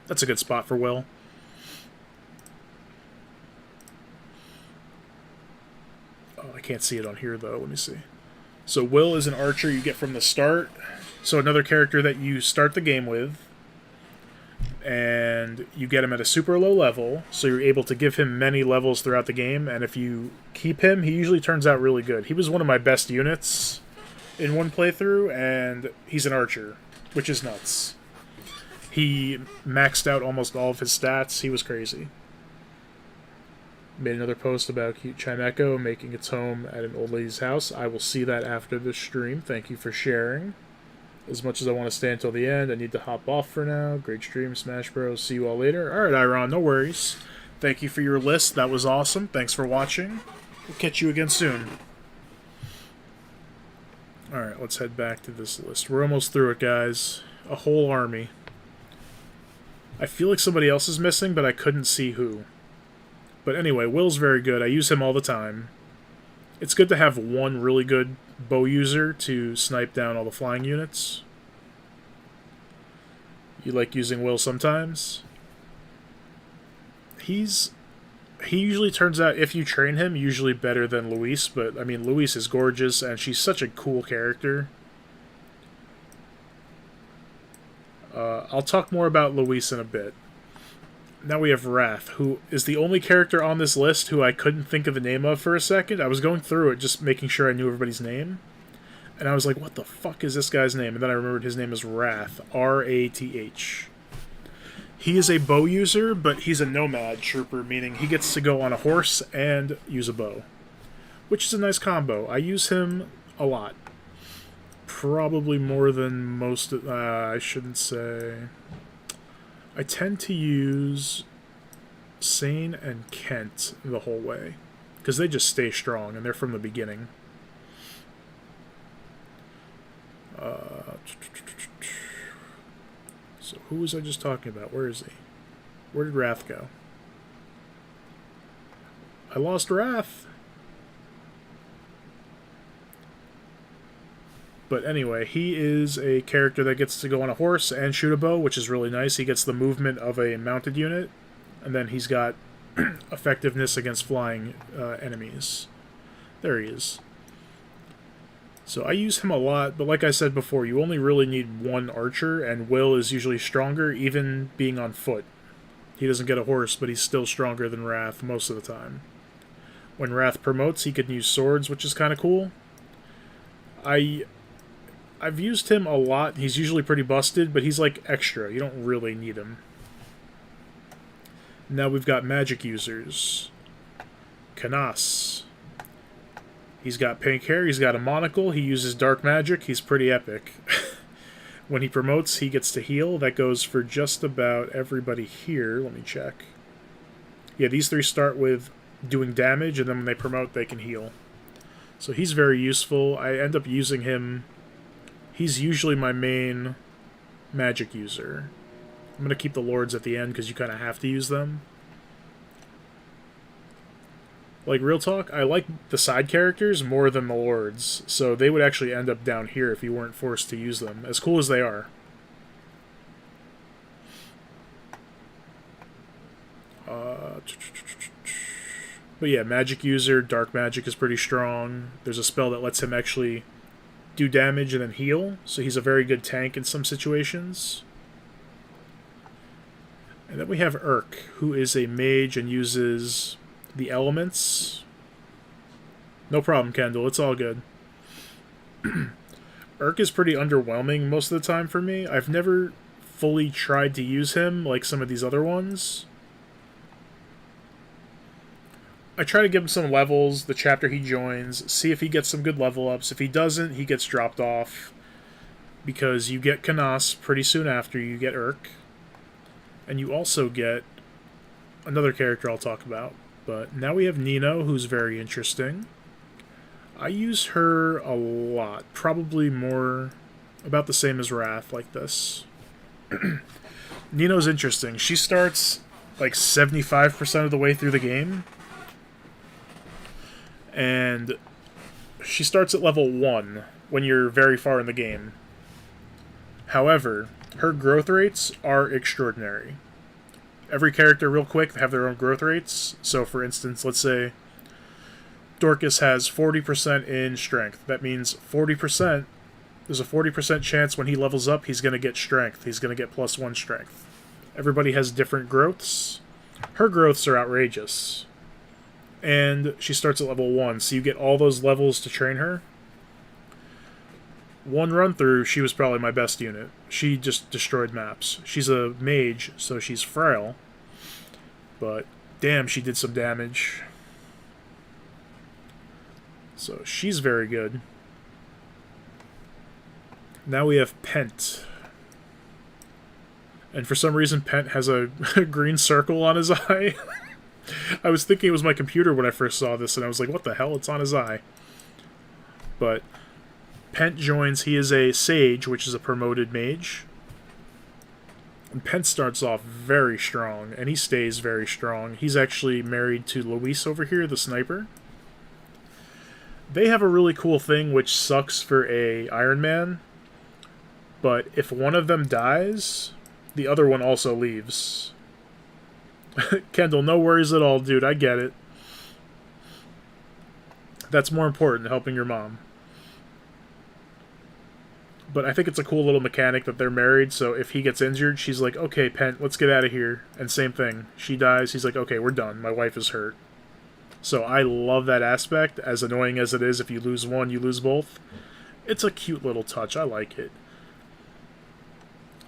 [SPEAKER 1] That's a good spot for Will. Oh, I can't see it on here, though. Let me see. So Will is an archer you get from the start. So another character that you start the game with, and you get him at a super low level, so you're able to give him many levels throughout the game, and if you keep him, he usually turns out really good. He was one of my best units in one playthrough, and he's an archer, which is nuts. He maxed out almost all of his stats. He was crazy. Made another post about cute Chimecho making its home at an old lady's house. I will see that after the stream. Thank you for sharing. As much as I want to stay until the end, I need to hop off for now. Great stream, Smash Bros. See you all later. Alright, Iron, no worries. Thank you for your list. That was awesome. Thanks for watching. We'll catch you again soon. Alright, let's head back to this list. We're almost through it, guys. A whole army. I feel like somebody else is missing, but I couldn't see who. But anyway, Will's very good. I use him all the time. It's good to have one really good bow user to snipe down all the flying units. You like using Will sometimes? He usually turns out, if you train him, usually better than Luis, but I mean, Luis is gorgeous, and she's such a cool character. I'll talk more about Luis in a bit. Now we have Wrath, who is the only character on this list who I couldn't think of the name of for a second. I was going through it, just making sure I knew everybody's name. And I was like, what the fuck is this guy's name? And then I remembered his name is Wrath. R-A-T-H. He is a bow user, but he's a nomad trooper, meaning he gets to go on a horse and use a bow. Which is a nice combo. I use him a lot. Probably more than most... I shouldn't say... I tend to use Sane and Kent the whole way, because they just stay strong, and they're from the beginning. So who was I just talking about? Where is he? Where did Wrath go? I lost Wrath! But anyway, he is a character that gets to go on a horse and shoot a bow, which is really nice. He gets the movement of a mounted unit, and then he's got effectiveness against flying enemies. There he is. So I use him a lot, but like I said before, you only really need one archer, and Will is usually stronger, even being on foot. He doesn't get a horse, but he's still stronger than Wrath most of the time. When Wrath promotes, he can use swords, which is kind of cool. I've used him a lot. He's usually pretty busted, but he's like extra. You don't really need him. Now we've got magic users. Canas. He's got pink hair, he's got a monocle, he uses dark magic, he's pretty epic. When he promotes, he gets to heal. That goes for just about everybody here. Let me check. Yeah, these three start with doing damage, and then when they promote, they can heal. So he's very useful. I end up using him. He's usually my main magic user. I'm going to keep the lords at the end because you kind of have to use them. Like, real talk, I like the side characters more than the lords, so they would actually end up down here if you weren't forced to use them, as cool as they are. But yeah, magic user, dark magic is pretty strong. There's a spell that lets him actually do damage and then heal, so he's a very good tank in some situations. And then we have Urk, who is a mage and uses the elements. No problem, Kendall. It's all good. Urk is pretty underwhelming most of the time for me. I've never fully tried to use him like some of these other ones. I try to give him some levels, the chapter he joins, see if he gets some good level ups. If he doesn't, he gets dropped off. Because you get Canas pretty soon after you get Urk. And you also get another character I'll talk about. But now we have Nino, who's very interesting. I use her a lot. Probably more, about the same as Wrath, like this. Nino's interesting. She starts like 75% of the way through the game. And she starts at level 1 when you're very far in the game. However, her growth rates are extraordinary. Every character, real quick, have their own growth rates. So, for instance, let's say Dorcas has 40% in strength. That means 40%, there's a 40% chance when he levels up, he's going to get strength. He's going to get +1 strength. Everybody has different growths. Her growths are outrageous. And she starts at level 1, so you get all those levels to train her. One run through, she was probably my best unit. She just destroyed maps. She's a mage, so she's frail. But, damn, she did some damage. So, she's very good. Now we have Pent. And for some reason, Pent has a green circle on his eye. I was thinking it was my computer when I first saw this, and I was like, what the hell? It's on his eye. But Pent joins. He is a sage, which is a promoted mage. And Pent starts off very strong, and he stays very strong. He's actually married to Luis over here, the sniper. They have a really cool thing, which sucks for a Iron Man. But if one of them dies, the other one also leaves. Kendall, no worries at all, dude. I get it. That's more important, helping your mom. But I think it's a cool little mechanic that they're married, so if he gets injured, she's like, okay, Pent, let's get out of here. And same thing. She dies, he's like, okay, we're done. My wife is hurt. So I love that aspect, as annoying as it is. If you lose one, you lose both. It's a cute little touch. I like it.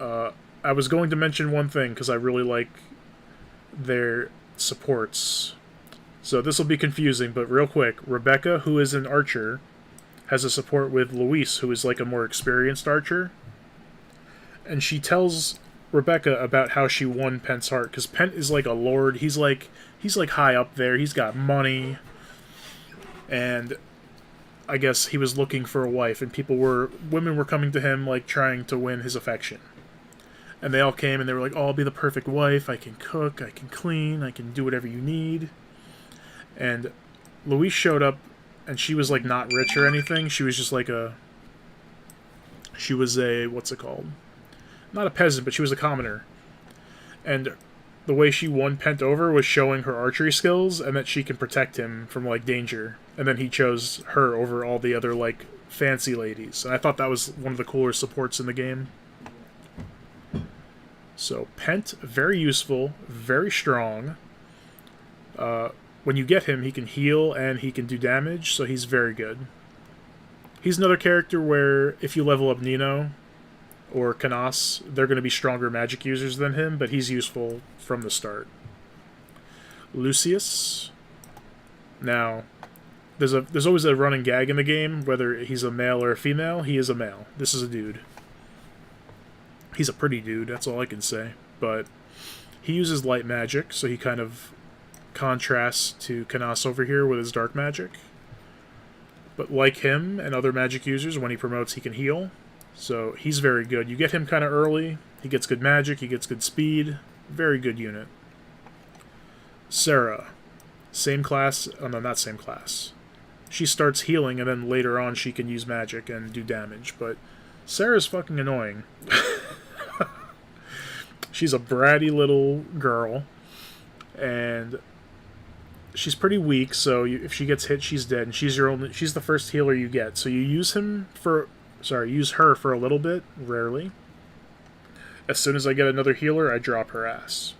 [SPEAKER 1] I was going to mention one thing, because I really like their supports. So this will be confusing, but real quick, Rebecca, who is an archer, has a support with Luis, who is like a more experienced archer. And she tells Rebecca about how she won Pent's heart, because Pent is like a lord. He's like high up there. He's got money. And I guess he was looking for a wife, and women were coming to him like trying to win his affection. And they all came, and they were like, oh, I'll be the perfect wife. I can cook, I can clean, I can do whatever you need. And Luis showed up, and she was, like, not rich or anything. She was just like she was a, what's it called? Not a peasant, but she was a commoner. And the way she won Pent over was showing her archery skills, and that she can protect him from, like, danger. And then he chose her over all the other, like, fancy ladies. And I thought that was one of the cooler supports in the game. So Pent, very useful, very strong. When you get him, he can heal and he can do damage, so he's very good. He's another character where if you level up Nino or Canas, they're going to be stronger magic users than him, but he's useful from the start. Lucius. Now, there's always a running gag in the game, whether he's a male or a female. He is a male. This is a dude. He's a pretty dude, that's all I can say. But he uses light magic, so he kind of contrasts to Canas over here with his dark magic. But like him and other magic users, when he promotes, he can heal. So he's very good. You get him kind of early. He gets good magic. He gets good speed. Very good unit. Sarah. Same class. Oh, no, not same class. She starts healing, and then later on she can use magic and do damage. But Sarah's fucking annoying. She's a bratty little girl. And she's pretty weak, so if she gets hit, she's dead. And she's the first healer you get. So you use her for a little bit, rarely. As soon as I get another healer, I drop her ass.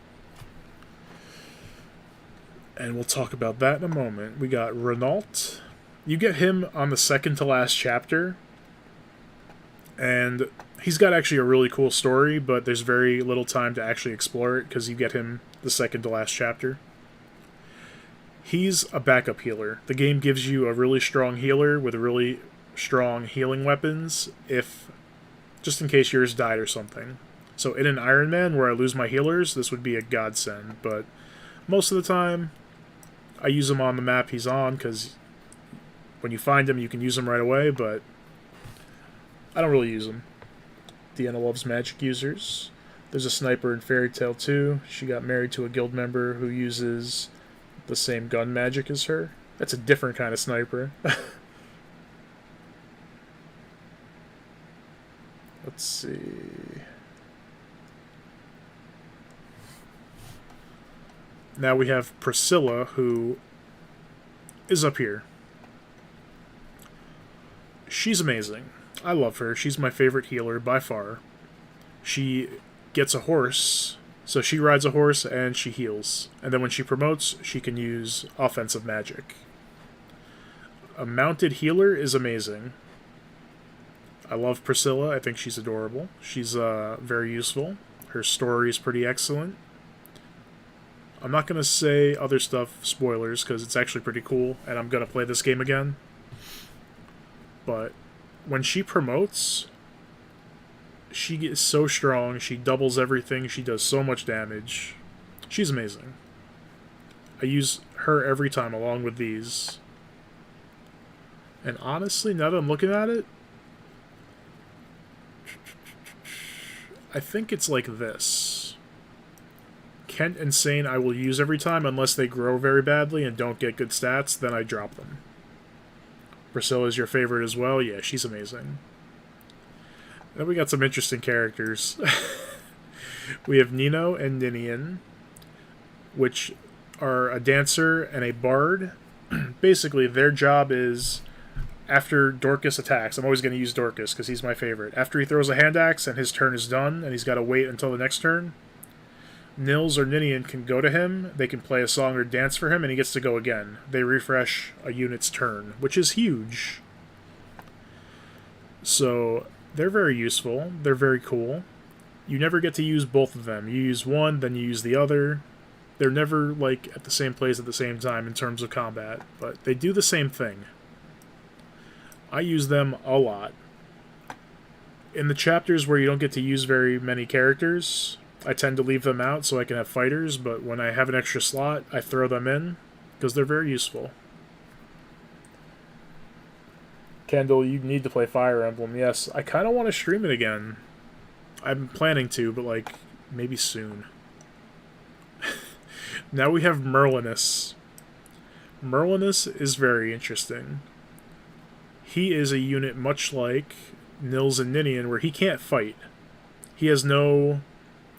[SPEAKER 1] And we'll talk about that in a moment. We got Renault. You get him on the second to last chapter. And he's got actually a really cool story, but there's very little time to actually explore it because you get him the second to last chapter. He's a backup healer. The game gives you a really strong healer with really strong healing weapons, just in case yours died or something. So in an Iron Man where I lose my healers, this would be a godsend, but most of the time I use him on the map he's on, because when you find him you can use him right away, but I don't really use him. Deanna loves magic users. There's a sniper in Fairy Tail 2. She got married to a guild member who uses the same gun magic as her. That's a different kind of sniper. Let's see. Now we have Priscilla, who is up here. She's amazing. I love her. She's my favorite healer by far. She gets a horse, so she rides a horse and she heals. And then when she promotes, she can use offensive magic. A mounted healer is amazing. I love Priscilla. I think she's adorable. She's very useful. Her story is pretty excellent. I'm not going to say other stuff, spoilers, because it's actually pretty cool, and I'm going to play this game again. But when she promotes, she is so strong. She doubles everything. She does so much damage. She's amazing. I use her every time along with these. And honestly, now that I'm looking at it, I think it's like this. Kent and Sane I will use every time unless they grow very badly and don't get good stats, then I drop them. Priscilla is your favorite as well? Yeah, she's amazing. Then we got some interesting characters. We have Nino and Ninian, which are a dancer and a bard. Basically, their job is, after Dorcas attacks, I'm always going to use Dorcas because he's my favorite. After he throws a hand axe and his turn is done and he's got to wait until the next turn, Nils or Ninian can go to him, they can play a song or dance for him, and he gets to go again. They refresh a unit's turn, which is huge. So they're very useful. They're very cool. You never get to use both of them. You use one, then you use the other. They're never like at the same place at the same time in terms of combat, but they do the same thing. I use them a lot. In the chapters where you don't get to use very many characters, I tend to leave them out so I can have fighters, but when I have an extra slot, I throw them in, because they're very useful. Kendall, you need to play Fire Emblem. Yes, I kind of want to stream it again. I'm planning to, but, like, maybe soon. Now we have Merlinus. Merlinus is very interesting. He is a unit much like Nils and Ninian, where he can't fight. He has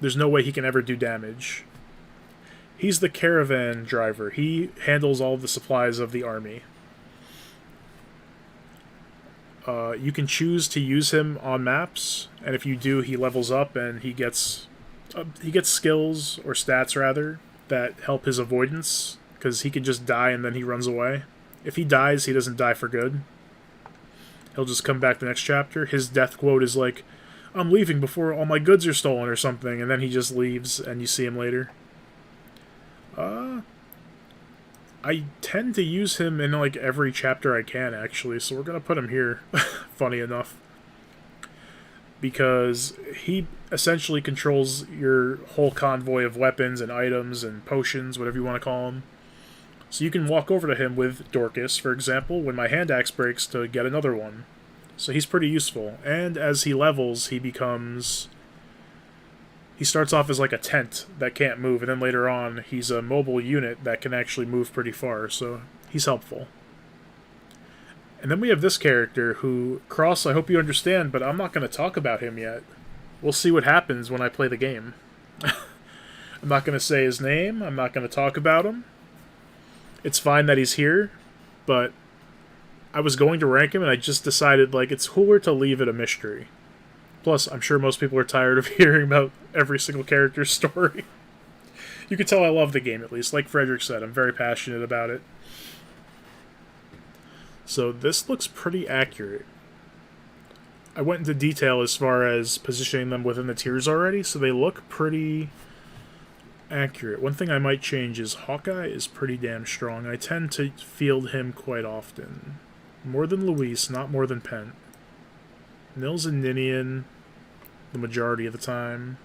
[SPEAKER 1] There's no way he can ever do damage. He's the caravan driver. He handles all the supplies of the army. You can choose to use him on maps, and if you do, he levels up and he gets He gets skills, or stats rather, that help his avoidance, because he can just die and then he runs away. If he dies, he doesn't die for good. He'll just come back the next chapter. His death quote is like, "I'm leaving before all my goods are stolen," or something, and then he just leaves and you see him later. I tend to use him in like every chapter I can, actually, so we're gonna put him here. Funny enough. Because he essentially controls your whole convoy of weapons and items and potions, whatever you want to call them. So you can walk over to him with Dorcas, for example, when my hand axe breaks, to get another one. So he's pretty useful. And as he levels, he becomes... He starts off as like a tent that can't move, and then later on, he's a mobile unit that can actually move pretty far, so he's helpful. And then we have this character who, Cross, I hope you understand, but I'm not going to talk about him yet. We'll see what happens when I play the game. I'm not going to say his name, I'm not going to talk about him. It's fine that he's here, but I was going to rank him and I just decided, like, it's cooler to leave it a mystery. Plus, I'm sure most people are tired of hearing about every single character's story. You can tell I love the game, at least. Like Frederick said, I'm very passionate about it. So this looks pretty accurate. I went into detail as far as positioning them within the tiers already, so they look pretty accurate. One thing I might change is Hawkeye is pretty damn strong. I tend to field him quite often. More than Luis, not more than Pent. Nils and Ninian the majority of the time.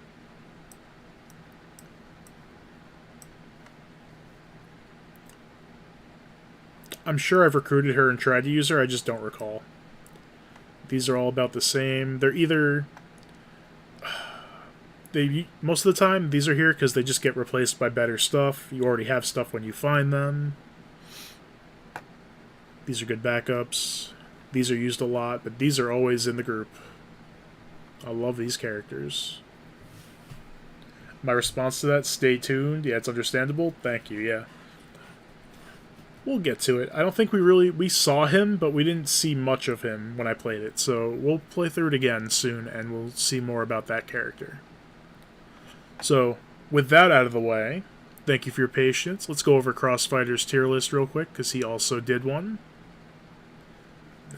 [SPEAKER 1] I'm sure I've recruited her and tried to use her, I just don't recall. These are all about the same. They're either... most of the time, these are here because they just get replaced by better stuff. You already have stuff when you find them. These are good backups. These are used a lot, but these are always in the group. I love these characters. My response to that, stay tuned. Yeah, it's understandable. Thank you, yeah. We'll get to it. I don't think we saw him, but we didn't see much of him when I played it. So we'll play through it again soon, and we'll see more about that character. So, with that out of the way, thank you for your patience. Let's go over Crossfighter's tier list real quick, because he also did one.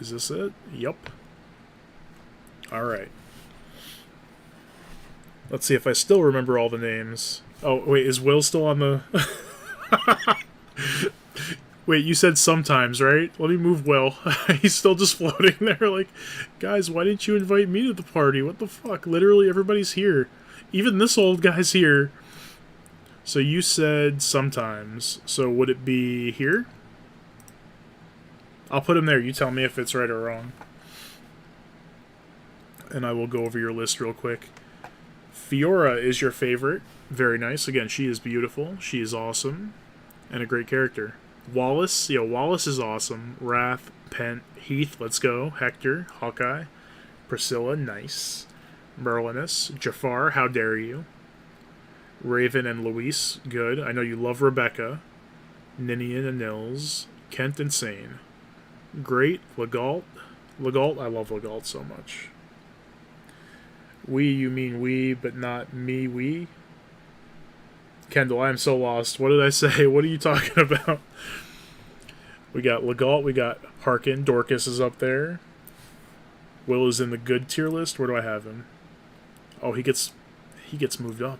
[SPEAKER 1] Is this it? Yup. Alright. Let's see if I still remember all the names. Oh, wait, is Will still on the... Wait, you said sometimes, right? Let me move Will. He's still just floating there, like, guys, why didn't you invite me to the party? What the fuck? Literally everybody's here. Even this old guy's here. So you said sometimes. So would it be here? I'll put him there. You tell me if it's right or wrong. And I will go over your list real quick. Fiora is your favorite. Very nice. Again, she is beautiful. She is awesome. And a great character. Wallace. Yeah, Wallace is awesome. Wrath, Pent, Heath, let's go. Hector, Hawkeye. Priscilla, nice. Merlinus, Jafar, how dare you. Raven and Luis, good. I know you love Rebecca. Ninian and Nils. Kent and Sane. Great. Legault. Legault, I love Legault so much. We, you mean we, but not me, we? Kendall, I am so lost. What did I say? What are you talking about? We got Legault, we got Harkin. Dorcas is up there. Will is in the good tier list. Where do I have him? Oh, he gets moved up.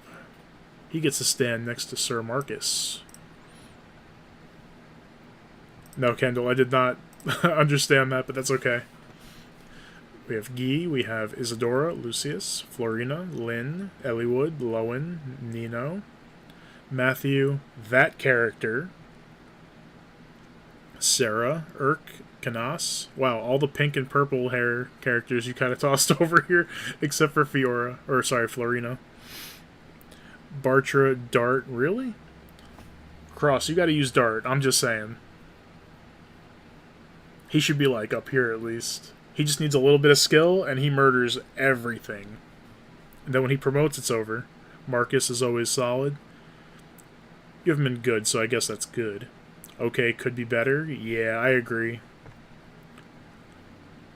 [SPEAKER 1] He gets to stand next to Sir Marcus. No, Kendall, I did not understand that, but that's okay. We have Guy, we have Isadora, Lucius, Florina, Lynn, Elliewood, Lowen, Nino, Matthew, that character, Sarah, Urk, Canas. Wow, all the pink and purple hair characters you kind of tossed over here, except for Florina. Bartra, Dart, really? Cross, you gotta use Dart, I'm just saying. He should be, like, up here at least. He just needs a little bit of skill, and he murders everything. And then when he promotes, it's over. Marcus is always solid. You haven't been good, so I guess that's good. Okay, could be better? Yeah, I agree.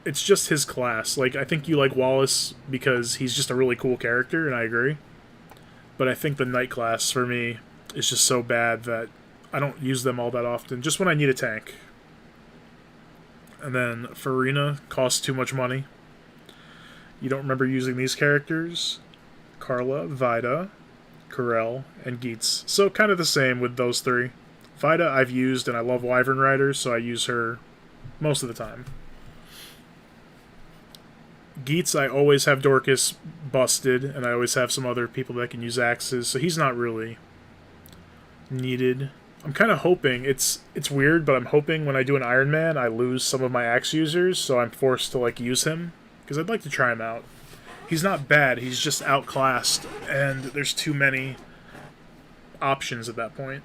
[SPEAKER 1] It's just his class. Like, I think you like Wallace because he's just a really cool character, and I agree. But I think the Knight class for me is just so bad that I don't use them all that often, just when I need a tank. And then Farina costs too much money. You don't remember using these characters? Carla, Vida, Corel, and Geets. So kind of the same with those three. Vida I've used, and I love Wyvern Riders, so I use her most of the time. Geets, I always have Dorcas busted, and I always have some other people that can use axes, so he's not really needed. I'm kind of hoping, it's weird, but I'm hoping when I do an Iron Man, I lose some of my axe users, so I'm forced to like use him, because I'd like to try him out. He's not bad, he's just outclassed, and there's too many options at that point.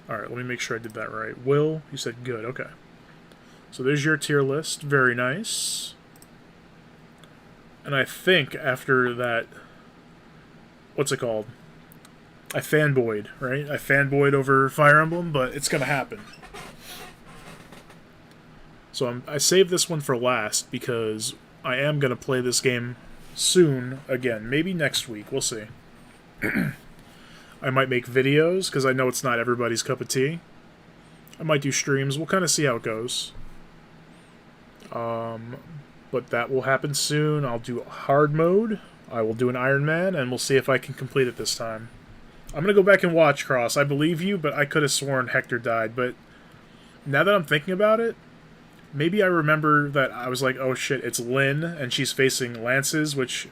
[SPEAKER 1] Alright, let me make sure I did that right. Will, you said good, okay. So there's your tier list, very nice. And I think after that, what's it called? I fanboyed, right? I fanboyed over Fire Emblem, but it's gonna happen. So I saved this one for last because I am gonna play this game soon again. Maybe next week, we'll see. I might make videos, because I know it's not everybody's cup of tea. I might do streams, we'll kind of see how it goes. But that will happen soon. I'll do hard mode, I will do an Iron Man, and we'll see if I can complete it this time. I'm going to go back and watch Cross. I believe you, but I could have sworn Hector died. But now that I'm thinking about it, maybe I remember that I was like, oh shit, it's Lynn, and she's facing lances, which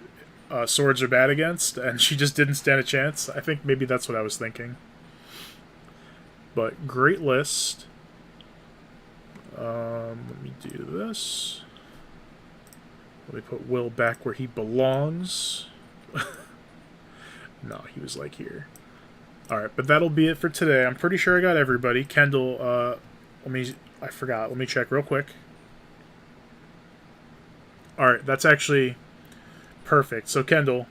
[SPEAKER 1] swords are bad against, and she just didn't stand a chance. I think maybe that's what I was thinking. But great list. Let me do this. Let me put Will back where he belongs. No, he was like here. Alright, but that'll be it for today. I'm pretty sure I got everybody. Kendall, I forgot. Let me check real quick. Alright, that's actually perfect. So, Kendall,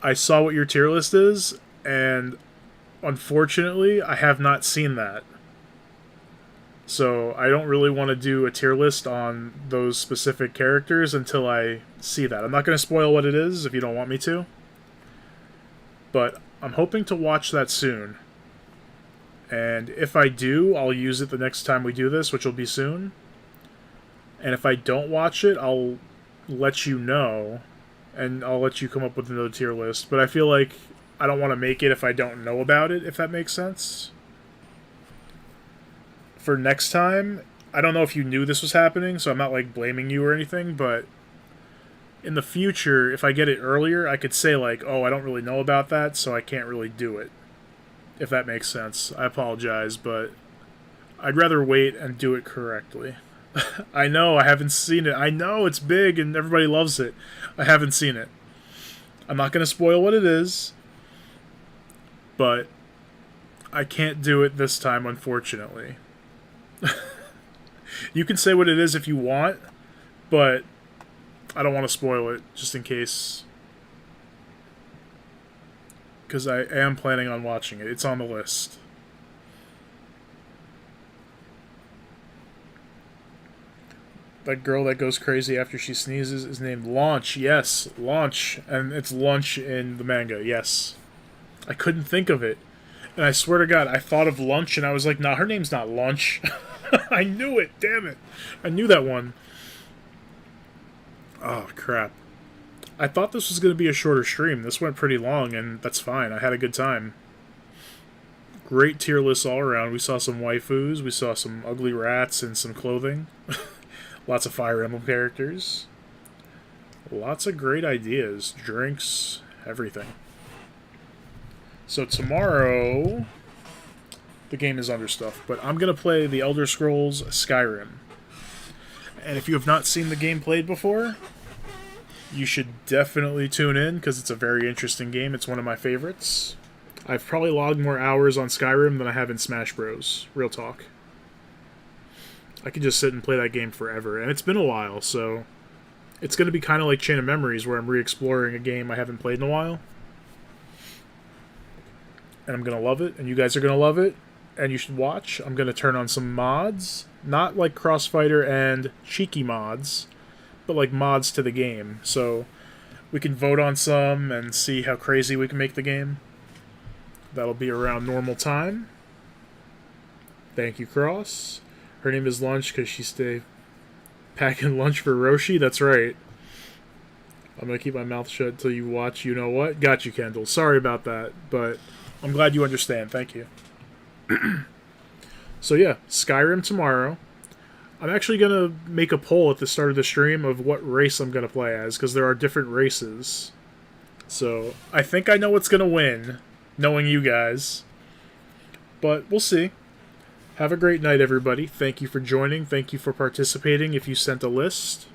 [SPEAKER 1] I saw what your tier list is, and unfortunately, I have not seen that. So, I don't really want to do a tier list on those specific characters until I see that. I'm not going to spoil what it is if you don't want me to. But I'm hoping to watch that soon. And if I do, I'll use it the next time we do this, which will be soon. And if I don't watch it, I'll let you know. And I'll let you come up with another tier list. But I feel like I don't want to make it if I don't know about it, if that makes sense. For next time, I don't know if you knew this was happening, so I'm not like blaming you or anything, but in the future, if I get it earlier, I could say like, oh, I don't really know about that, so I can't really do it. If that makes sense. I apologize, but I'd rather wait and do it correctly. I know, I haven't seen it. I know, it's big and everybody loves it. I haven't seen it. I'm not going to spoil what it is, but I can't do it this time, unfortunately. You can say what it is if you want, but I don't want to spoil it, just in case. Because I am planning on watching it. It's on the list. That girl that goes crazy after she sneezes is named Launch. Yes, Launch. And it's Lunch in the manga. Yes. I couldn't think of it. And I swear to God, I thought of Lunch and I was like, nah, her name's not Lunch. I knew it. Damn it. I knew that one. Oh, crap. I thought this was going to be a shorter stream. This went pretty long, and that's fine. I had a good time. Great tier list all around. We saw some waifus. We saw some ugly rats and some clothing. Lots of Fire Emblem characters. Lots of great ideas. Drinks. Everything. So tomorrow, the game is under stuff, but I'm going to play The Elder Scrolls Skyrim. And if you have not seen the game played before, you should definitely tune in, because it's a very interesting game. It's one of my favorites. I've probably logged more hours on Skyrim than I have in Smash Bros. Real talk. I could just sit and play that game forever, and it's been a while, so it's going to be kind of like Chain of Memories, where I'm re-exploring a game I haven't played in a while. And I'm going to love it, and you guys are going to love it, and you should watch. I'm going to turn on some mods, not like Crossfighter and cheeky mods, but like mods to the game. So We can vote on some and see how crazy we can make the game. That'll be around normal time. Thank you, Cross. Her name is Lunch because she stay packing lunch for Roshi. That's right. I'm going to keep my mouth shut until you watch You Know What. Got you, Kendall. Sorry about that, but I'm glad you understand. Thank you. So yeah, Skyrim tomorrow. I'm actually going to make a poll at the start of the stream of what race I'm going to play as, because there are different races. So I think I know what's going to win, knowing you guys. But we'll see. Have a great night, everybody. Thank you for joining. Thank you for participating if you sent a list.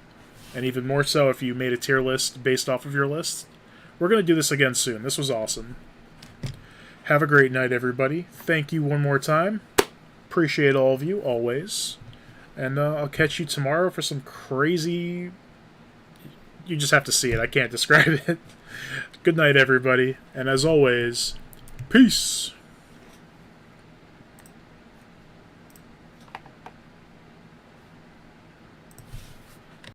[SPEAKER 1] And even more so if you made a tier list based off of your list. We're going to do this again soon. This was awesome. Have a great night, everybody. Thank you one more time. Appreciate all of you, always. And I'll catch you tomorrow for some crazy... You just have to see it. I can't describe it. Good night, everybody. And as always, peace!